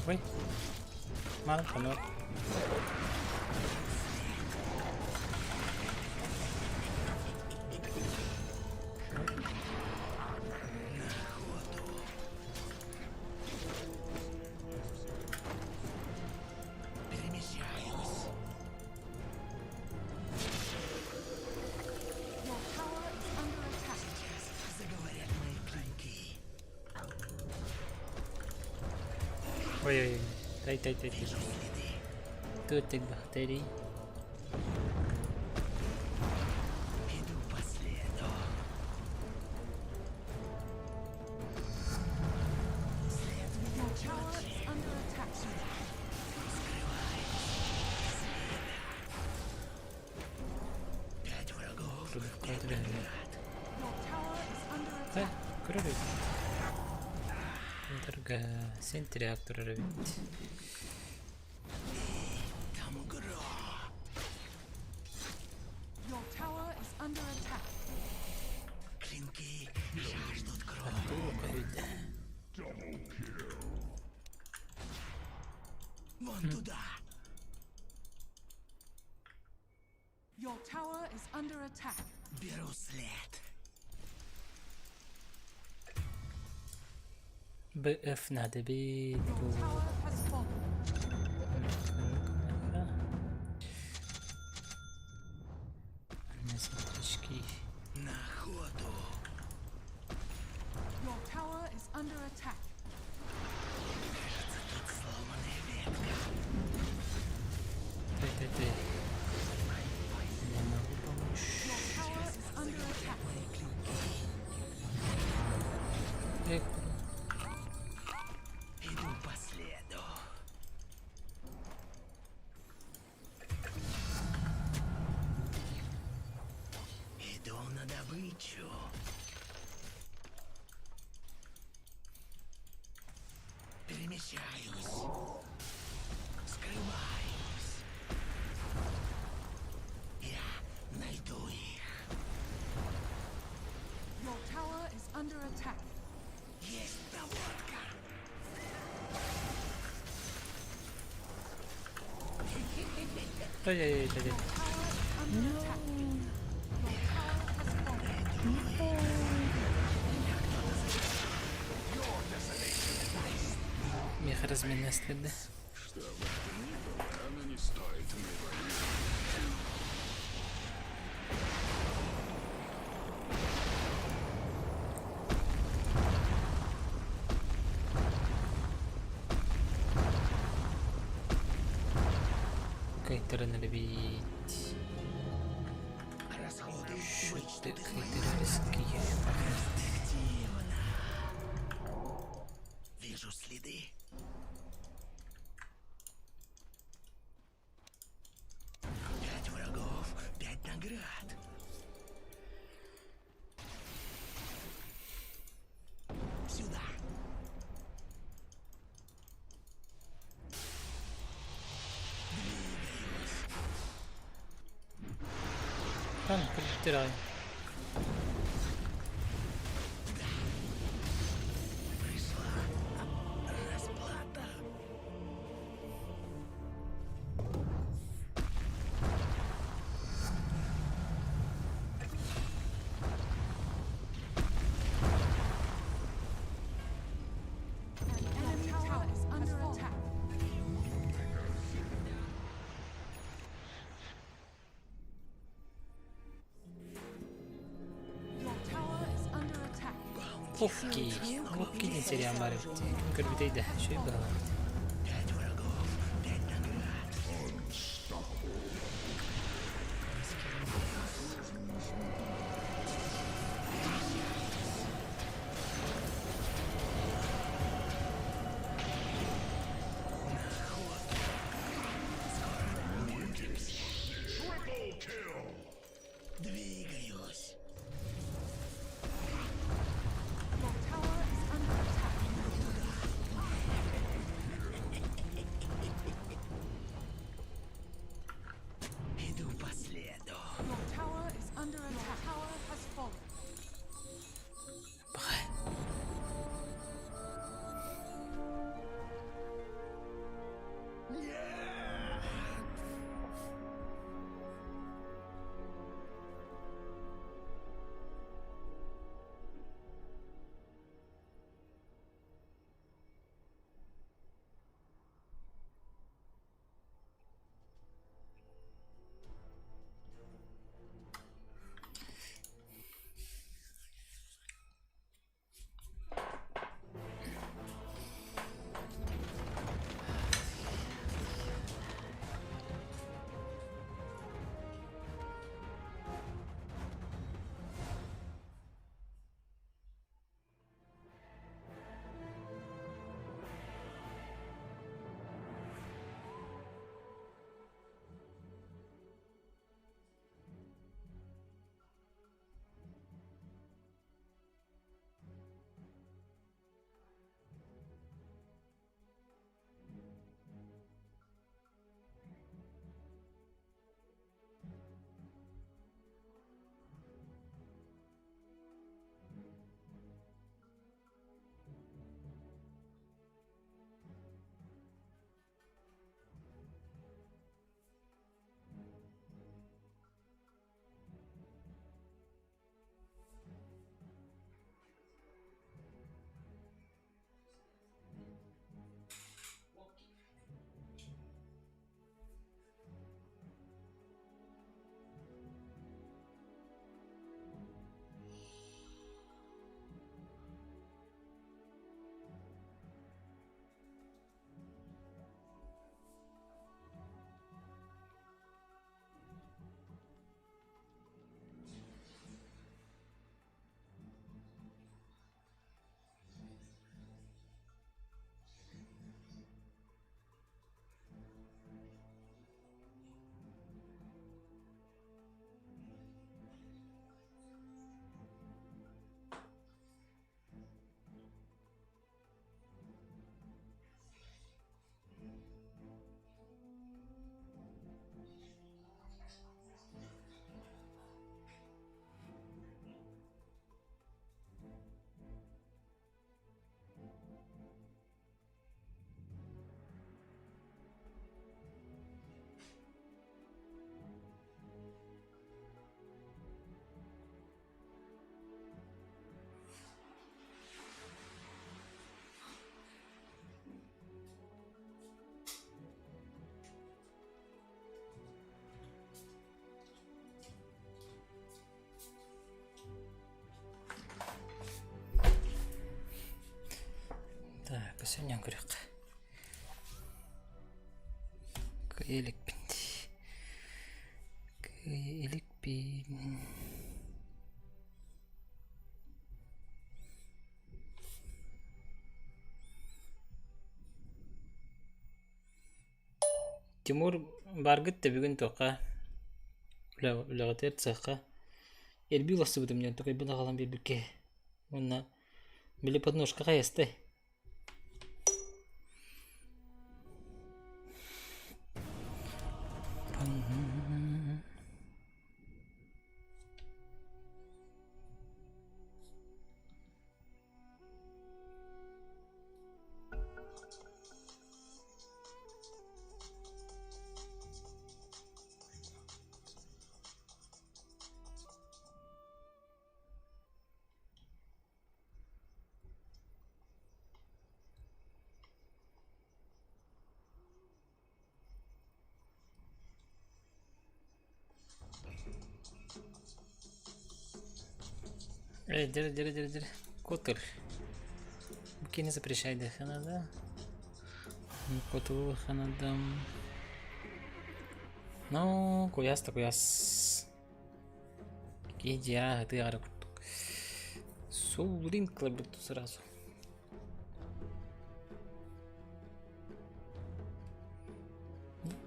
Vay. Malam kanal. Ой-ой-ой. Тай. Тут ты бахтери. Sen reaktörü bitti. Your tower is under attack. Клинки жаждут крови. Вон туда. Your tower is under attack. Беру след. BF надо бить. Your tower has fallen. На ходу. Your tower is under attack. Кажется, тут сломанная ветка. Тай. Не могу помочь. Your tower is under attack. Иду по следу. Иду на добычу. Перемещаюсь. Скрываюсь. Я найду их. Your tower is under attack. Есть наводка. Ай. Under attack. Your tower has fallen. Мех разменная следа. Кайтера надо бить. Расходы Что-то кайтера риски. Вижу следы. 5 врагов, 5 наград. Сюда. Там притирай. Пришла расплата. An enemy tower is under attack. Your tower is under attack. Пуфки не теряем барыпты. Көрбітейді, шөй бағалайды. 5 врагов, 5 наград. Двигаюсь. Your tower is under attack. Посённян көрөк. Кыйлыкпин. Кыйлыкпин. Тимур баргыт та бүгүн тока. Логотер цехка. Элби ласы будем мне только бина галам бирбике. Онна били подножка каясты. Держи. Котыр. Букини запрещайды ханада. Коту ханадам. Ну, куяс. Киьи, ты арак. Сулрин клабут сразу.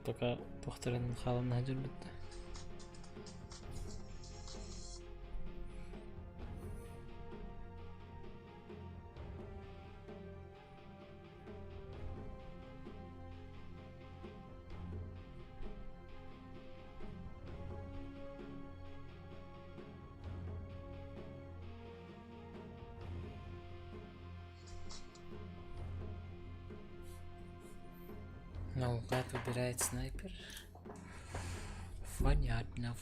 Пока тохтарын халына жүрбүт. Наугад выбирает снайпер. Понятно.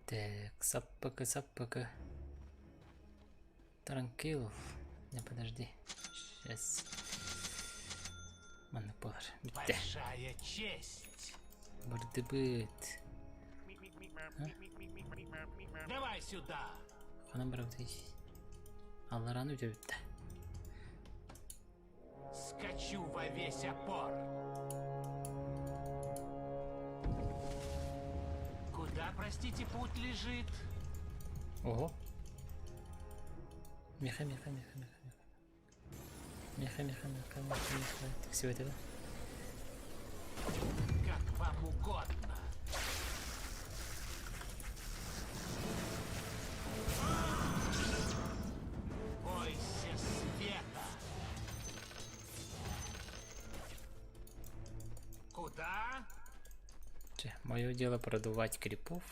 Так, саппака. Транкил. Не, подожди. Сейчас. Монитор. Большая честь. Бардыбыт. Давай сюда. Хана бравдись. Алларану дебютта. Скачу во весь опор. Куда, простите, путь лежит? Ого. Меха. Так, всего этого. Как вам угодно. Бойся света. Куда? Мое дело продувать крипов.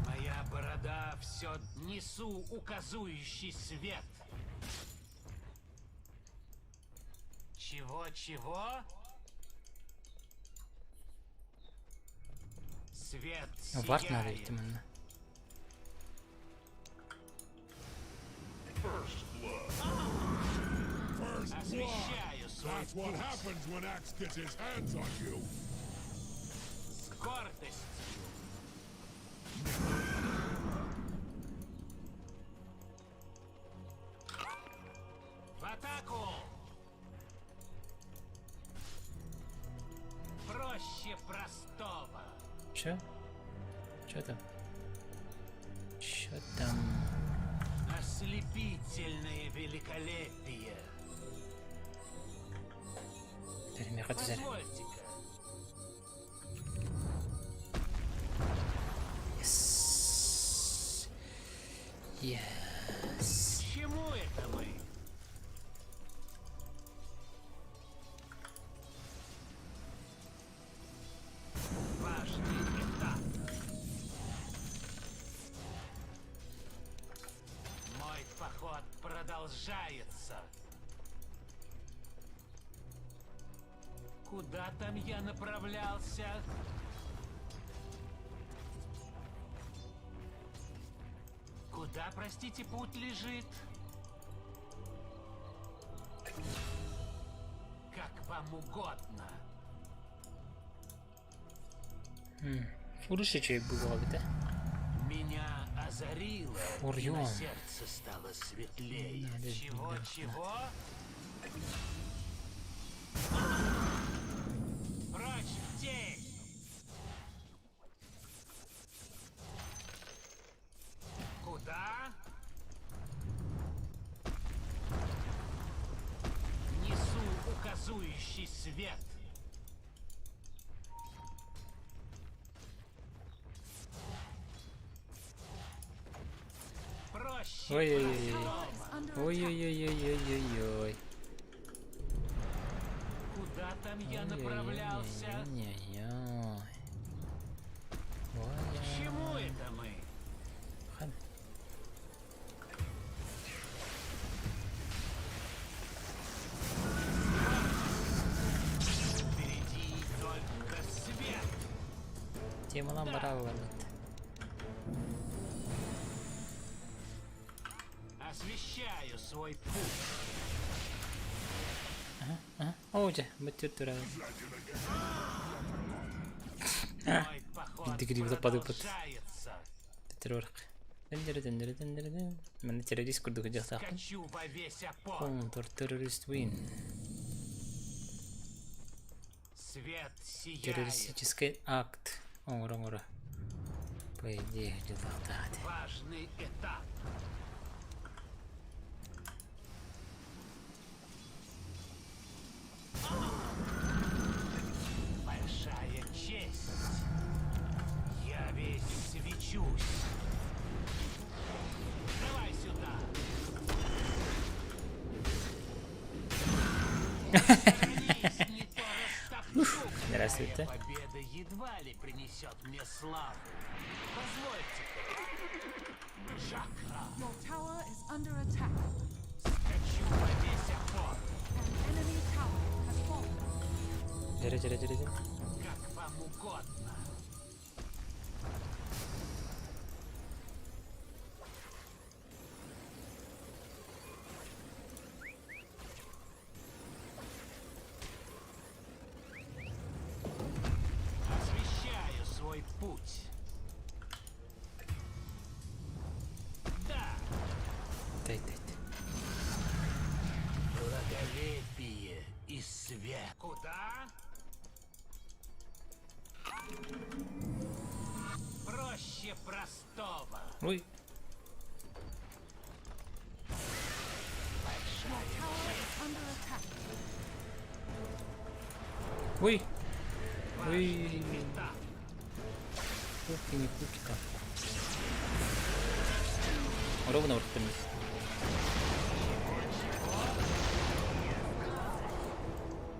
Моя борода все несу указующий свет. Чего? Свет Вард надо, сияет. видимо. Освещаю свой путь. С гордостью. В атаку! Проще простого. Чё там? Ослепительное великолепие. Позвольте-ка. Yes. К чему это мы? Важный этап. Мой поход продолжается. Куда там я направлялся? Куда, простите, путь лежит? Как вам угодно. Фурши чей было, да? Меня озарило, и на сердце стало светлее. Чего? Прочь в тень! Куда? Несу указующий свет. Проще. Ой-ой-ой-ой-ой-ой-ой-ой. Куда там я направлялся? Ой-ой-ой. К чему это мы? Впереди только свет. Тема нам браво. Освещаю свой путь. Оуja, баттер Мой поход продолжается. террор. Мен террорист курдук жактак. Скачу во весь опор. Террорист win. Свет сияет. Террористический акт. Ура. По идее, результат. Важный этап. Большая честь. Я весь свечусь. Давай сюда. Здравствуйте. Победа едва ли принесет мне славу. Позвольте-ка. Чакра. Your tower is under attack. Скачу во весь опор. An enemy tower has fallen. Жара. Как вам угодно. Освещаю свой путь. Да. Дай. Благолепие и свет. Куда? Проще простого. Ой. Your tower is under attack. Ой. Важный этап. Не купика. Ровно вортами.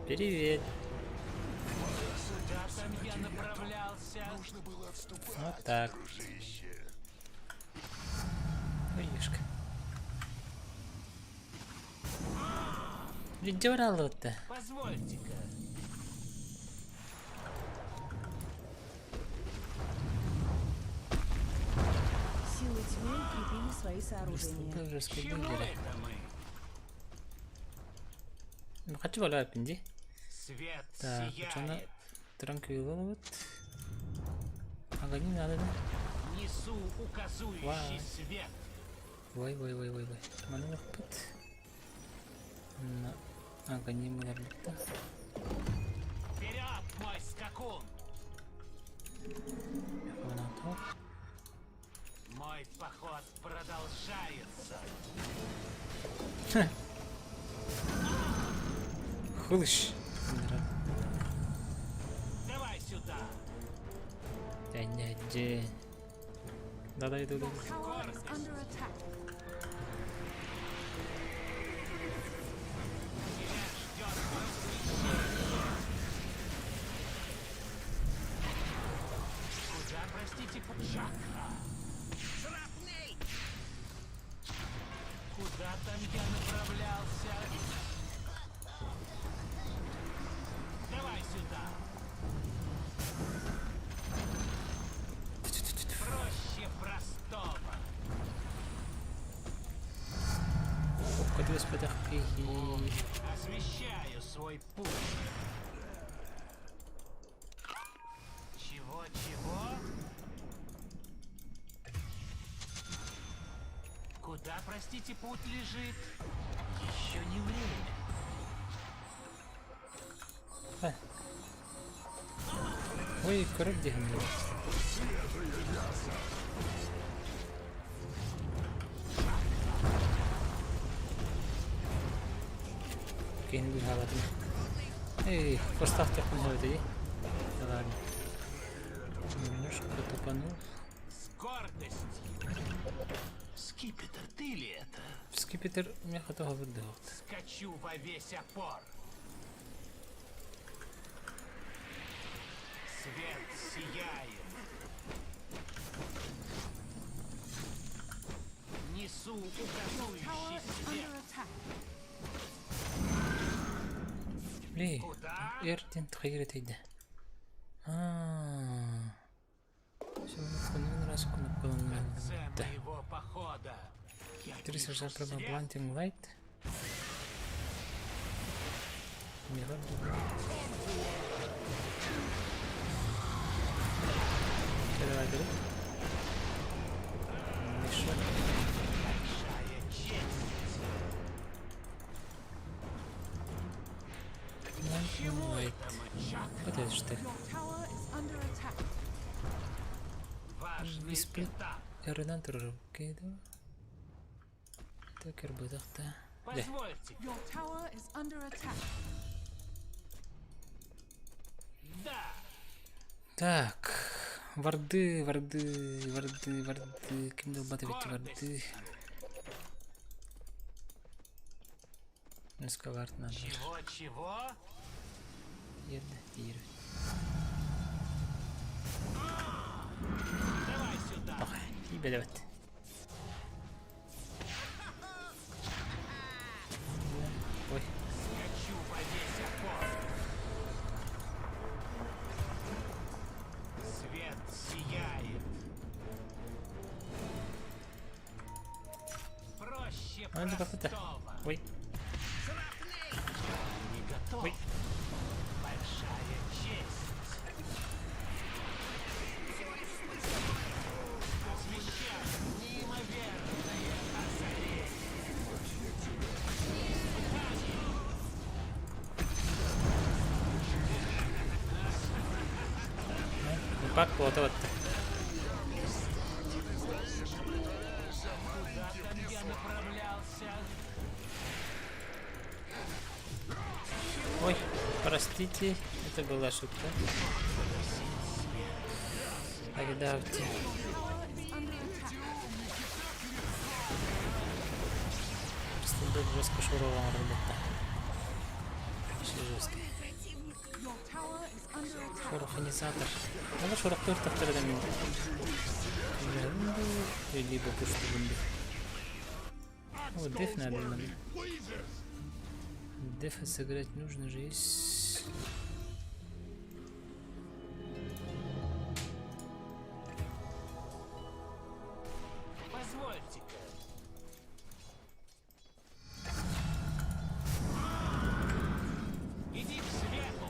Привет. Куда там я направлялся? Вот так. Ой-юшка. Видюха. Позвольте-ка. Силы тьмы укрепили свои сооружения. Чему это мы? Ну хочу валя пинди. Свет Так, пацаны, сияет. транквиловать. Ага, не надо, да? Несу указующий свет. Вай. Mana dapat? Ага, не могу. Вперед, мой скакун! Мой поход продолжается. Хулыш. Давай сюда. Дядя. Да. Your tower is under attack. Тебя ждет возвращение. Куда, простите, чакра? Шрапней! Куда там я направлялся? Давай сюда. Проще простого. Поддержать буотах Киьи. Освещаю свой путь. Чего? Куда, простите, путь лежит? Еще не время. Ой, король где он? Окей, не буду говорить. Эй, поставь такую молодую. Да ладно. Немножко потопанул. С гордостью. Скипетр, ты ли это? Скипетр меня готов выдать. Скачу во весь опор. Свет сияет. Несу указующий свет. ليه؟ ارتين تغيرت هيدا شو نكون راس كنا Моего похода. تريس رجال تربى بلانتين لايت كده بعد كده مش Подожди. Виспи. Эрнан тоже. Окей, да. Так, буотах-то. Позвольте. Your tower is under attack. Да. Так. Варды. Кем долбатывать варды? Эскавард надо. Чего? Тир. Давай сюда. Тебе давать. Ой. Скачу во весь опор. Свет сияет. Проще Надо как-то. простого. Ой. Не готов. Ой. Большая честь. Освещаю неимоверное озарение. Как вот. Куда там я направлялся? Ой, простите, это была шутка. Тогда просто жестко шуровал работа. Жестко. Шуроханизатор. Надо шурохтур тогда минут. Либо пусть бунды. О, деф надо нам. Дефа сыграть нужно же есть. Позвольте-ка. Иди к свету.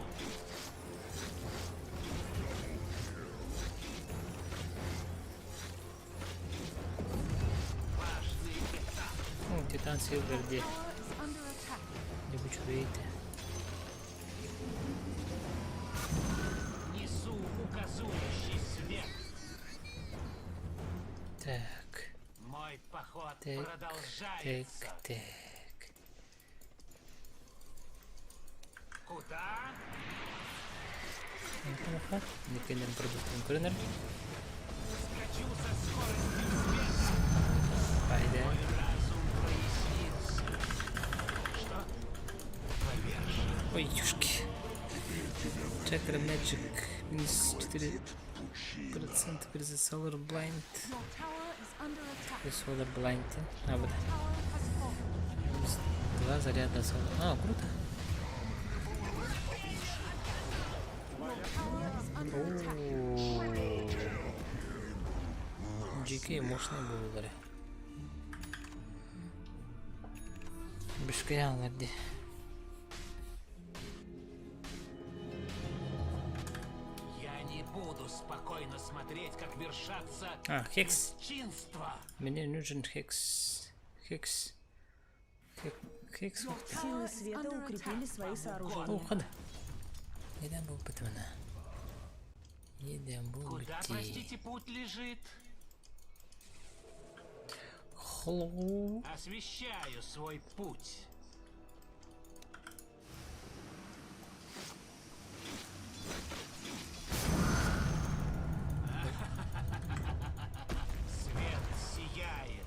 Важный этап. Титан Силвер где? Не хочу видеть. Несу указующий свет. Так. Мой поход Так. продолжается. Куда? Не кинем продуктом корнер. Скачу со скоростью света. Пойдем. Мой разум прояснился. Что? Повержен. Ой, юшки. Чакра Magic. Минус 4%. Без Solar Blind. Без Solar Blind. А, вот. Минус 2 заряда Solar. А, круто. GK мощный был, да. Бешкая надо. Я не буду спокойно смотреть, как вершатся Хекс. бесчинства. Мне нужен Хекс. Хекс. Хекс. Силы света укрепили свои сооружения. О, хода. Едем был патвана. Едем был Куда, простите, путь лежит? Хлоу. Освещаю свой путь. Свет сияет.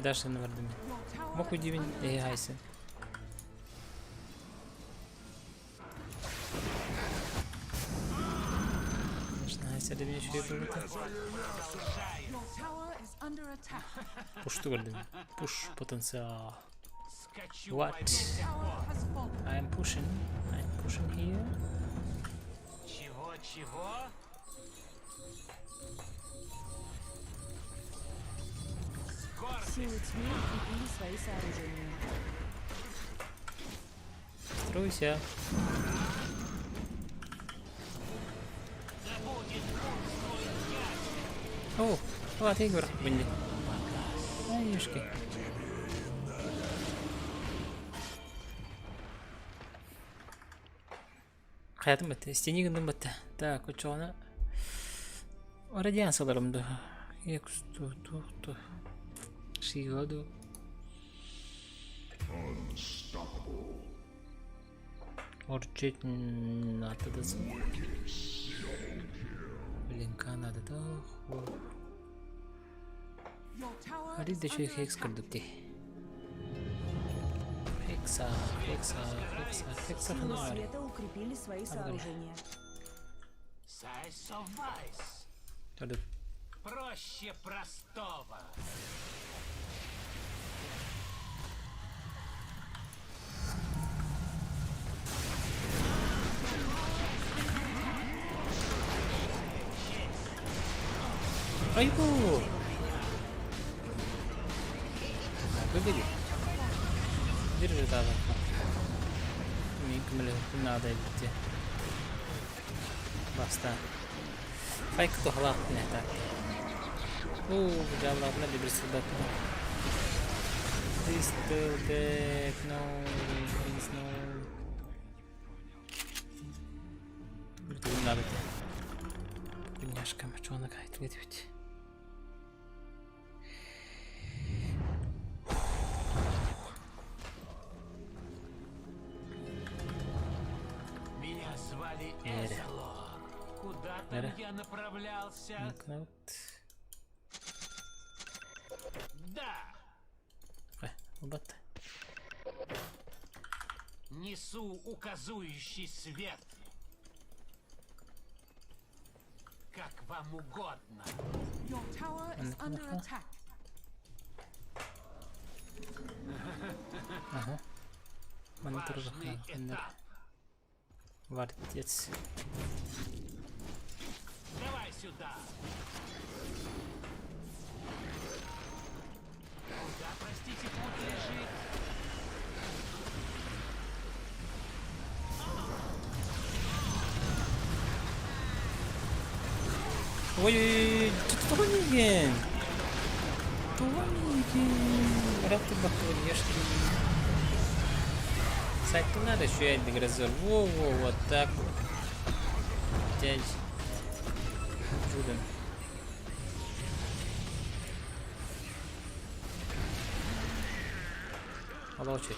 Дальше на вардами. Мог удивить айсы. Айсы да еще и будет. Push toward them. Push potential. What? I'm pushing here. Чего? Силы тьмы укрепили свои сооружения. Стройся. О, вот Игорь, блин. Аюшки. Hayatım bitti. İstediğin günüm bitti. Так, uçağına. Радиансаларым да. Ту. Шигоду. Орчить надо да. BENQ надо да. Ари да еще хекс кардукти. Хекса. Силы света укрепили свои сооружения. Проще простого. Айгу! Выбери. Держи там. Микмеле надо идти. Баста. Файк то хлап не так. Джабла на бибрис бат. This still back. No, please no. Это надо. Немножко мочонок ответить. Меня звали Эзелор. Куда там я направлялся? Да. Несу указующий свет. Как вам угодно. Your tower is under attack. Ага. Монитор Вартец. Давай сюда. Куда, простите, путь лежит? Ой, что тоненький. Рад ты бахтовешки. Сайт надо еще один грозор. Во, вот так вот. Дядь. Чудом. Молодцы.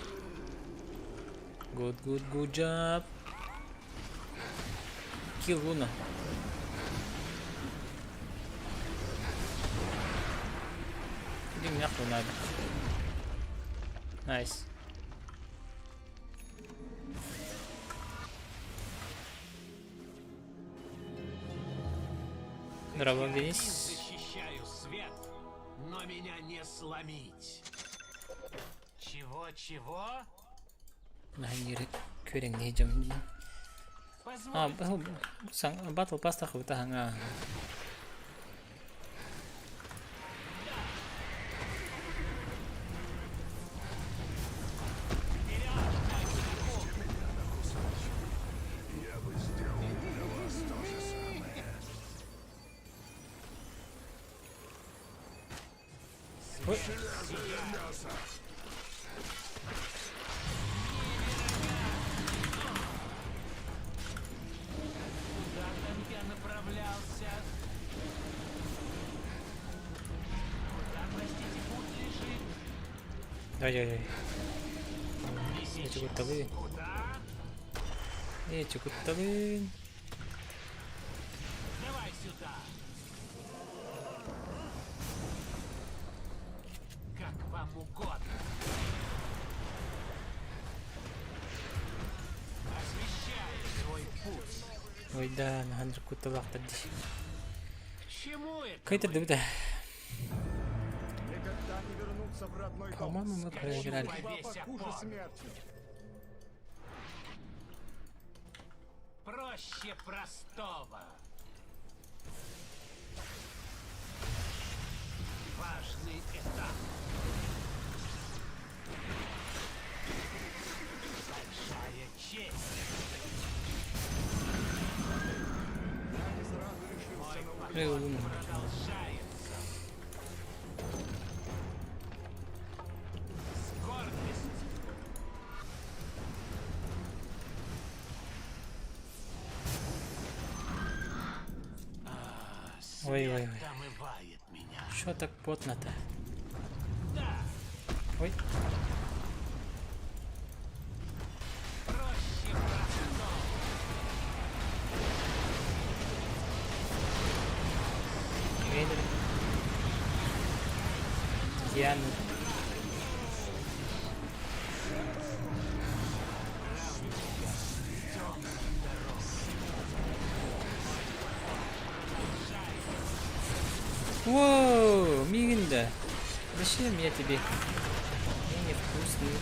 Good job. Kill Luna. Иди нахуй надо. Nice. Здорово, Денис. Защищаю меня не сломить. Чего? Нахири көрeng не жам. Sang battle pass tak uta hanga. Ай-яй-яй. Cukup tabi. Cukup tabi. Давай сюда. Как вам угодно. Освещаю свой путь. Ой, да, нахандр куталах тadi. Чему это? Кайта дубда. Никогда не вернуться в родной дом. По-моему, мы проиграли. Проще простого. Важный этап. Большая честь. Мой поход продолжается. С гордостью. Ой-ой-ой. Омывает меня. Что так плотно-то? Да. Ой. Проще простого. Вейдер. Диану. Воу, Миринда. Зачем я тебе? Я невкусный.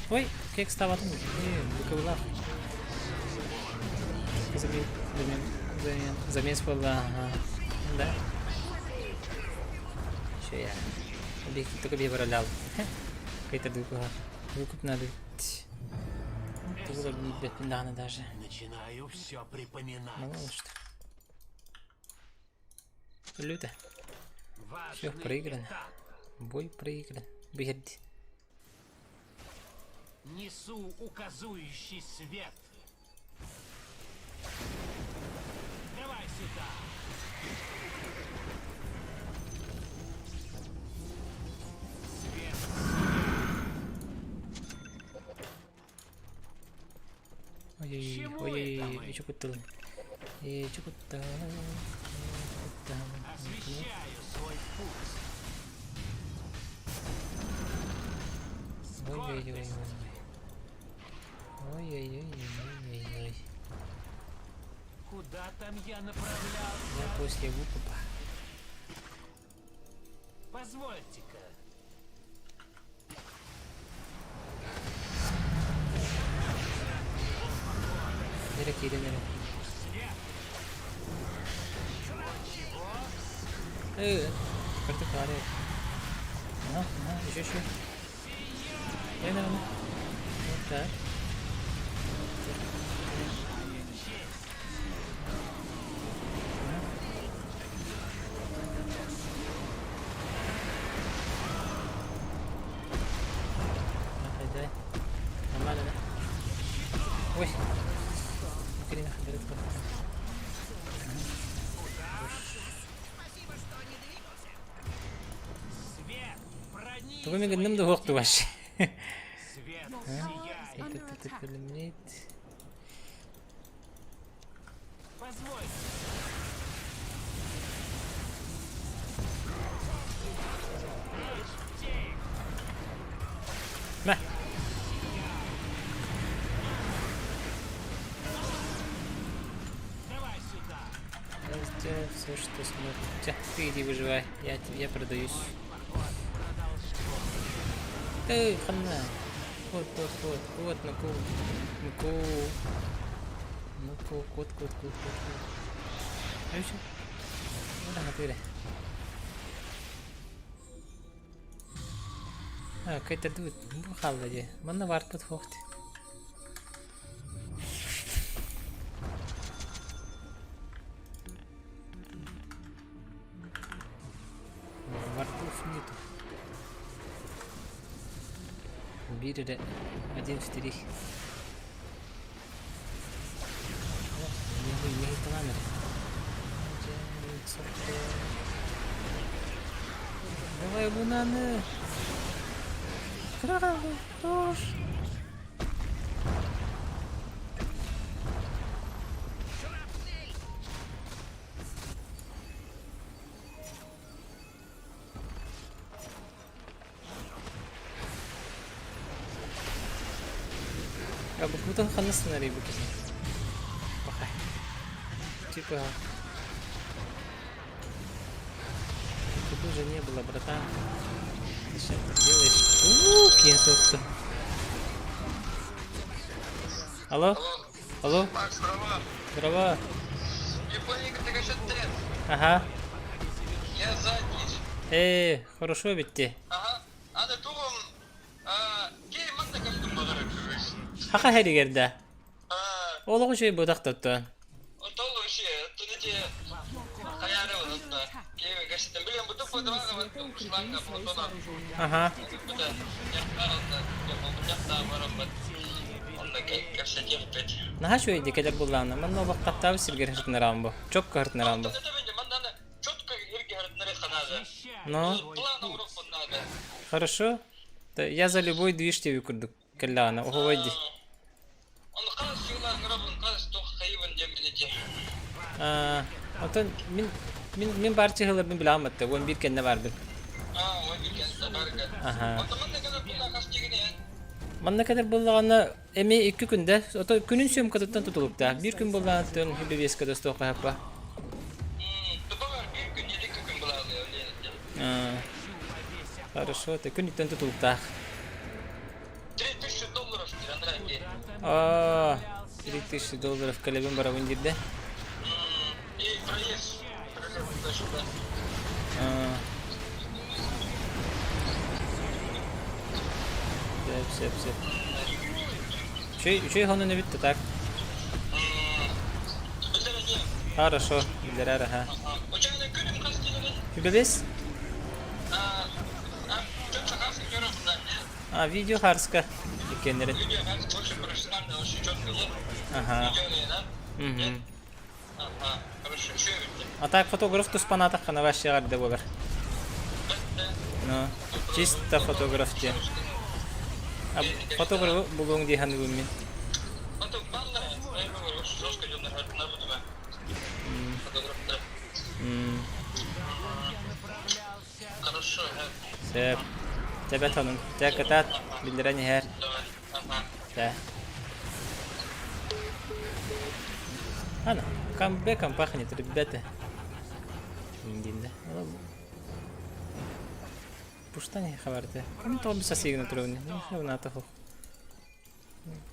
Ой, как стало там? Выковыла. Замес была. Да. Еще я. Только я воролял. Какая-то духа. Выкуп надо. Это было бы не для даже. Начинаю все припоминать. Ну что. Люто. Все проиграно. Бой проигран. Беги. Несу указующий свет. Давай сюда. Свет. Ой-ой-ой, cukup tuh. Cukup tuh. Освещаю свой путь. Ой-ой-ой. Ой-ой-ой. Куда там я направлялся? Я после выкупа. Позвольте-ка. Кири. Как-то каре. Еще. Вот так. Да. Нормально, да? Ой. Хрена, далеко. Только мне говорит, нам до вахты вообще. Это лимит. На. все, что смотрите. Ты иди выживай, я продаюсь. Эй, хана. Вот, ну-ку. Кот. А еще? Ну, например. Какой-то дует. Бухал вроде. Манна варт подхохти. Вартов нету. Биры один в 3. Не камера. Давай бананы. Хорош. Будто ханасна рыбы. Пока. Типа. Тут уже не было, братан. Зачем ты делаешь? Кието. Алло? Макс, Дрова. Японика, ты как трен. Ага. Я задний. Хорошо ведь ты. Ага. А на тулом... Кей манда кандым багарак жүрөйсүн. Хака херигерде. Олого şey буотах тоттон. Отол вообще, тунете хаяры болотта. Кей гашитен билем бутуп подвага ваттым шланга мотона. Ага. Буда яктарында, якта барамбат. Онда гашитен пет. Наха şu edikeler bullandı. Ben o vakit tabi sirger hırtın rambo. Çok hırtın rambo. Ну. Хорошо. Я за любой движ тебе курду. Каляна, уговори. Ото min barçı hılarını bilemedi. 11 kendine vardı. 11 kendine vardı. Aha. Manna kadar bulağına emi 2 günde. Ото günün söm kadıttan tutulup da. Bir gün bulağına tön hübü veska da stoka hapa. Хорошо, ты кунит тенту тултах. $3000 $3000 калебин барабын дирде. И проезд. Все. Чей хону не битте так? Хорошо, билдерер, ага. Фибелес? Видюхарска. Ага. А так фотограф то с панатах на вашей арде богар. Ну, чисто фотограф те. А фотограф бугон ди хану мин. Хорошо. Сеп. Тебя тонун. Тебя катат. Билдерани хер. Да. Ана, камбэком пахнет, ребята. Индинда. Пуштани хаварте. Ну то без сигна трудно. Ну хавна тахо.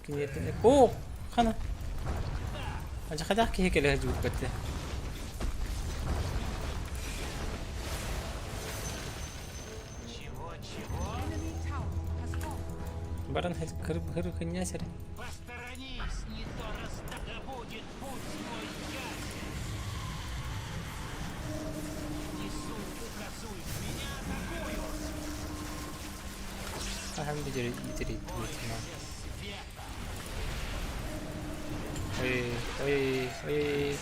Кинетне. О, хана. Ача хадах ки хекеле хажук бетте. Баран хет кырып хынясер. Посторонись, не то да будет путь мой я. Несу, указуй, меня атакуют. Ахам бедери твитма. Ой.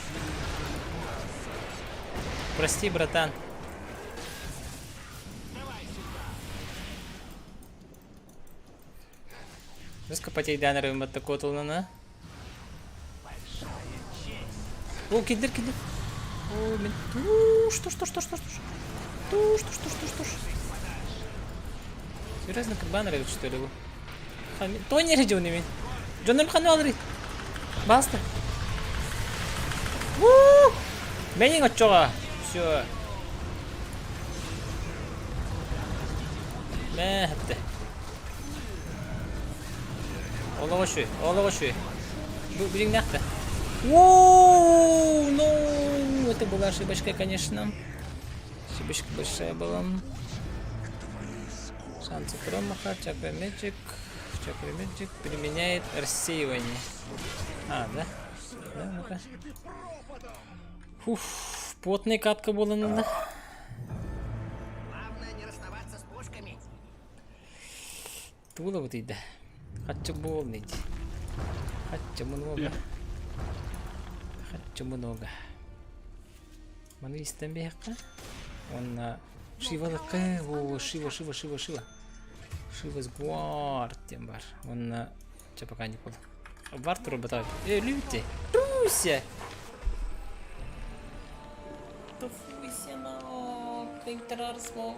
Прости, братан. Жестко потей данером от такого толнана. О, кидер. О, блин. Что? Серьезно, как баннеры, что ли? То не рядил не меня. Джонер хану алри. Баста. Менин отчога. Все. Мэхтэ. Олоши. Блин, нахта. Воу, ну, это была ошибочка, конечно. Ошибочка большая была. Шансы промаха, чакра мэджик применяет рассеивание. А, да? Да, ну-ка. Фуф, потная катка была, надо. Главное не расставаться с пушками. Тула вот и да. Хочу болнить. Хочу много. Хочу много. Мануис тамбеха. Он на Шива лаке. О, Шива. Шива с гвардием бар. Он на... Че пока не понял. Вард робота. Люди! Руся! Туфуся на... Кайнтарарсмо.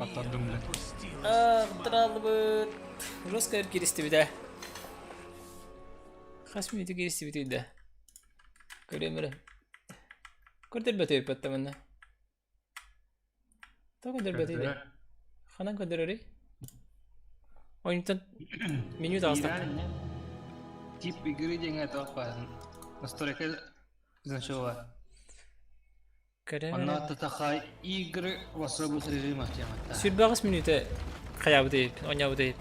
Patladım bile. Тралбы. Жесткая киристивида. Хасмити киристивида. Кремера. Курдер бетей паттамана. Только дербетей. Ханан кадерери. Ойнтан меню дастан. Тип игры деньги толпа. Настройка значила. Она такая игры в особых режимах темата. Сюрбагас минуте хаябдей, онябдей.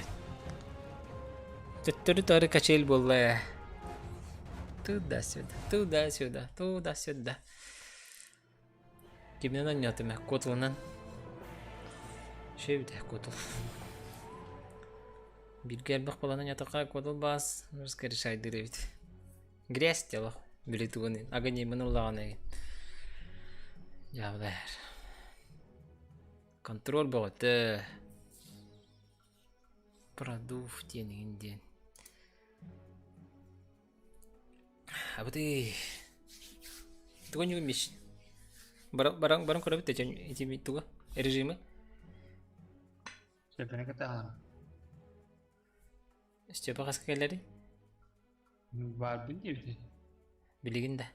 Теттеритары качел болла. Туда-сюда. Кимнен нятыме, котлунан. Шевде котл. Биргер бак балана нятака котл бас, мускер шайдырыт. Грязь тело, билетуны, агани мынуллаганы. Явлар. Контроль боты. Продув тенінден. А вот и... Туга не умеешь. Барang коробит эти туга режимы. Системник это. Степа каскайлари? Бар билди. Билигинда.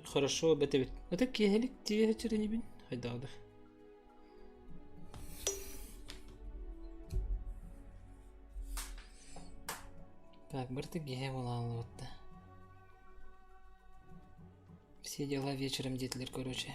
Хорошо, бетевит. Вот такие хелик тебе вчера не бин. Хайда. Так, бартыге было вот. Все дела вечером, детлер, короче.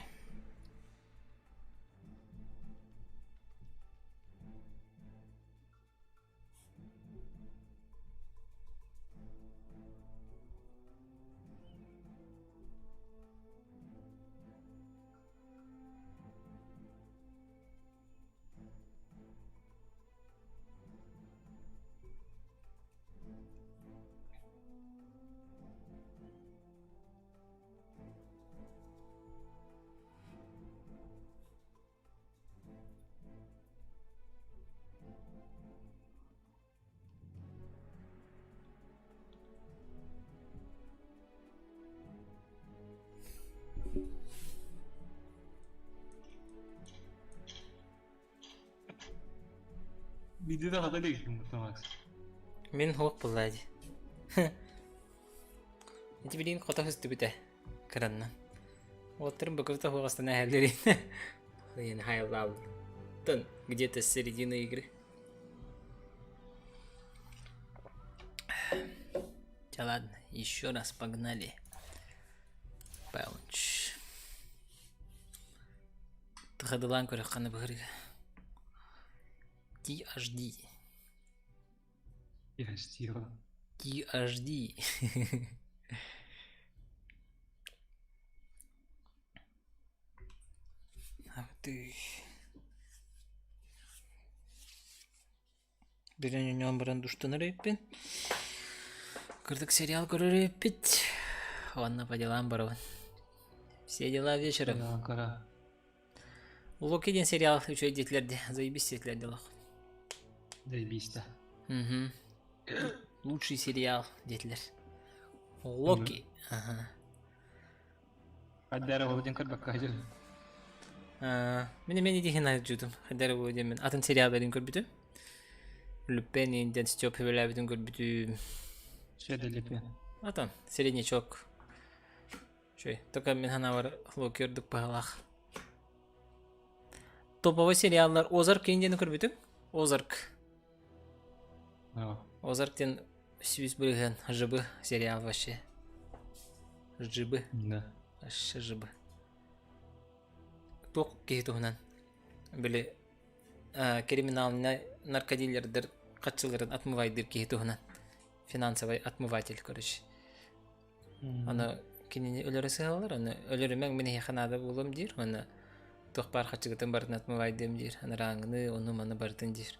Видюха хата легким Макс. Мен хок пуллади. Эти билин хотахс тубите. Кранна. Утром бакута хогастана хайлери. Хайн хайлал. Тон где-то с середины игры. Да ладно, еще раз погнали. Паунч. Тхадалан корехана бахрига. THD. THD. А ты. Берем нем брандушты на рэпин. Карток сериал рэпить. Ладно, по делам барон. Все дела вечером. Локидин сериал еще детлерде. Заебись детлер делах. Заебись, да. Угу. Лучший сериал, детлер. Локи. Ага. Аддара Володин Карбакадин. Мен идихин айтып Хадар мен атын сериалдарын көрбүтүм. Люпен инден Степ белебитин көрбүтүм. Шеделепе. Атан среднячок. Шой, только мен ханавар локердук багалах. Топовый сериаллар Озарк инден көрбүтүм. Озарк. Озарктен сүйүс бөлгөн жыбы сериал вообще. Жыбы. Да. Вообще жыбы. Ток кейтугунан. Биле криминалный наркодилердер катчыларын отмывайдыр кейтугунан. Финансовый отмыватель, короче. Аны кинени өлөрөсө алар, аны өлөрөмөң мени ханада болом дир, аны токпар катчыгытын барын отмывайдым дир, аны раңны, оны маны бардын дир.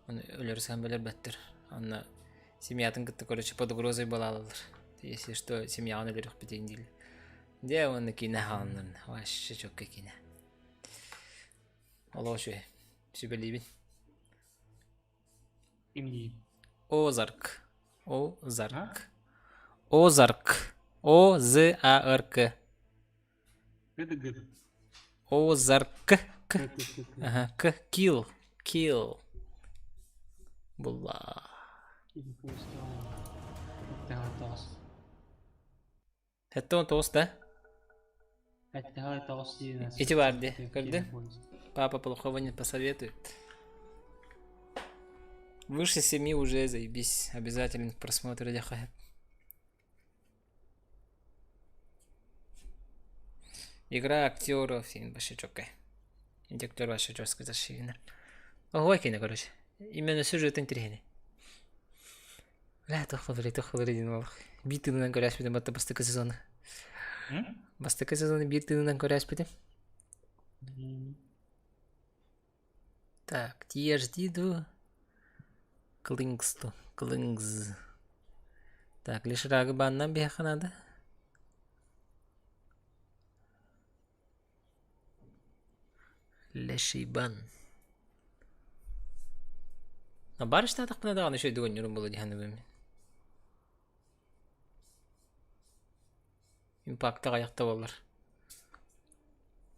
Аны өлөрөсө белер баттыр. Аны семьятын кытты, короче, под угрозой балалар. Если что, семья он өлөрөк битейин дил. Де оны кине халнын, вообще чокка кине. Олошуй, сүбелибин. Имни. Озарк. Озарк. Озарк. О-З-А-Р-К. Озарк. Ага, К. Килл. Килл. Була. Это он тост, да? Эти варды, когда? Папа плохого не посоветует. Выше 7 уже заебись. Обязательно к просмотру дяхает. Игра актеров, фильм вообще чокай. Эти актеры вообще жестко зашивены. Ого, кино, короче. Именно сюжет интересный. Бля, тохлый один волх. Биты на горясь, потом это бастыка сезона. Бастыка сезона биты на горясь, потом. Так, я жду. Клингс. Так, лишь рагбан нам беха надо. Лешибан. А барыш так надо, он еще и дугонером было дихановыми. Импакта аяқта болар.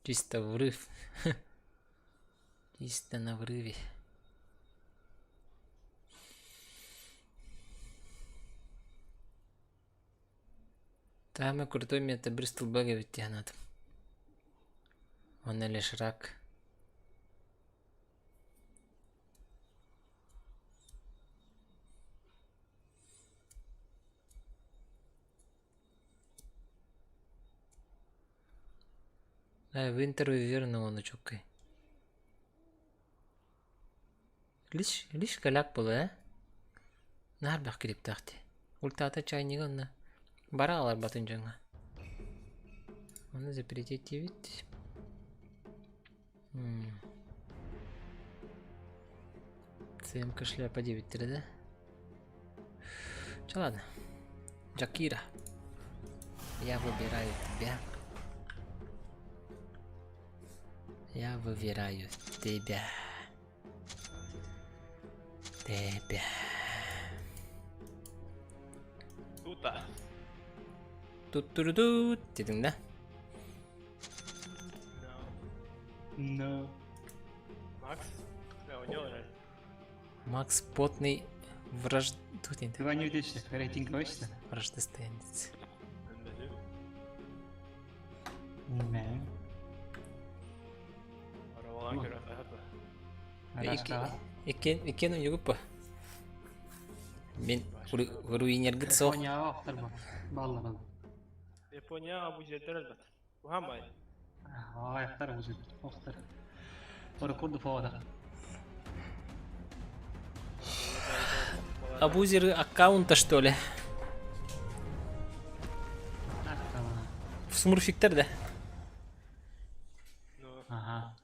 Чисто врыв. Чисто на врыве. Там крутой метод Бристол Бага ведь тянут. Он лишь рак. В интервью верно он чукай. Лишь каляк было, Нарбах криптахте. Ультата чайник он баралар батынжаңа. Оны запретить вид. ЦМК шляпа 9 да? Че ладно. Джакира. Я выбираю тебя. Я выбираю тебя. Тут дедің да? No. Макс потный враждует. Ты не видишь, рейтинг точно? Враждостоянец. Екен он югып па? Мен руинергіт соқ. Япония автор бар. Баллар. Япония абу жердер әлбәт. Мухаммад. Аяқтар абу жердер. Автор. Рекорды фауада. Абузеры аккаунта что ли? В смурфиктер да? Ага.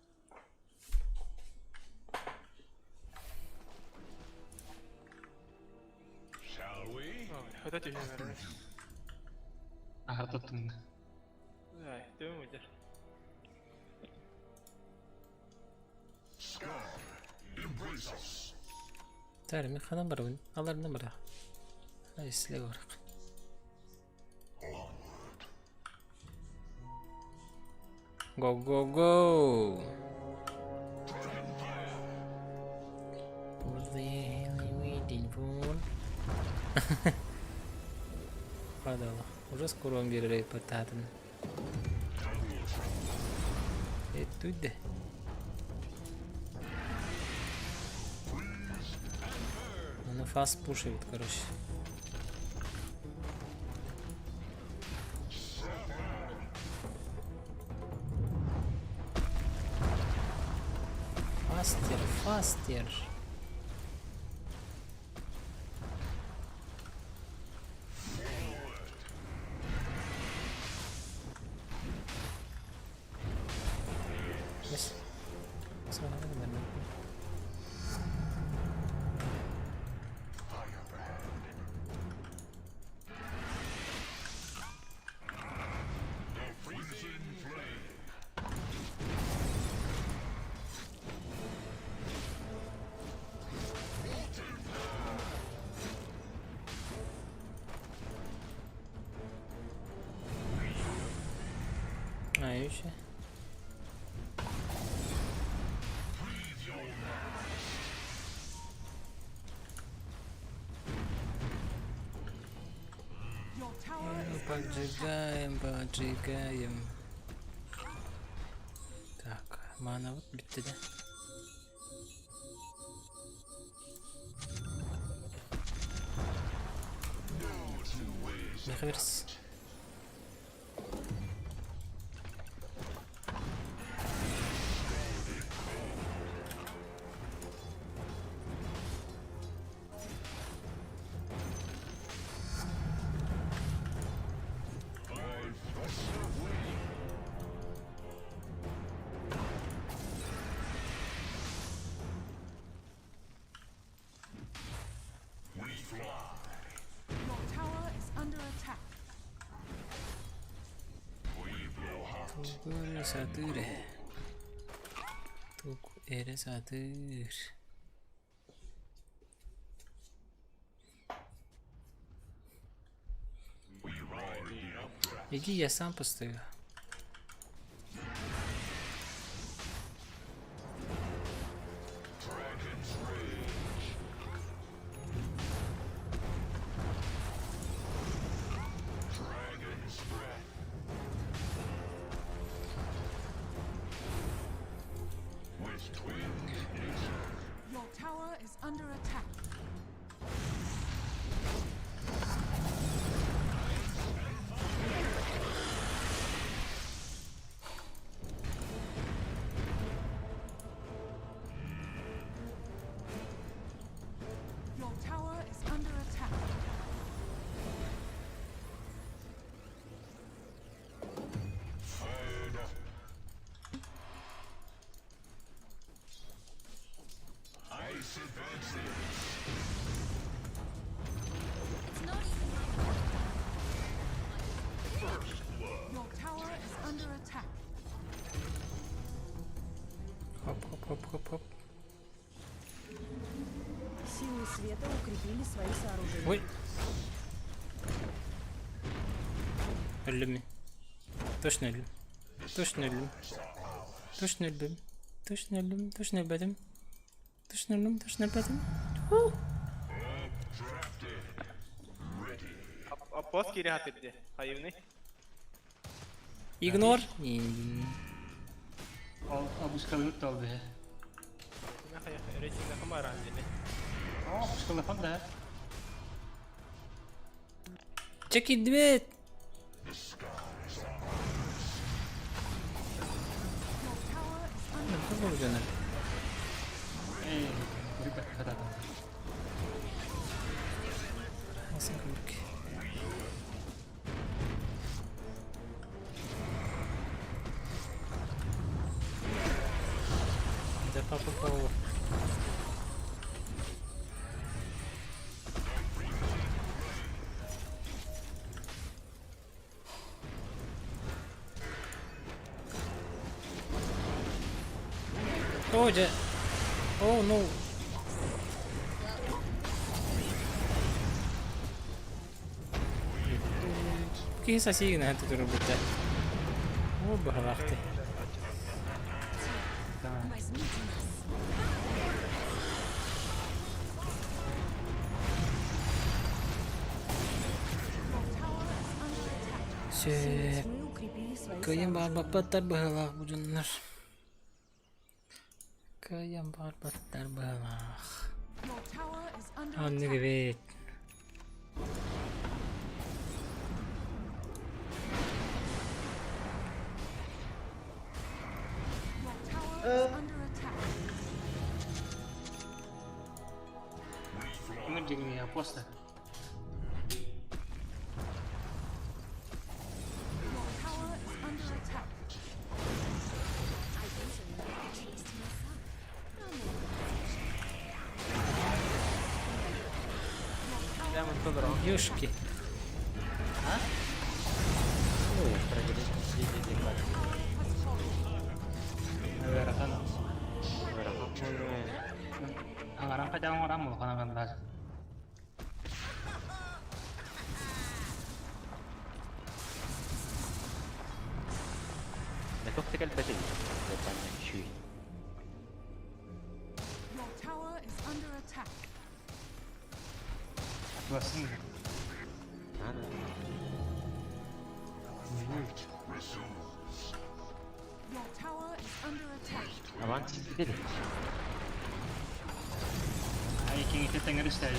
Ағартаттың. Төмем өтер. Тәрі мен қанам бар өң, аларынан бар. Айсілі өрақ. Go, go, go! What the hell are you waiting for? Падала. Уже скоро он берет потатан. Туда. Она фаст пушит, короче. Фастер. Еще. Поджигаем. Так, мана вот битте, да? Нахверс. Тук eres adır. Иди, я сам постою. Хоп. Силы света укрепили свои сооружения. Ой. Ölüm. Точно ölüm. Точно ölüm. Точно ölüm. Точно ölüm. Точно ölüm. Точно ölüm. Точно ölüm. Апос кирят эти. Hayırlı. Игнор. Abuşkalık da oldu ya. Рейтинг камера андили. Abuşkalık falan da. Чеки две. Какого жена? Эй, ребят, когда-то. Да папа Клава. Oh, oh no. Какие соседи на это работают? О, бахлахты. tamam. Söp. Kayın barbatlar bağlaq bu canlar. Kayın barbatlar bağlaq. Anne gibi. Ini jadi apa sih? Ёшки. А? Ну, проверить сидеть как. Naверkan. Orang kadang orang mau kan bahas. نتوقع البديل depan شوي. Your tower is under attack. Basın. أنا. Your tower is under attack. أوان تبديل. Ay kita tengah stay.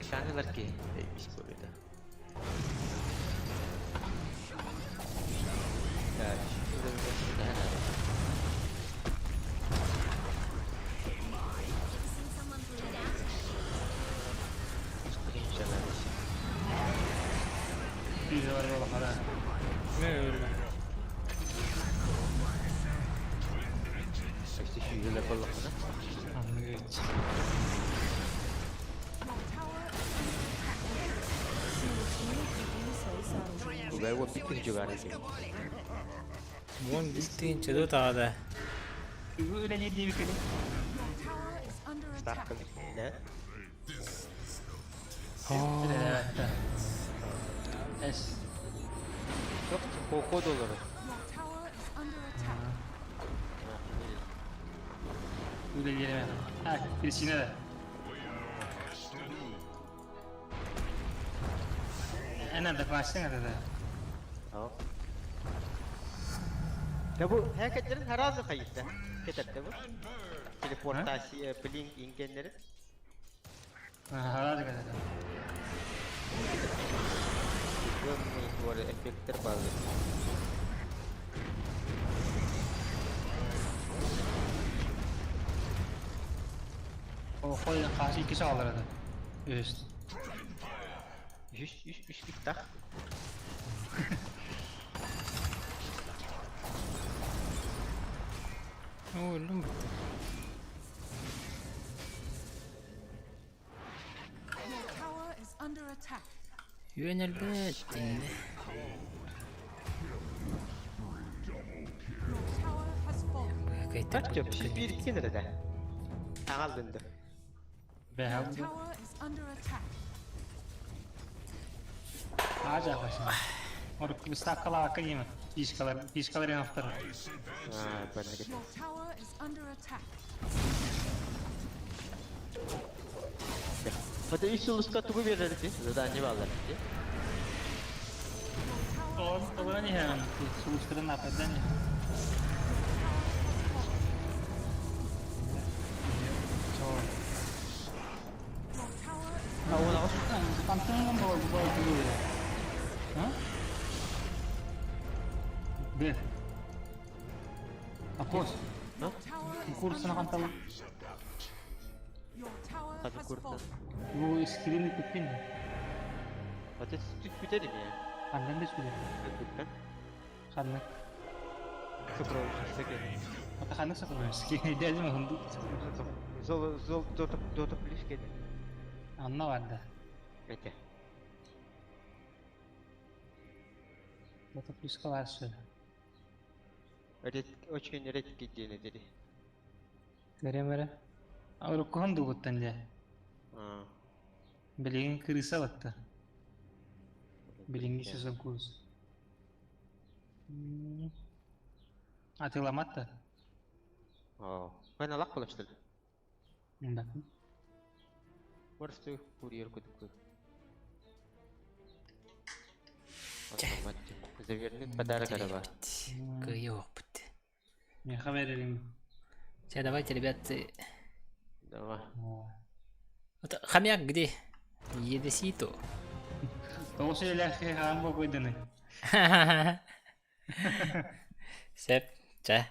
Sana lagi. Bispo itu. Ya, sudah ada. Bisa berapa kali? Öyle. İşte şu yüzüne kollakına. Anlıyorum. Gue mau bikin juga nanti. Mon bittiğin çadır tağda. Ibu udah jadi bikin. Start kali. Ne? Es. Yok, koko doları. Udah jadi. Ah, di sini ada. Enak ada pasang ada. Oh. Ya bu hakikaten herhalde kayıtta. Keterdi bu. Teleportasi, blink ingenleri. Herhalde ada. Bu arada efektler bazı. O koy karşı iki sağlar ada. Üst. Üç tak. Oğlum. Your tower is under attack. Yön elbette. Your tower has fallen. Kaç yapışı bir iki nerede? Ağaldındı. Be Your abi. tower is under attack. Aja pasang. Or bisa kalah kayaknya. Iskalar yang after. Ha, benar gitu. Your tower is under attack. Hadi iş uluska tuğu verir ki. Zaten ne bağlar ki? Orang ni yang sulusteran apa dan ya? Tahu lah, pantun kan bawa dulu ya. Hah? Be. Apos. No? Kursan kan tahu. Your tower Hadi has kursan. fallen. Bu skill'ini ikutin. Hadi tut bitelim ya. Andan da sudah. Lütfen. Karena Sıfır olmuş. Sakın. karena sebenarnya skill dia aja mah untuk. Zol dotup ilişkili. Anna vardı. Peki. Bota plus kelas sudah. Öyle очень редкий день dedi. Gara-gara. Aku kohon dulu tanya. Билеген крыса ватта. Биленги сезон курс. Атыламатта. Мен алак болачтыр. Да. Варсты курьер көтүп. Завернет подарок араба. Киьи опыт. Не хаверилим. Сейчас давайте, ребят. Давай. Вот хомяк где? Едесито. Толще ляхе хамбо койданы. Сеп, ча.